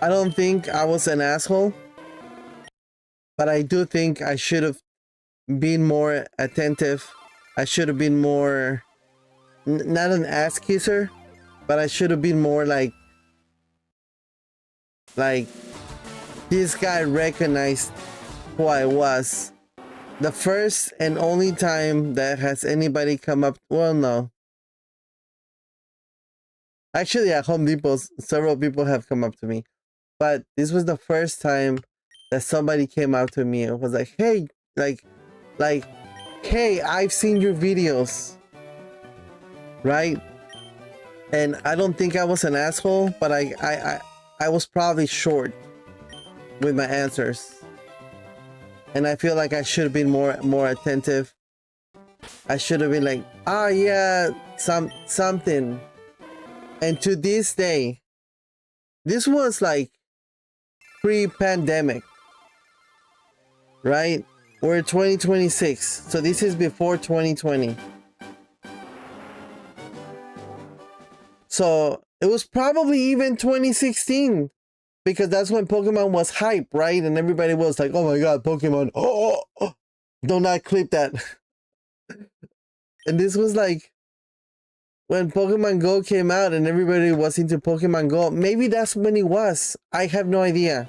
I was an asshole. But I do think I should have been more attentive. I should have been more... not an ass kisser, but I should have been more like this guy recognized who I was. The first and only time that has anybody come up, well, no. Actually, at Home Depot, several people have come up to me, but this was the first time that somebody came up to me and was like, hey, like, hey, I've seen your videos. Right? And I don't think I was an asshole, but I was probably short with my answers. And I feel like I should have been more attentive. I should have been like, oh yeah, something. And to this day, this was like pre-pandemic, right? We're 2026, so this is before 2020. So it was probably even 2016, because that's when Pokemon was hype, right? And everybody was like, oh my god, Pokemon, oh, do not clip that. And this was like when Pokemon Go came out and everybody was into Pokemon Go. Maybe that's when it was. I have no idea.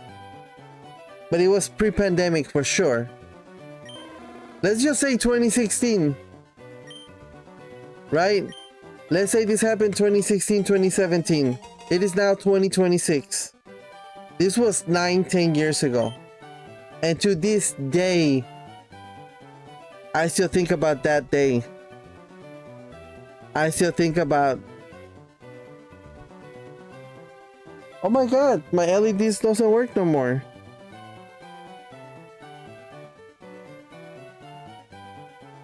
But it was pre-pandemic for sure. Let's just say 2016. Right? Let's say this happened 2016, 2017. It is now 2026. This was 9-10 years ago. And to this day, I still think about that day. I still think about, oh my god, my LEDs doesn't work no more.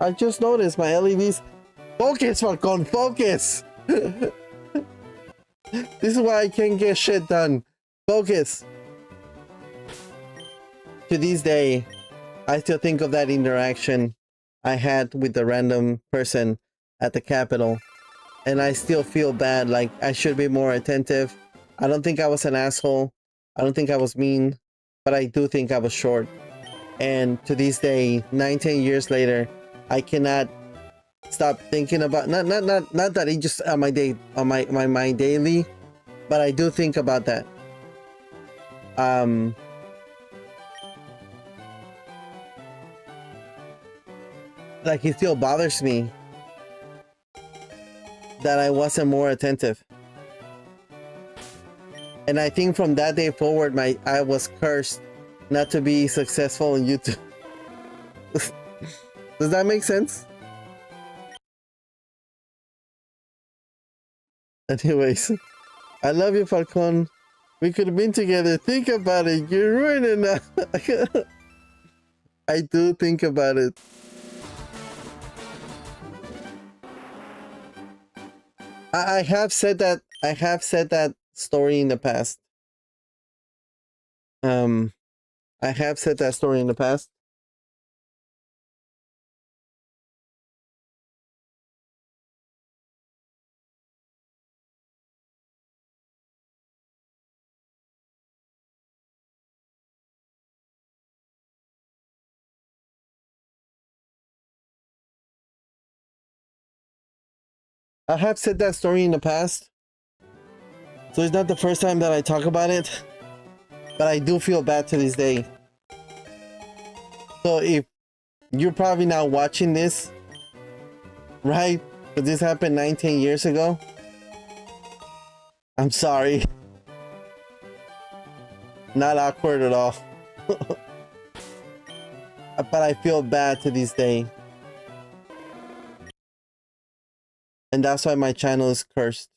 I just noticed my LEDs. Focus, Falcon, focus! This is why I can't get shit done. Focus. To this day, I still think of that interaction I had with the random person at the Capitol. And I still feel bad, like I should be more attentive. I don't think I was an asshole. I don't think I was mean, but I do think I was short. And to this day, 19 years later, I cannot stop thinking about not that it just on my day on my mind daily, but I do think about that. Like it still bothers me that I wasn't more attentive. And I think from that day forward, I was cursed not to be successful on YouTube. Does that make sense? Anyways, I love you, Falcon. We could have been together. Think about it. You're ruining it. I do think about it. I have said that. I have said that story in the past. I have said that story in the past. I have said that story in the past. So it's not the first time that I talk about it. But I do feel bad to this day. So if you're probably not watching this, right? But this happened 19 years ago. I'm sorry. Not awkward at all. But I feel bad to this day. And that's why my channel is cursed.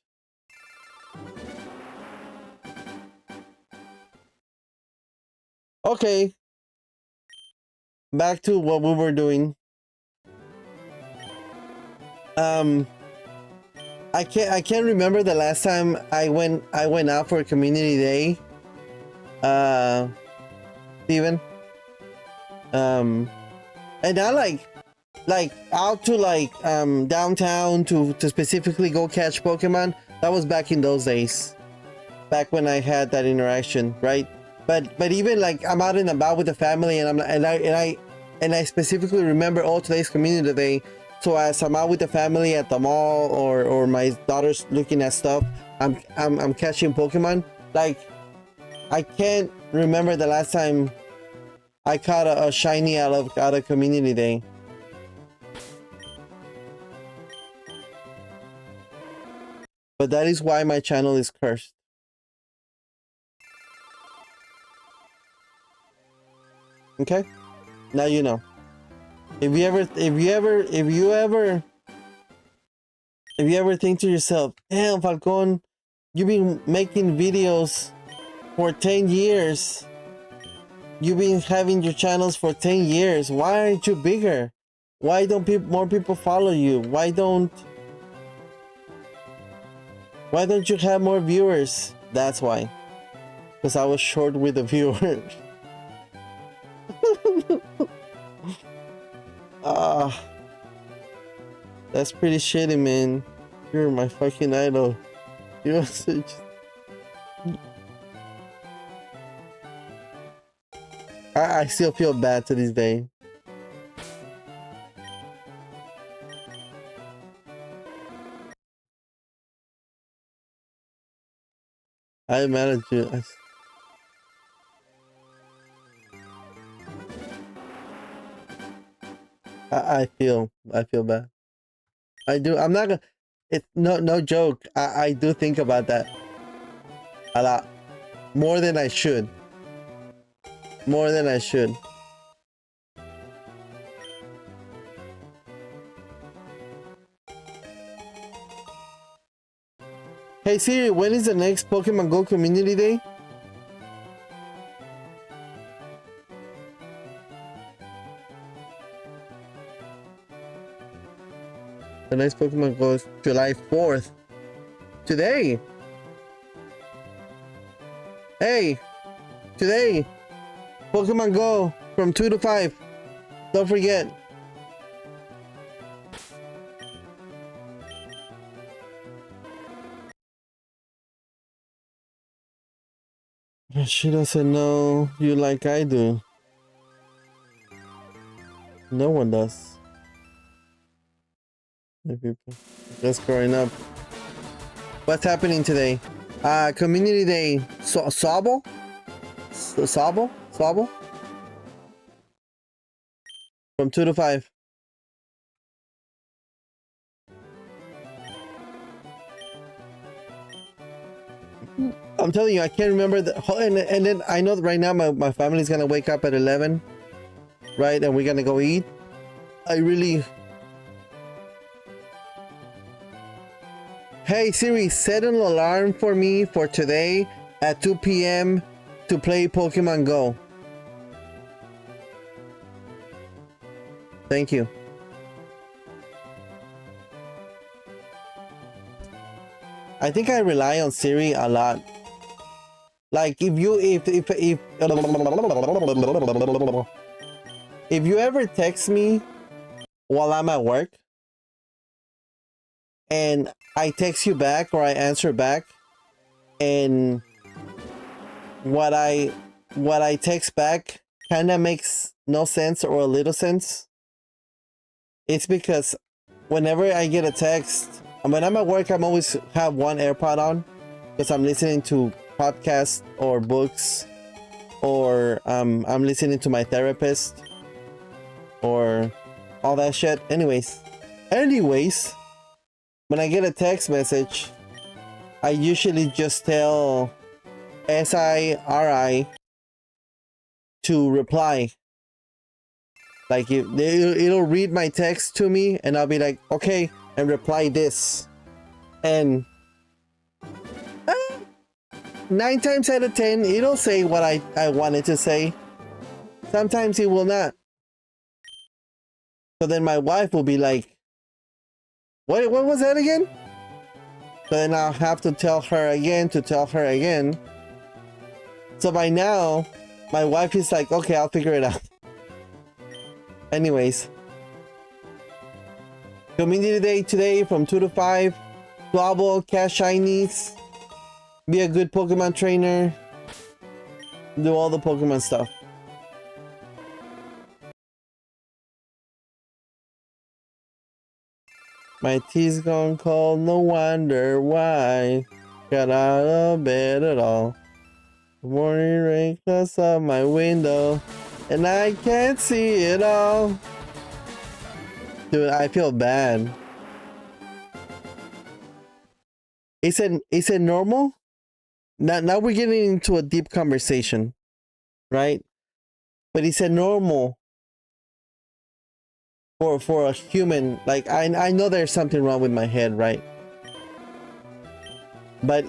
Okay. Back to what we were doing. I can't remember the last time I went out for a community day. Steven. And not like out to downtown to specifically go catch Pokemon. That was back in those days. Back when I had that interaction, right? But even like I'm out and about with the family and I specifically remember, oh, today's community day. So as I'm out with the family at the mall or my daughter's looking at stuff, I'm catching Pokemon. Like I can't remember the last time I caught a shiny out of community day. But that is why my channel is cursed. Okay? Now you know. If you ever think to yourself, damn, Falcon, you've been making videos for 10 years. You've been having your channels for 10 years. Why aren't you bigger? Why don't more people follow you? Why don't you have more viewers? That's why. Because I was short with the viewers. That's pretty shitty, man. You're my fucking idol. You're such... I still feel bad to this day. I'm mad at you. I feel bad. I do. I'm not gonna. It's no joke. I do think about that a lot, more than I should. More than I should. Hey Siri, when is the next Pokemon Go Community Day? The next Pokemon Go is July 4th. Today. Hey, today, Pokemon Go from 2 to 5. Don't forget. She doesn't know you like I do. No one does. Just growing up. What's happening today? Community Day. Sabo? Sabo? Sabo? From 2 to 5. I'm telling you, I can't remember the and then I know that right now my family's gonna wake up at 11, right? And we're gonna go eat. Hey Siri, set an alarm for me for today at 2 p.m. to play Pokemon Go. Thank you. I think I rely on Siri a lot. Like if you ever text me while I'm at work and I text you back or I answer back and what I text back kind of makes no sense or a little sense, it's because whenever I get a text, when I'm at work, I'm always have one AirPod on because I'm listening to podcasts or books, or I'm listening to my therapist or all that shit. Anyways, when I get a text message, I usually just tell SIRI to reply. Like it'll read my text to me and I'll be like, okay, and reply this. And 9 times out of 10, it'll say what I wanted to say. Sometimes it will not. So then my wife will be like, what was that again? So then I'll have to tell her again to tell her again. So by now, my wife is like, okay, I'll figure it out. Anyways. Community Day today from 2 to 5. Global, catch shinies. Be a good Pokemon trainer. Do all the Pokemon stuff. My tea's gone cold, no wonder why. Got out of bed at all. The morning rain close up my window, and I can't see it all. Dude, I feel bad. Is it normal? Now we're getting into a deep conversation, right? But he said normal for a human. Like I know there's something wrong with my head, right? But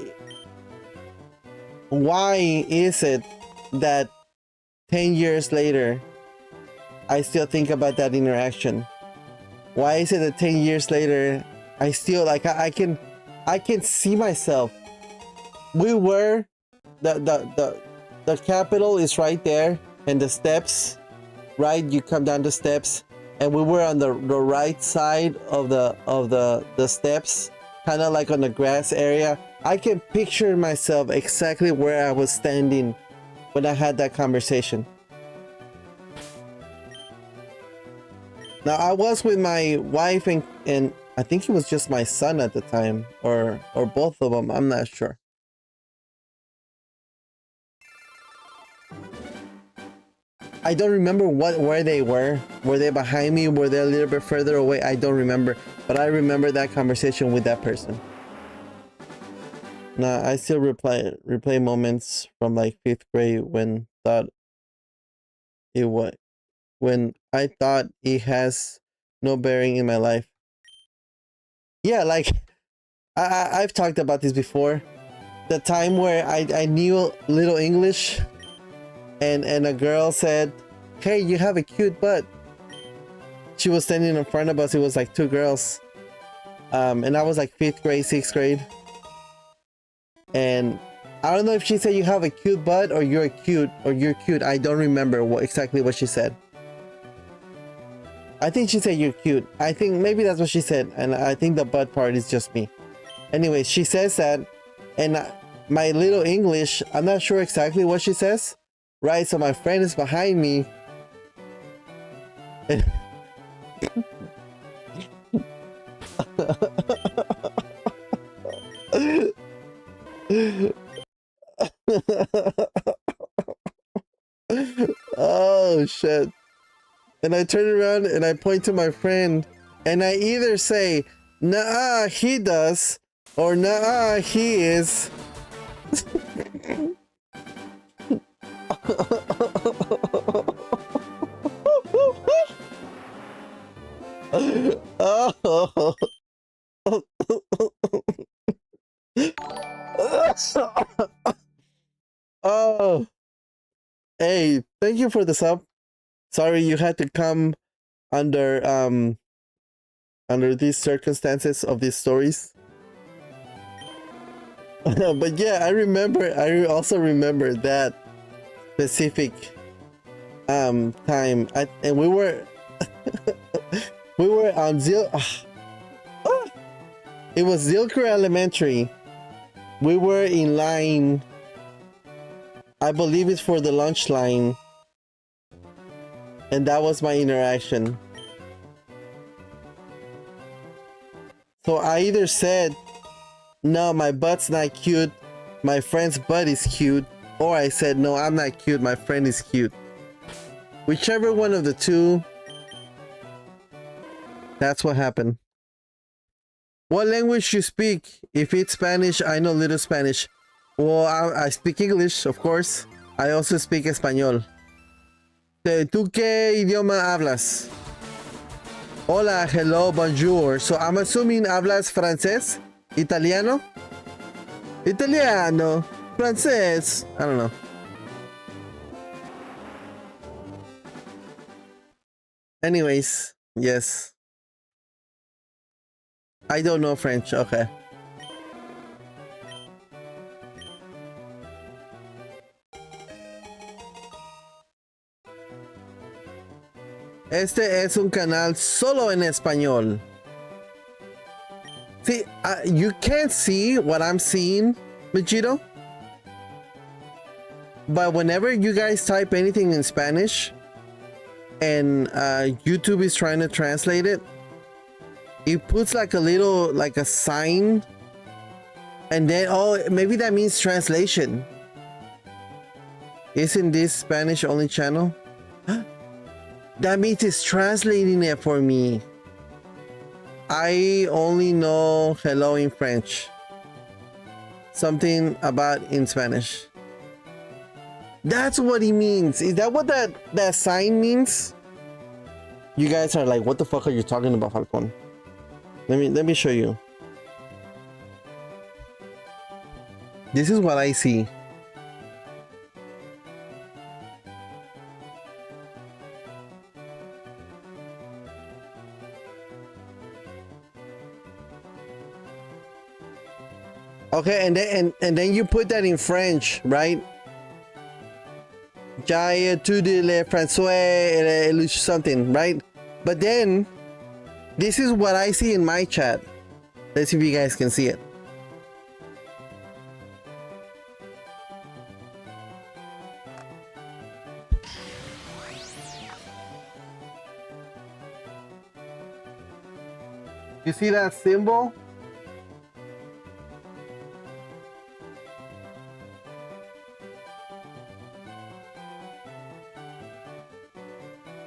why is it that 10 years later I still think about that interaction? Why is it that 10 years later I still like I can see myself. We were the Capitol is right there, and the steps, right? You come down the steps, and we were on the right side of the steps, kind of like on the grass area. I can picture myself exactly where I was standing when I had that conversation. Now I was with my wife and I think it was just my son at the time, or both of them. I'm not sure. I don't remember where they were. Were they behind me? Were they a little bit further away? I don't remember. But I remember that conversation with that person. Now I still replay moments from like 5th grade when I thought it has no bearing in my life. Yeah, like I've talked about this before. The time where I knew little English, and a girl said, "Hey, you have a cute butt." She was standing in front of us. It was like 2 girls, and I was like 5th grade, 6th grade, and I don't know if she said you have a cute butt or you're cute or you're cute. I don't remember exactly what she said. I think she said you're cute. I think maybe that's what she said. And I think the butt part is just me. Anyway, she says that. And my little English, I'm not sure exactly what she says. Right? So my friend is behind me. Oh shit. And I turn around and I point to my friend and I either say, nah, he does, or nah, he is. Oh. Oh. Hey, thank you for the sub. Sorry you had to come under these circumstances of these stories. But yeah, I also remember that specific time. And we were we were on it was Zilker Elementary. We were in line. I believe it's for the lunch line. And that was my interaction. So I either said, no, my butt's not cute, my friend's butt is cute, or I said, no, I'm not cute, my friend is cute. Whichever one of the two, that's what happened. What language you speak? If it's Spanish, I know little Spanish. Well, I speak English, of course. I also speak Español. ¿Tú qué idioma hablas? Hola, hello, bonjour. So I'm assuming hablas francés? Italiano? Italiano? Francés? I don't know. Anyways, yes. I don't know French, okay. Este es un canal solo en español. See, you can't see what I'm seeing, Vegito. But whenever you guys type anything in Spanish and YouTube is trying to translate it, it puts like a little, like a sign. And then, oh, maybe that means translation. Isn't this Spanish only channel? That means it's translating it for me. I only know hello in French. Something about in Spanish. That's what he means. Is that what that sign means? You guys are like, what the fuck are you talking about, Falcon? Let me show you. This is what I see. Okay, and then you put that in French, right? J'ai étudié le français something, right? But then this is what I see in my chat. Let's see if you guys can see it. You see that symbol?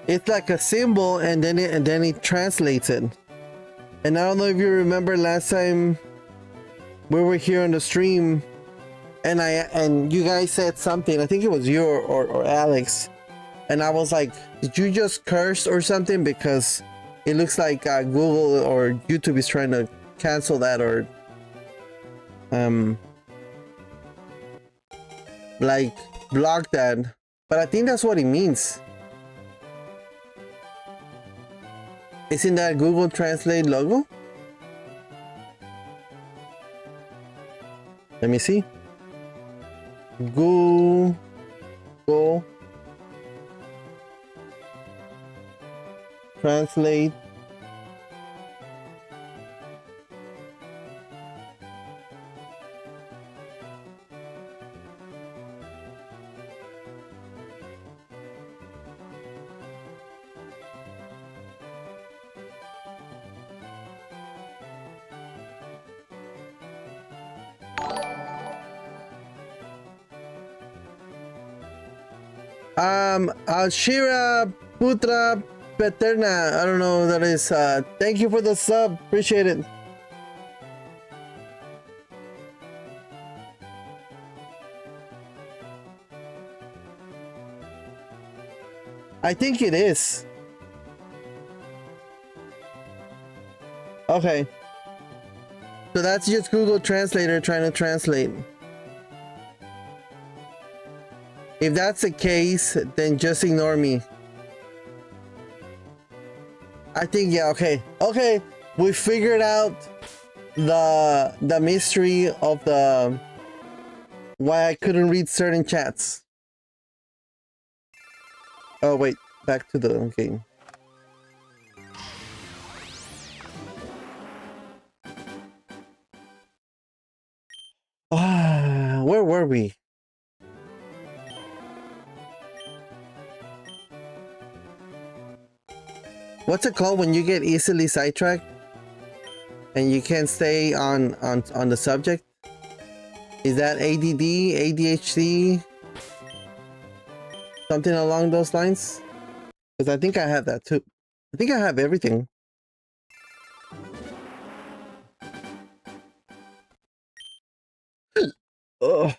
It's like a symbol, and then it translates it. And I don't know if you remember last time we were here on the stream, and you guys said something. I think it was you or Alex, and I was like, "Did you just curse or something?" Because it looks like Google or YouTube is trying to cancel that or like block that. But I think that's what it means. Isn't that Google Translate logo? Let me see. Google Translate. Shira Putra Paterna. I don't know who that is. Thank you for the sub. Appreciate it. I think it is. Okay. So that's just Google Translator trying to translate. If that's the case, then just ignore me. I think, yeah, okay. Okay, we figured out the mystery of the why I couldn't read certain chats. Oh wait, back to the game. Where were we? What's it called when you get easily sidetracked and you can't stay on the subject? Is that ADD, ADHD, something along those lines? Because I think I have that too. I think I have everything. Ugh.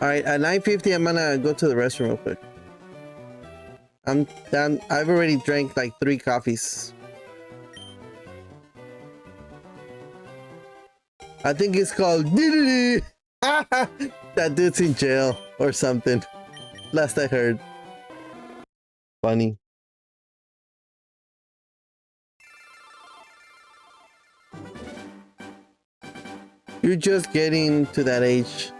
All right, at 9:50, I'm gonna go to the restroom real quick. I'm done. I've already drank like 3 coffees. I think it's called that dude's in jail or something. Last I heard. Funny. You're just getting to that age.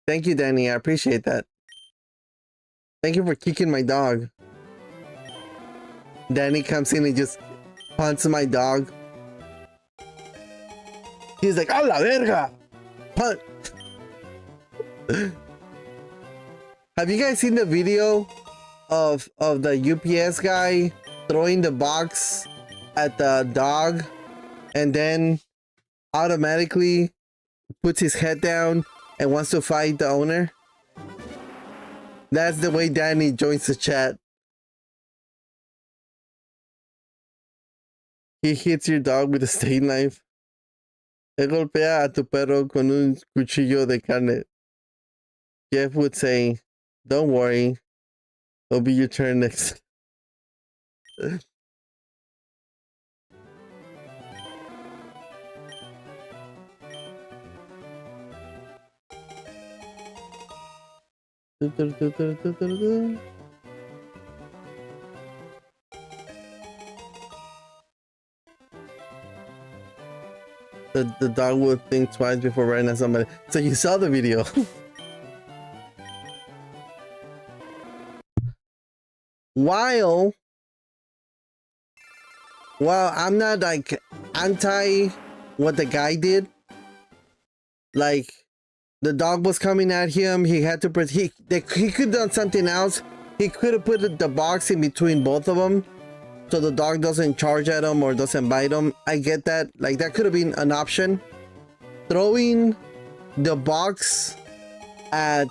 Thank you, Danny. I appreciate that. Thank you for kicking my dog. Danny comes in and just punts my dog. He's like, "A la verga!" Punt. Have you guys seen the video of the UPS guy throwing the box at the dog and then automatically puts his head down and wants to fight the owner? That's the way Danny joins the chat. He hits your dog with a steak knife. Él golpea a tu perro con un cuchillo de carne. Jeff would say, "Don't worry, it'll be your turn next." The dog would think twice before running at somebody. So you saw the video. While I'm not like anti what the guy did. Like the dog was coming at him. He had to he could have done something else. He could have put the box in between both of them, so the dog doesn't charge at him or doesn't bite him. I get that. Like that could have been an option. Throwing the box at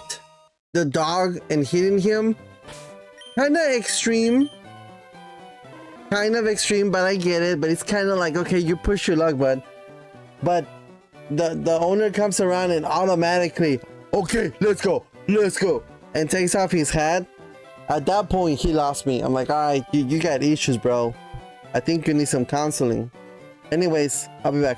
the dog and hitting him, kind of extreme. Kind of extreme, but I get it. But it's kind of like, okay, you push your luck, bud. But the owner comes around and automatically, okay, let's go, and takes off his hat. At that point, he lost me. I'm like, all right, you got issues, bro. I think you need some counseling. Anyways, I'll be back.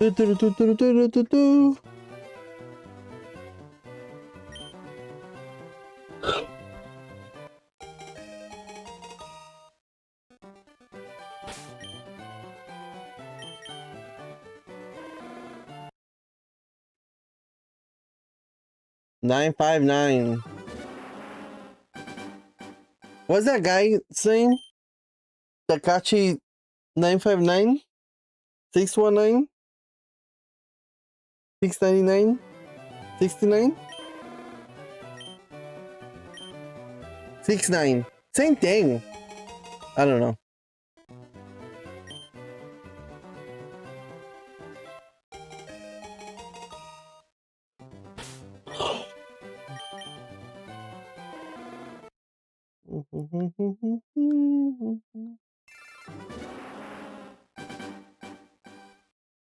Do, do, do, do, do, do, do, do. $959. What's that guy saying? Takachi 959? 619? 699? 69? 69. Same thing. I don't know.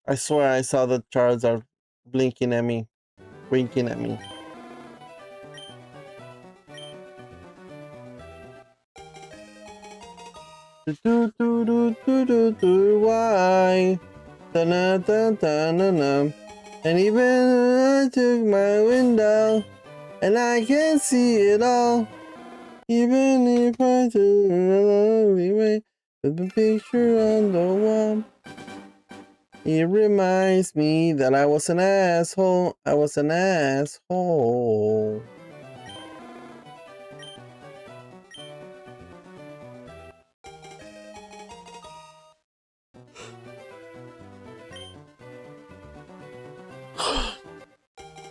I swear I saw the charts are blinking at me. Winking at me. Do, do, do, do, do, do, why? Da-na, da, da, na, na. And even I took my window and I can see it all. Even if I took a lonely way, with the picture on the wall. It reminds me that I was an asshole. I was an asshole.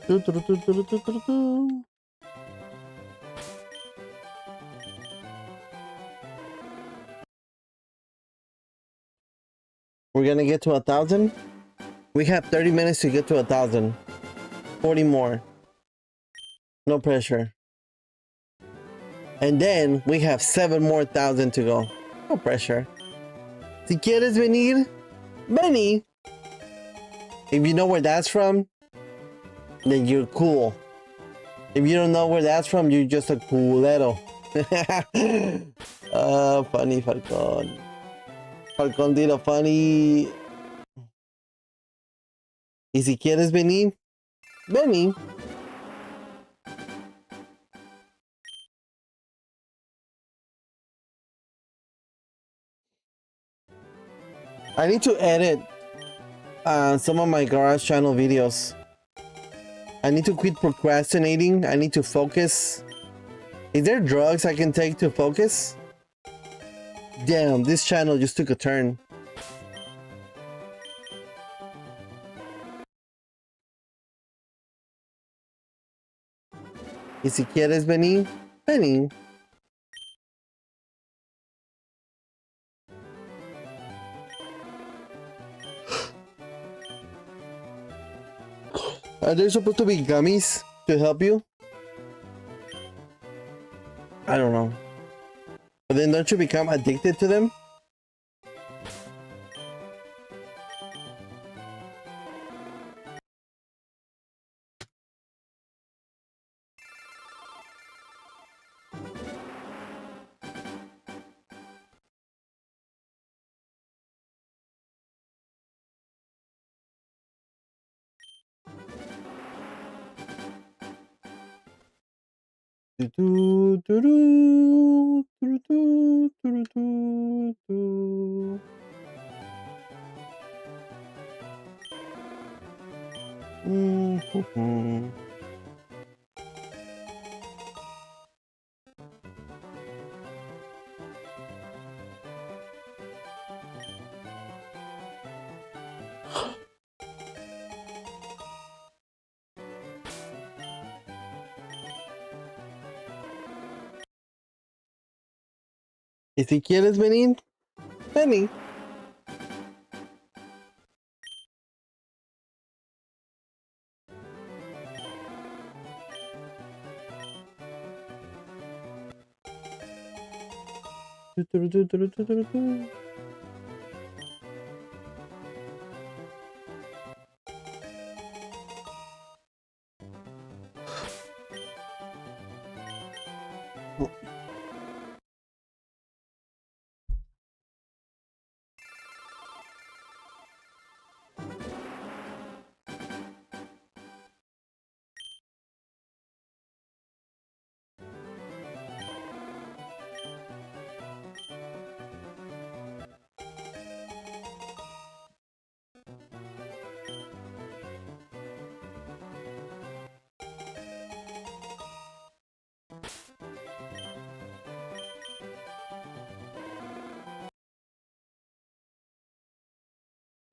Do, do, do, do, do, do, do, do. We're gonna get to 1,000. We have 30 minutes to get to 1,000. 40 more. No pressure. And then we have 7 more thousand to go. No pressure. Si quieres venir, vení. If you know where that's from, then you're cool. If you don't know where that's from, you're just a culero. Funny Falcon. Falcon did a funny. Y si quieres venir, vení. I need to edit some of my garage channel videos. I need to quit procrastinating. I need to focus. Is there drugs I can take to focus? Damn, this channel just took a turn. Y si quieres venir, vení. Are there supposed to be gummies to help you? I don't know. But then don't you become addicted to them? Do, do, do, do, do, do, do, do, do. Mm-hmm. Y si quieres venir, vení. Do, do, do, do, do, do, do.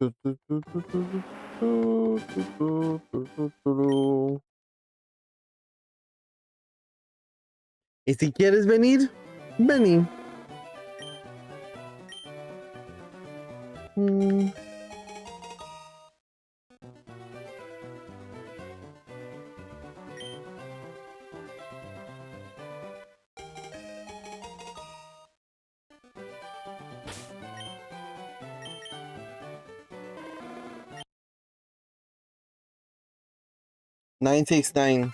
Y si quieres venir, vení. $969.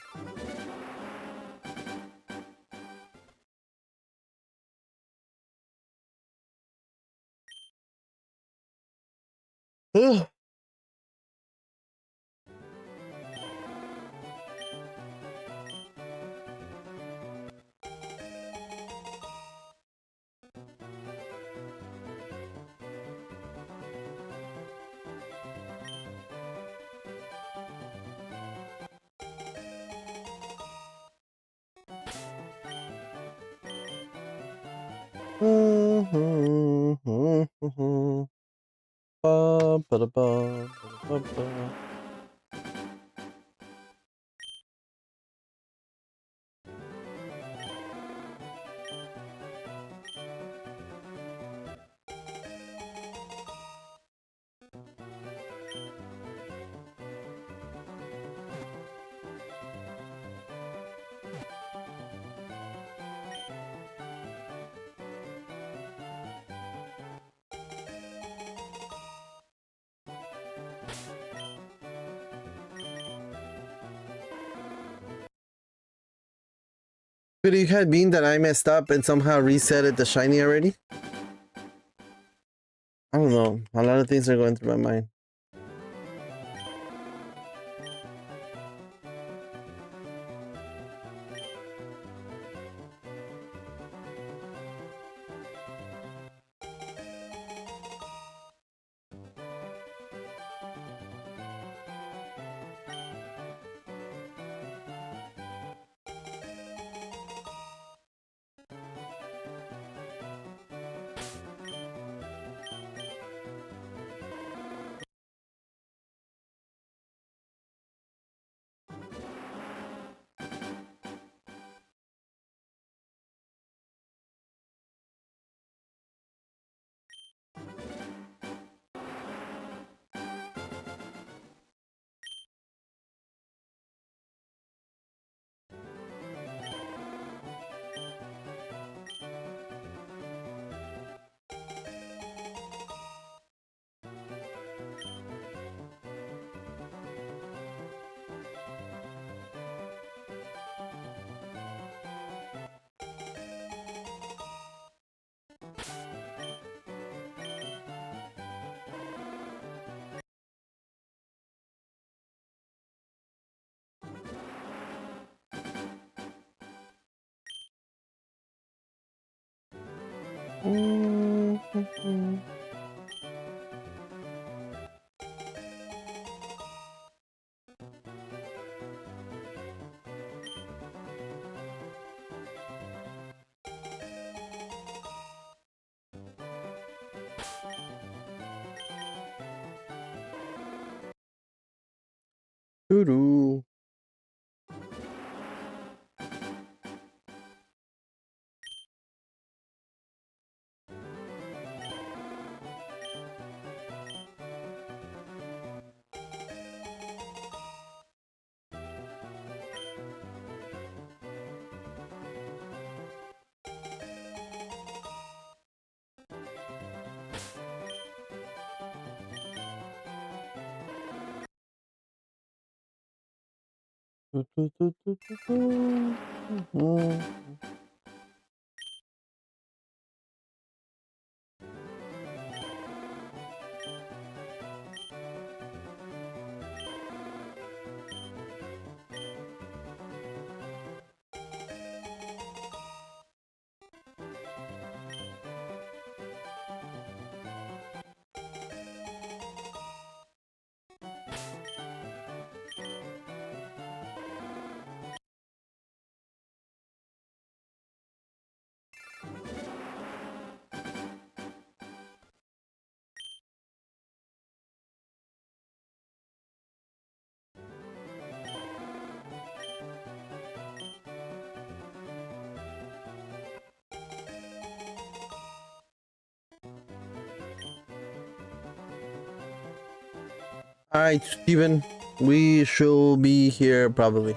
Ugh. Ba, ba, da, ba, ba, ba. Could it have been that I messed up and somehow reset it to shiny already? I don't know. A lot of things are going through my mind. Doo-doo. All right, Steven, we shall be here probably.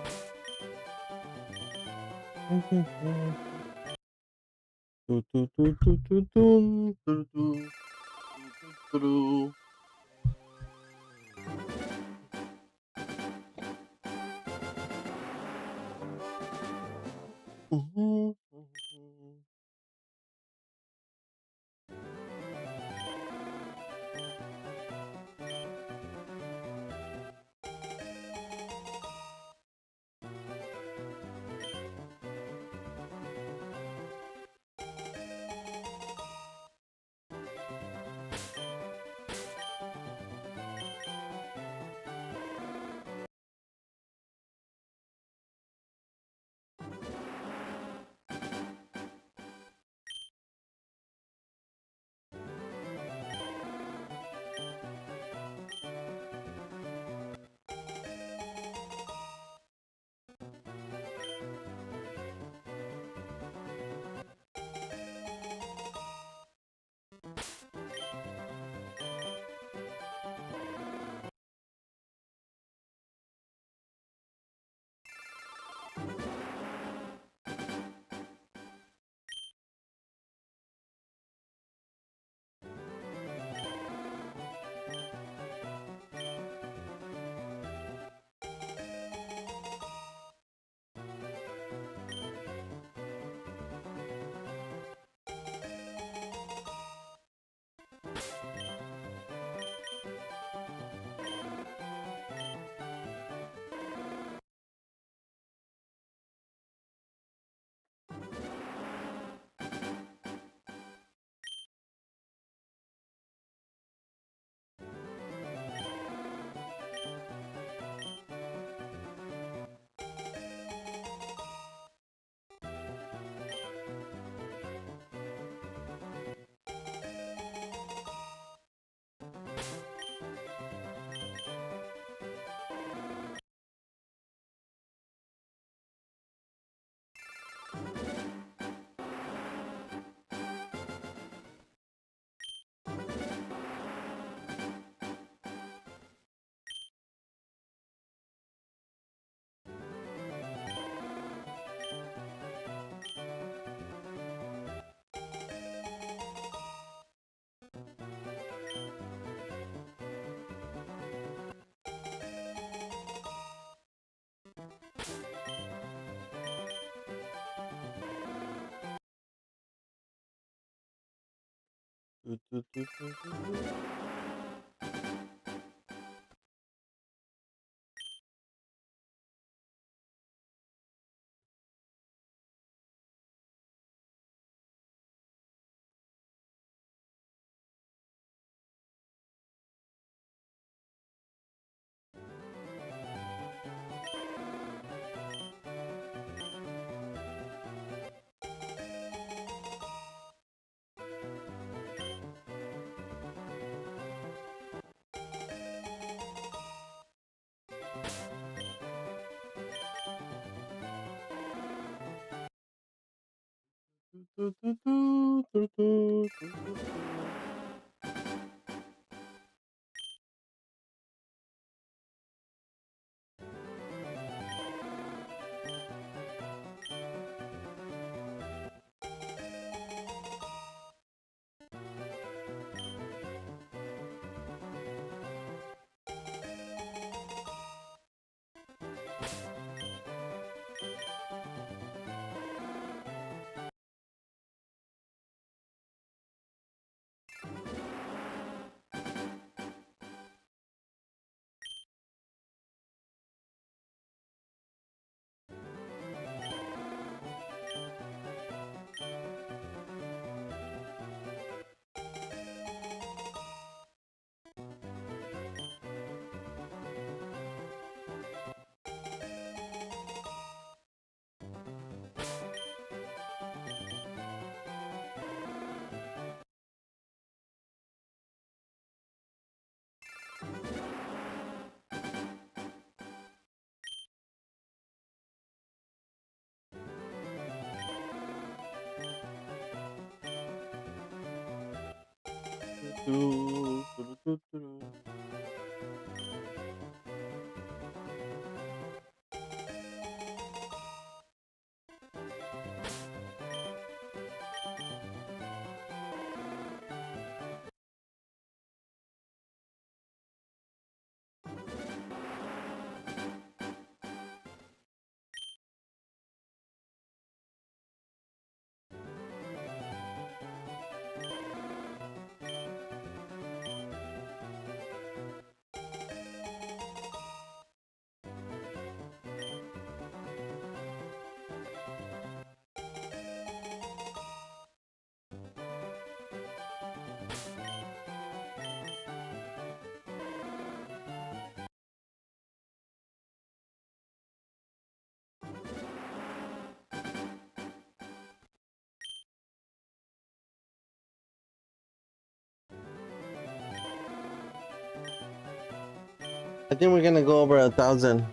I think we're gonna go over 1,000.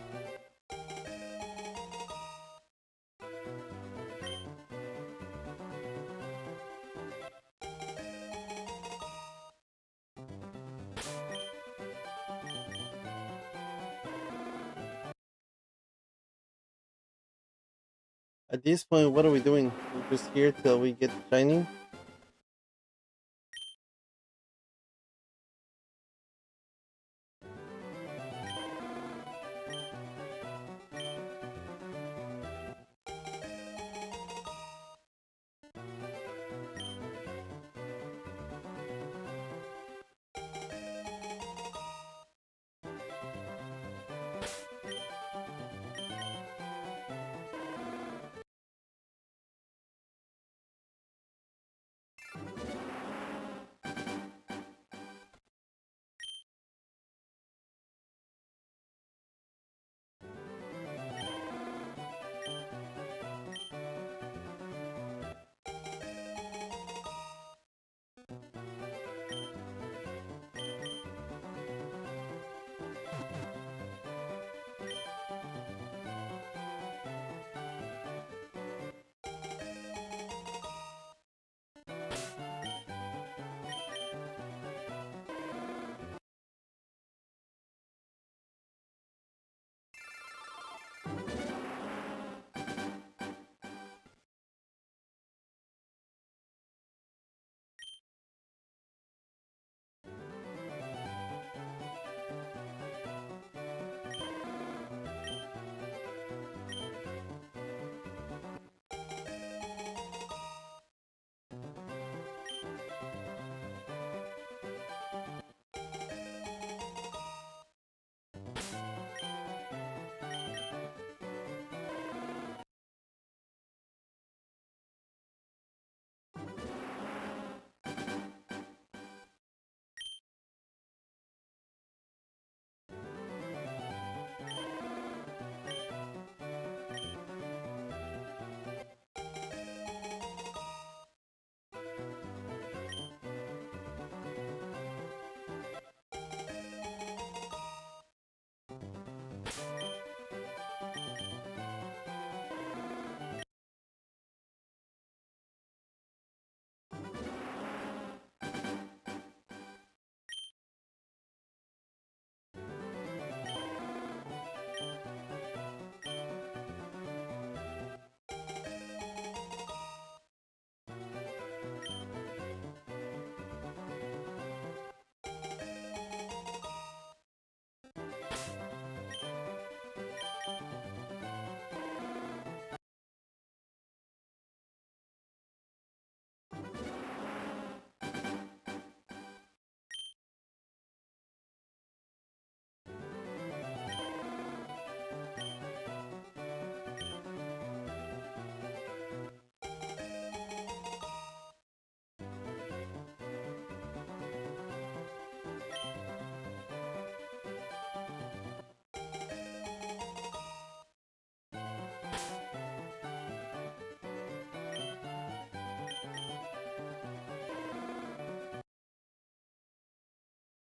At this point, what are we doing? We're just here till we get shiny.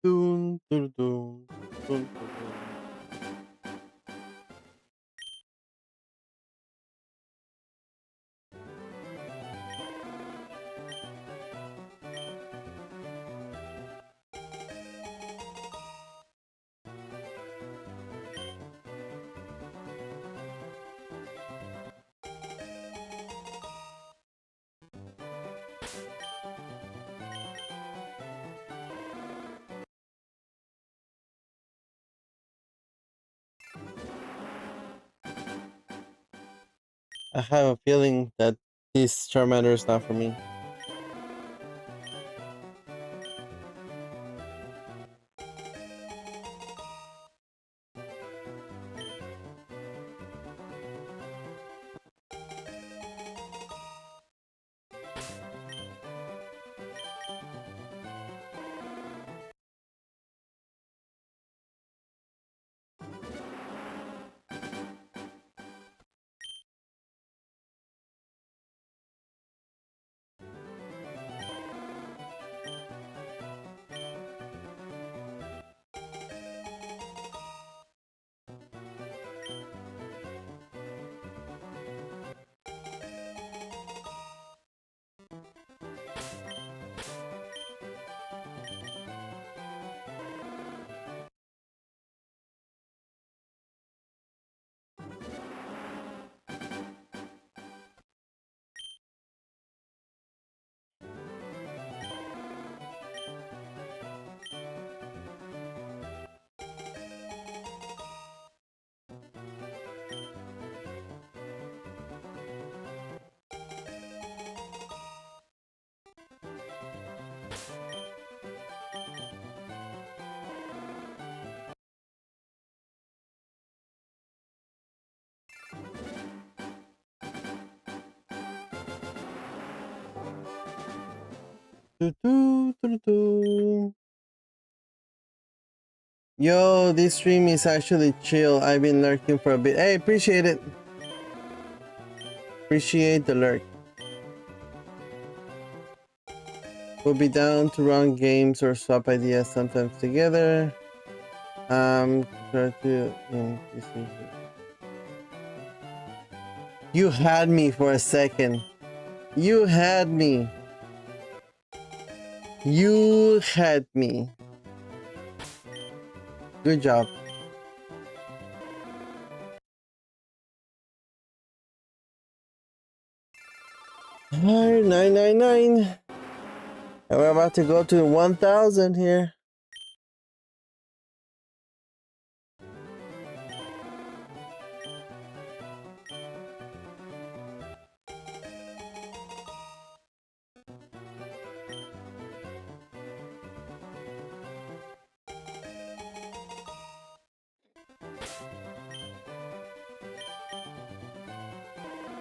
Dun, dun, dun, dun, dun, dun. I have a feeling that this Charmander is not for me. Yo, this stream is actually chill. I've been lurking for a bit. Hey, appreciate it. Appreciate the lurk. We'll be down to run games or swap ideas sometimes together. Try to You had me for a second. You had me. You had me. Good job. Alright, 999. And we're about to go to 1,000 here.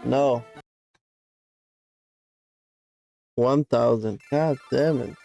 No. 1,000. God damn it.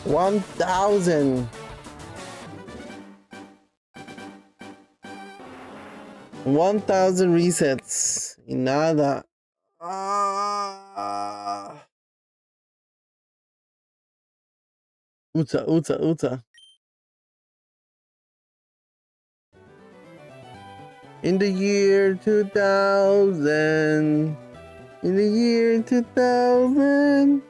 $1,000. 1,000 resets. Y nada. Uta, uta, uta. In the year 2000. In the year 2000.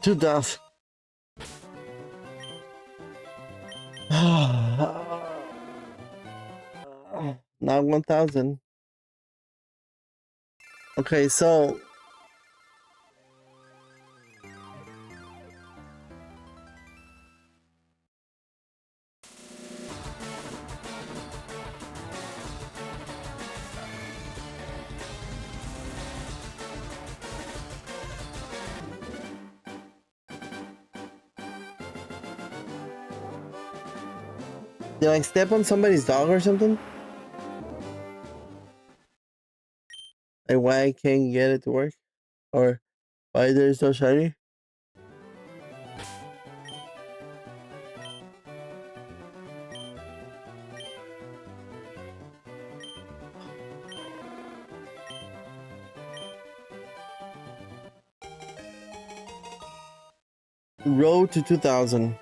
$2,000. Not 1,000. Okay, so did I step on somebody's dog or something? Like why I can't get it to work? Or why they're so shiny? Road to 2,000.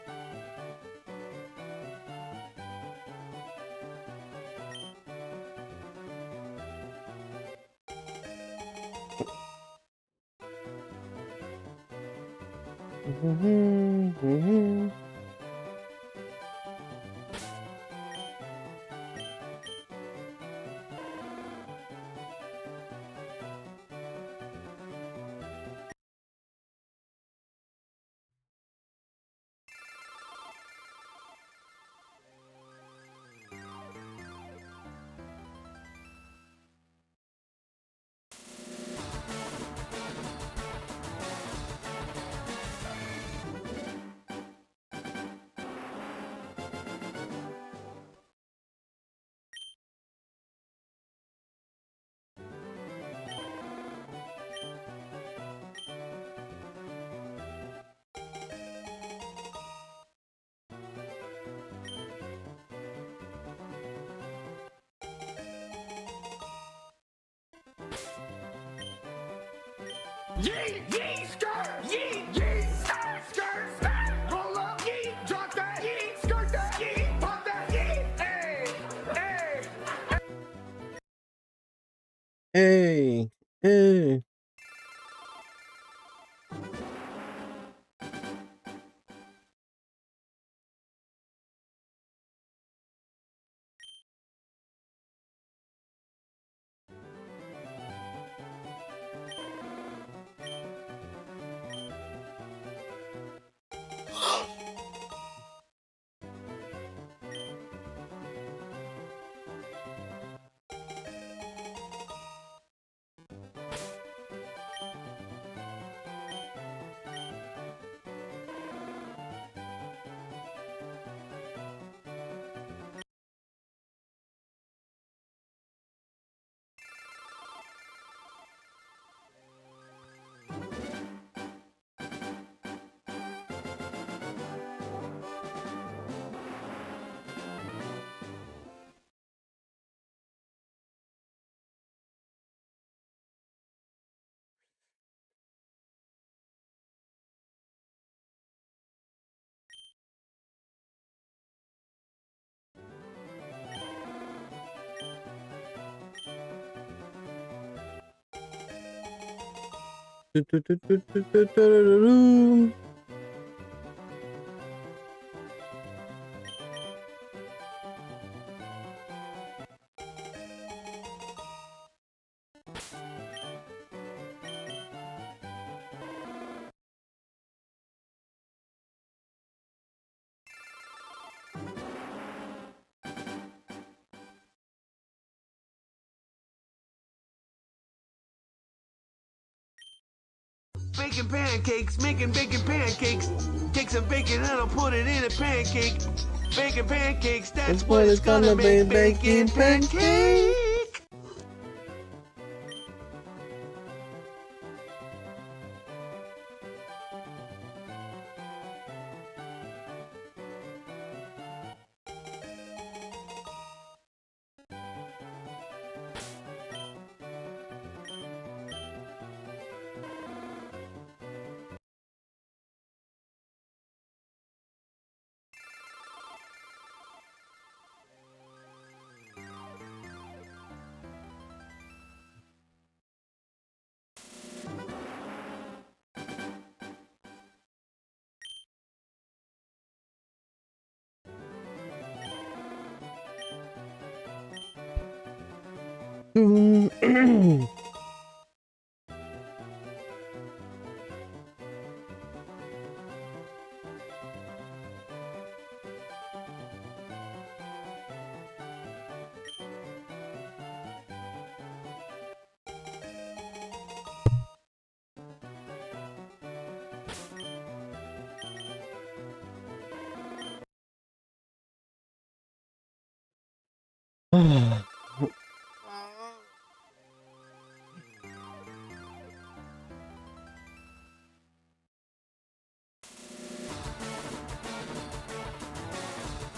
Yee, yee, skirt, yee, yee, skirt, skirt, skirt. Roll up, yee, drop that, yee, skirt that, yee, pop that, yee. Hey, hey. Hey. Baking pancakes, making bacon pancakes. Take some bacon and I'll put it in a pancake. Bacon pancakes, that's what it's gonna make. Bacon pancake.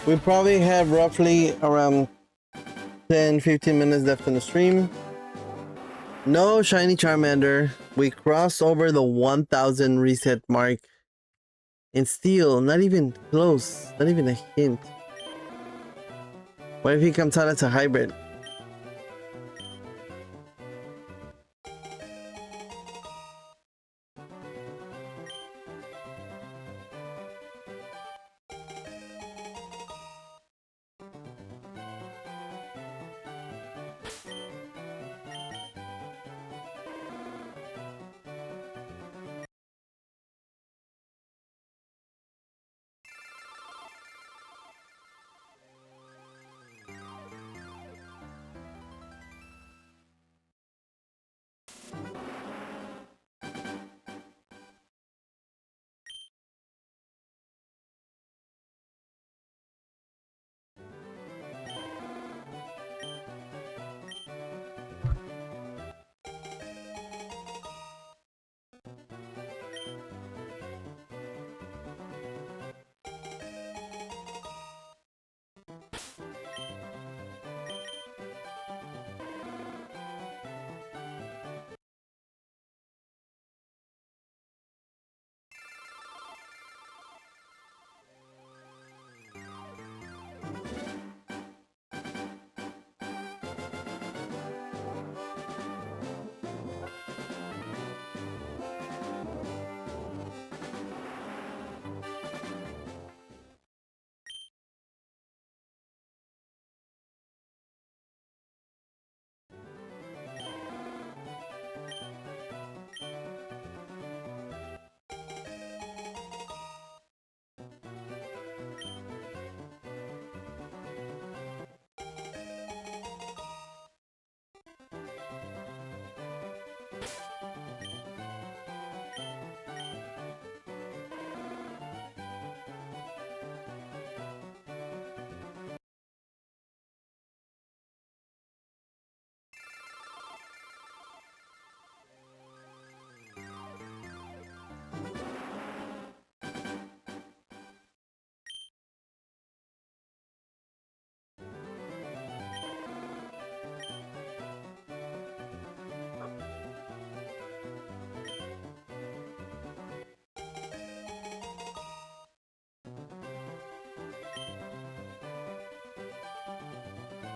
We probably have roughly around 10-15 minutes left in the stream. No shiny Charmander. We crossed over the 1000 reset mark. And still, not even close. Not even a hint. What if he comes out as a hybrid?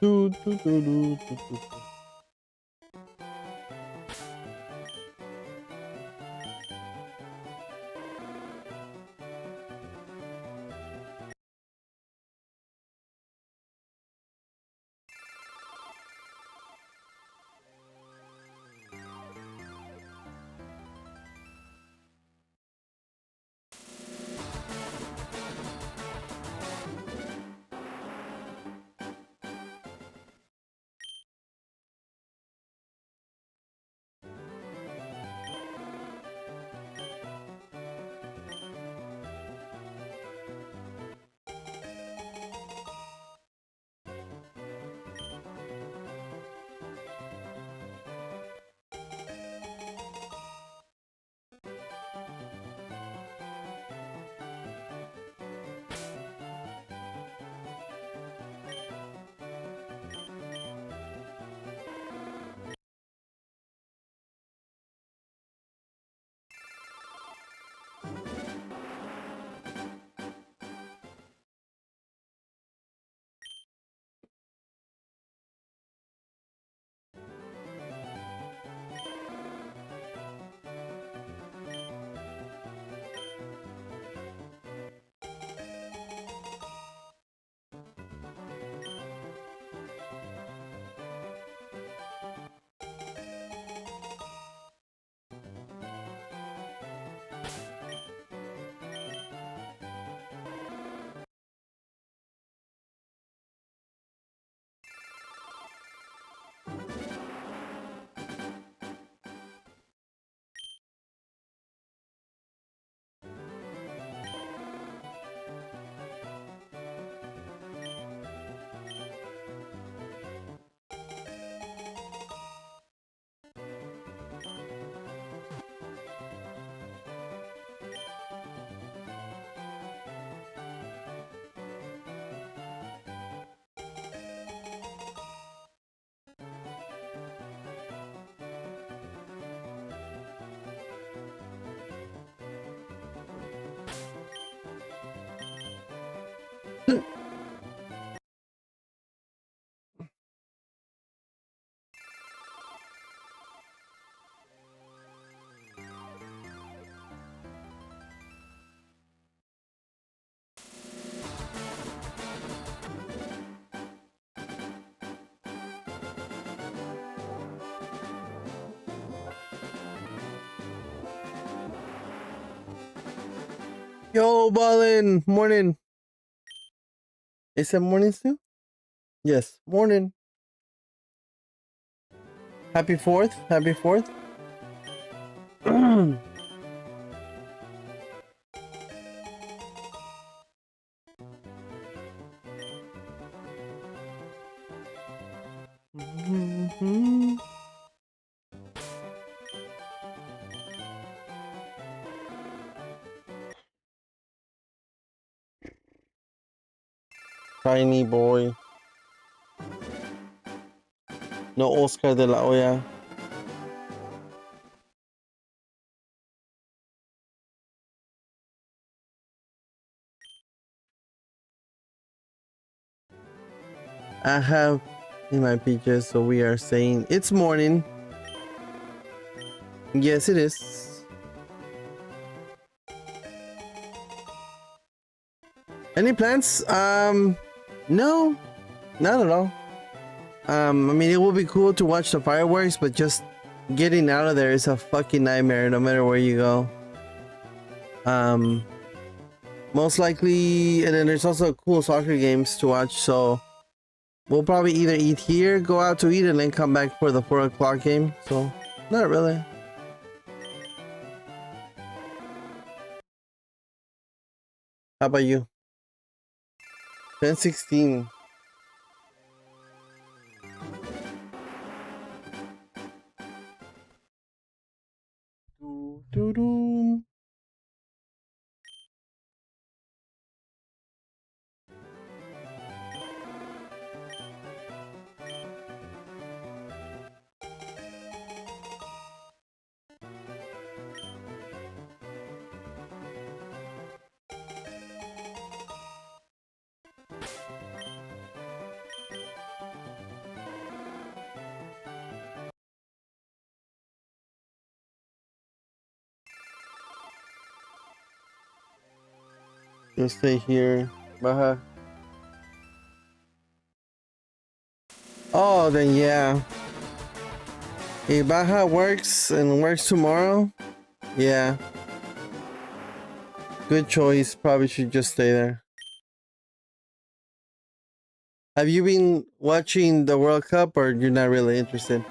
Do, do, do, do, do, do. Yo, Ballin, morning. Is it morning still? Yes, morning. Happy 4th. Happy 4th. Tiny boy. No Oscar de la Hoya. I have in my pictures, so we are saying it's morning. Yes, it is. Any plans? No, not at all. I mean, it will be cool to watch the fireworks, but just getting out of there is a fucking nightmare no matter where you go. Most likely, and then there's also cool soccer games to watch, so we'll probably either eat here, go out to eat, and then come back for the 4 o'clock game. So, not really. How about you? 10:16. Doo-doo. Just stay here. Baja. Oh, then yeah. If Baja works and works tomorrow, yeah. Good choice. Probably should just stay there. Have you been watching the World Cup or you're not really interested?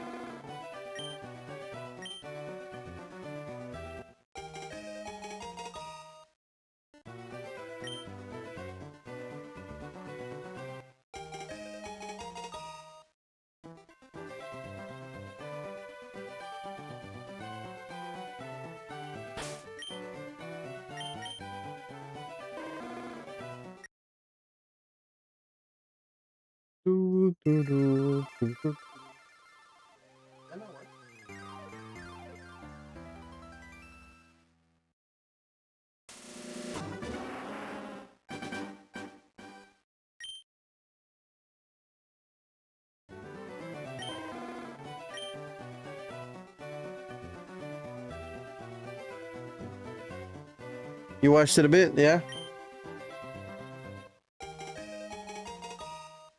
You watched it a bit, yeah?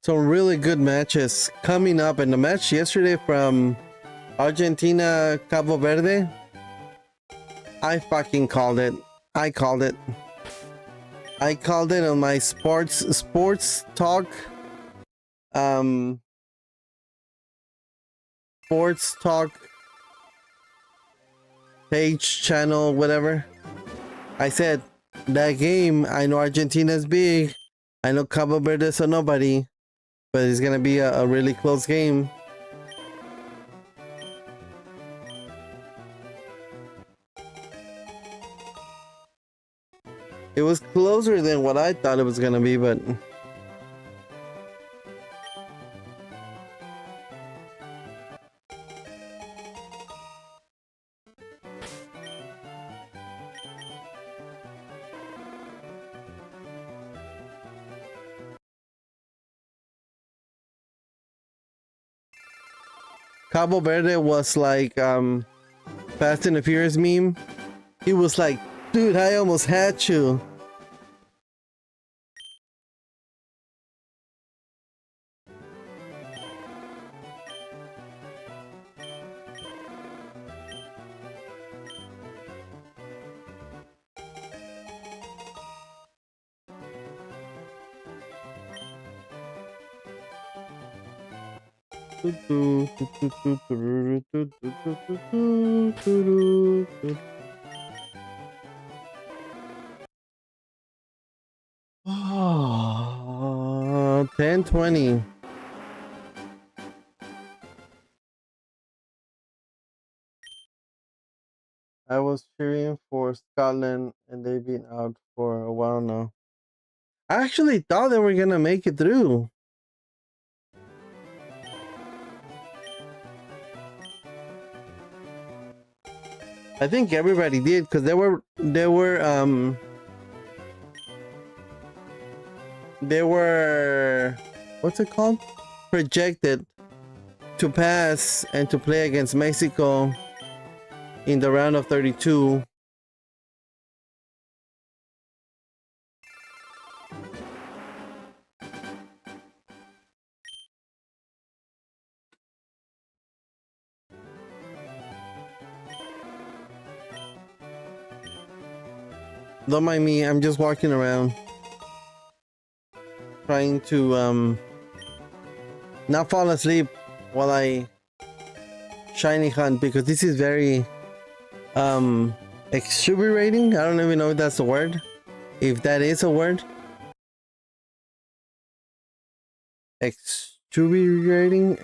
Some really good matches coming up, and the match yesterday from Argentina, Cabo Verde, I fucking called it. I called it. I called it on my sports talk sports talk page, channel, whatever. I said that game, I know Argentina's big, I know Cabo Verde's a nobody, but it's gonna be a really close game. It was closer than what I thought it was gonna be, but Cabo Verde was like Fast and the Furious meme. He was like, dude, I almost had you. Oh, 10:20. I was cheering for Scotland and they've been out for a while now. I actually thought they were gonna make it through. I think everybody did because they were what's it called? Projected to pass and to play against Mexico in the round of 32. Don't mind me, I'm just walking around trying to not fall asleep while I shiny hunt, because this is very exuberating. I don't even know if that's a word. If that is a word. Exuberating,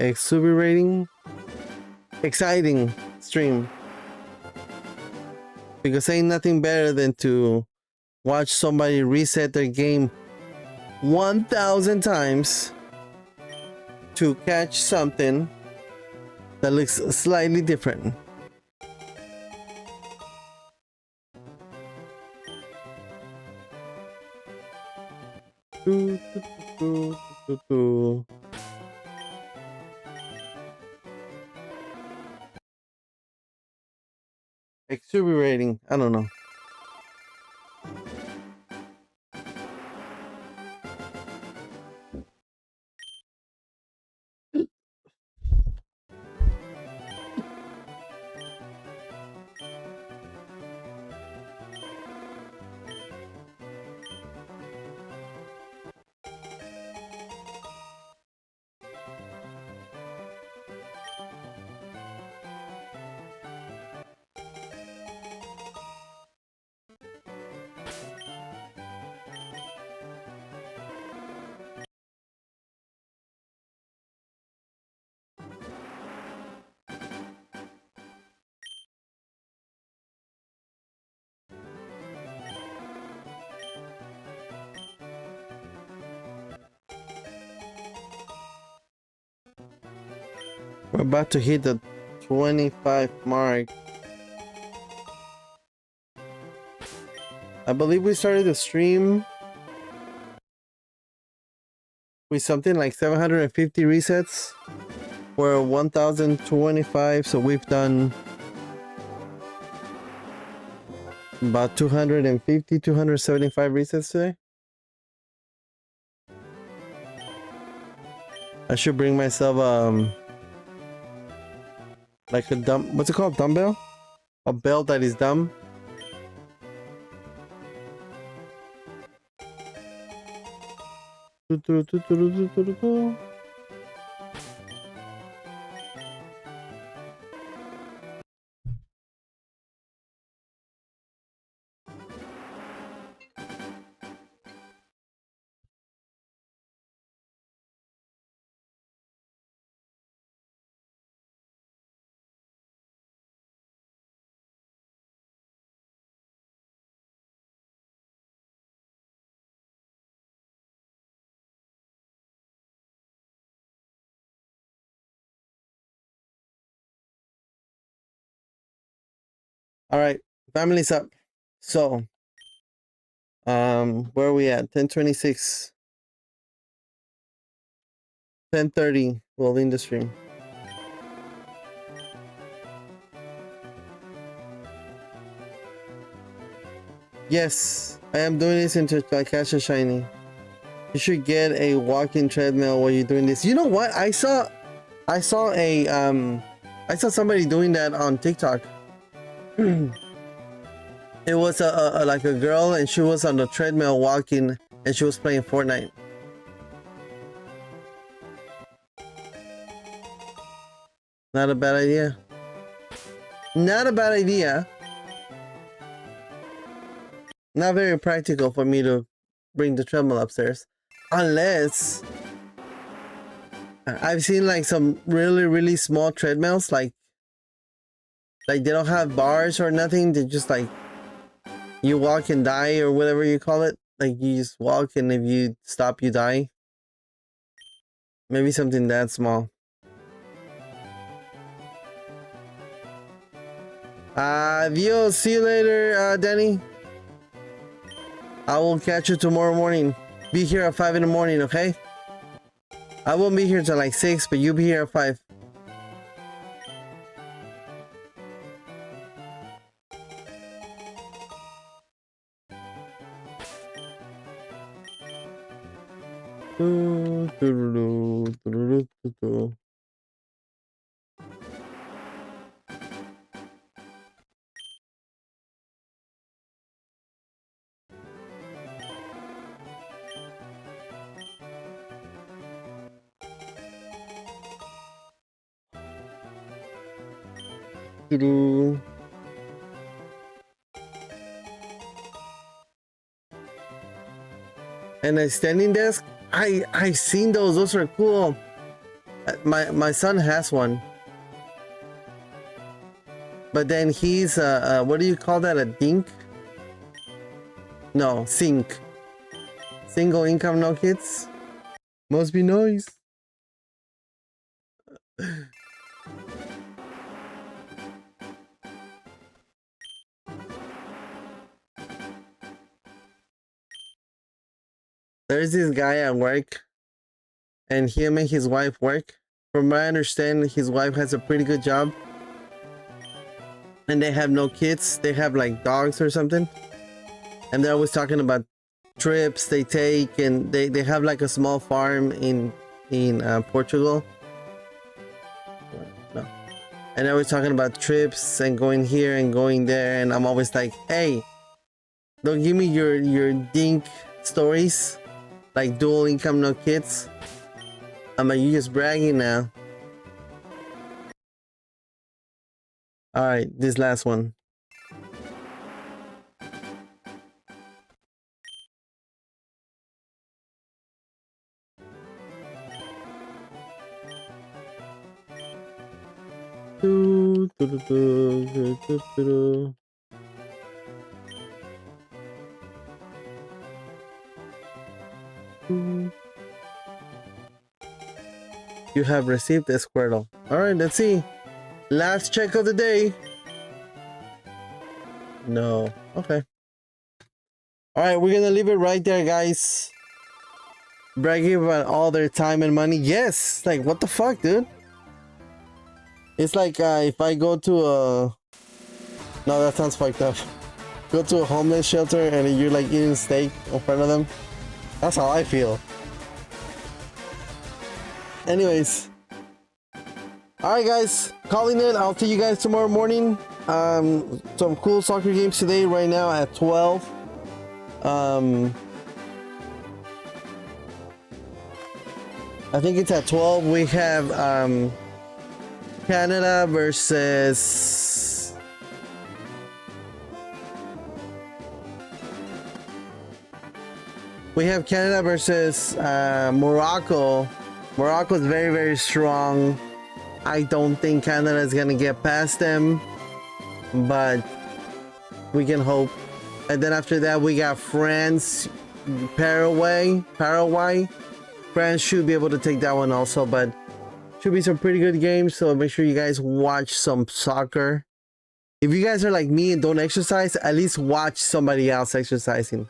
exciting stream. Because ain't nothing better than to watch somebody reset their game 1,000 times to catch something that looks slightly different. Exuberating, I don't know. We're about to hit the 25 mark. I believe we started the stream with something like 750 resets. We're 1025, so we've done about 250, 275 resets today. I should bring myself like a what's it called? Dumbbell? A belt that is dumb. All right, family's up. So, where are we at? 10:26, 10:30. We'll end the stream. Yes, I am doing this until I catch a shiny. You should get a walking treadmill while you're doing this. You know what? I saw somebody doing that on TikTok. It was a like a girl, and she was on the treadmill walking, and she was playing Fortnite. Not a bad idea. Not a bad idea. Not very practical for me to bring the treadmill upstairs, unless I've seen like some really small treadmills, like they don't have bars or nothing. They just like you walk and die, or whatever you call it. Like you just walk, and if you stop, you die. Maybe something that small. Adios. See you later, Danny. I will catch you tomorrow morning. Be here at 5 in the morning, okay? I won't be here till like 6, but you'll be here at 5. And a standing desk, I've seen those are cool. My son has one, but then he's what do you call that, a dink? No, sink. Single income, no kids. Must be nice. There's this guy at work, and him and his wife work. From what I understand, his wife has a pretty good job, and they have no kids. They have like dogs or something, and they're always talking about trips they take, and they have like a small farm in Portugal. No, and they're always talking about trips and going here and going there, and I'm always like, hey, don't give me your dink stories. Like dual income, no kids. I'm like, you just bragging now. All right, this last one. You have received a Squirtle. All right, let's see. Last check of the day. No. Okay. All right, we're gonna leave it right there, guys. Bragging about all their time and money. Yes. Like, what the fuck, dude? It's like if I go to a... No, that sounds fucked up. Go to a homeless shelter and you're like eating steak in front of them. That's how I feel. Anyways. Alright guys, calling it. I'll see you guys tomorrow morning. Some cool soccer games today right now at 12. I think it's at 12. We have Canada versus Morocco. Morocco is very, very strong. I don't think Canada is gonna get past them, but we can hope. And then after that, we got France, Paraguay. France should be able to take that one also, but should be some pretty good games. So make sure you guys watch some soccer. If you guys are like me and don't exercise, at least watch somebody else exercising.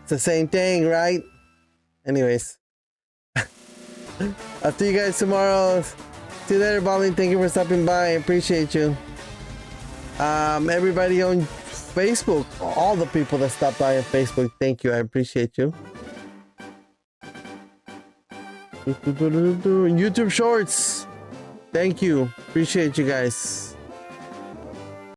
It's the same thing, right? Anyways. I'll see you guys tomorrow. See you later, Bobby. Thank you for stopping by. I appreciate you. Everybody on Facebook, all the people that stopped by on Facebook, thank you. I appreciate you. YouTube Shorts, thank you. Appreciate you guys.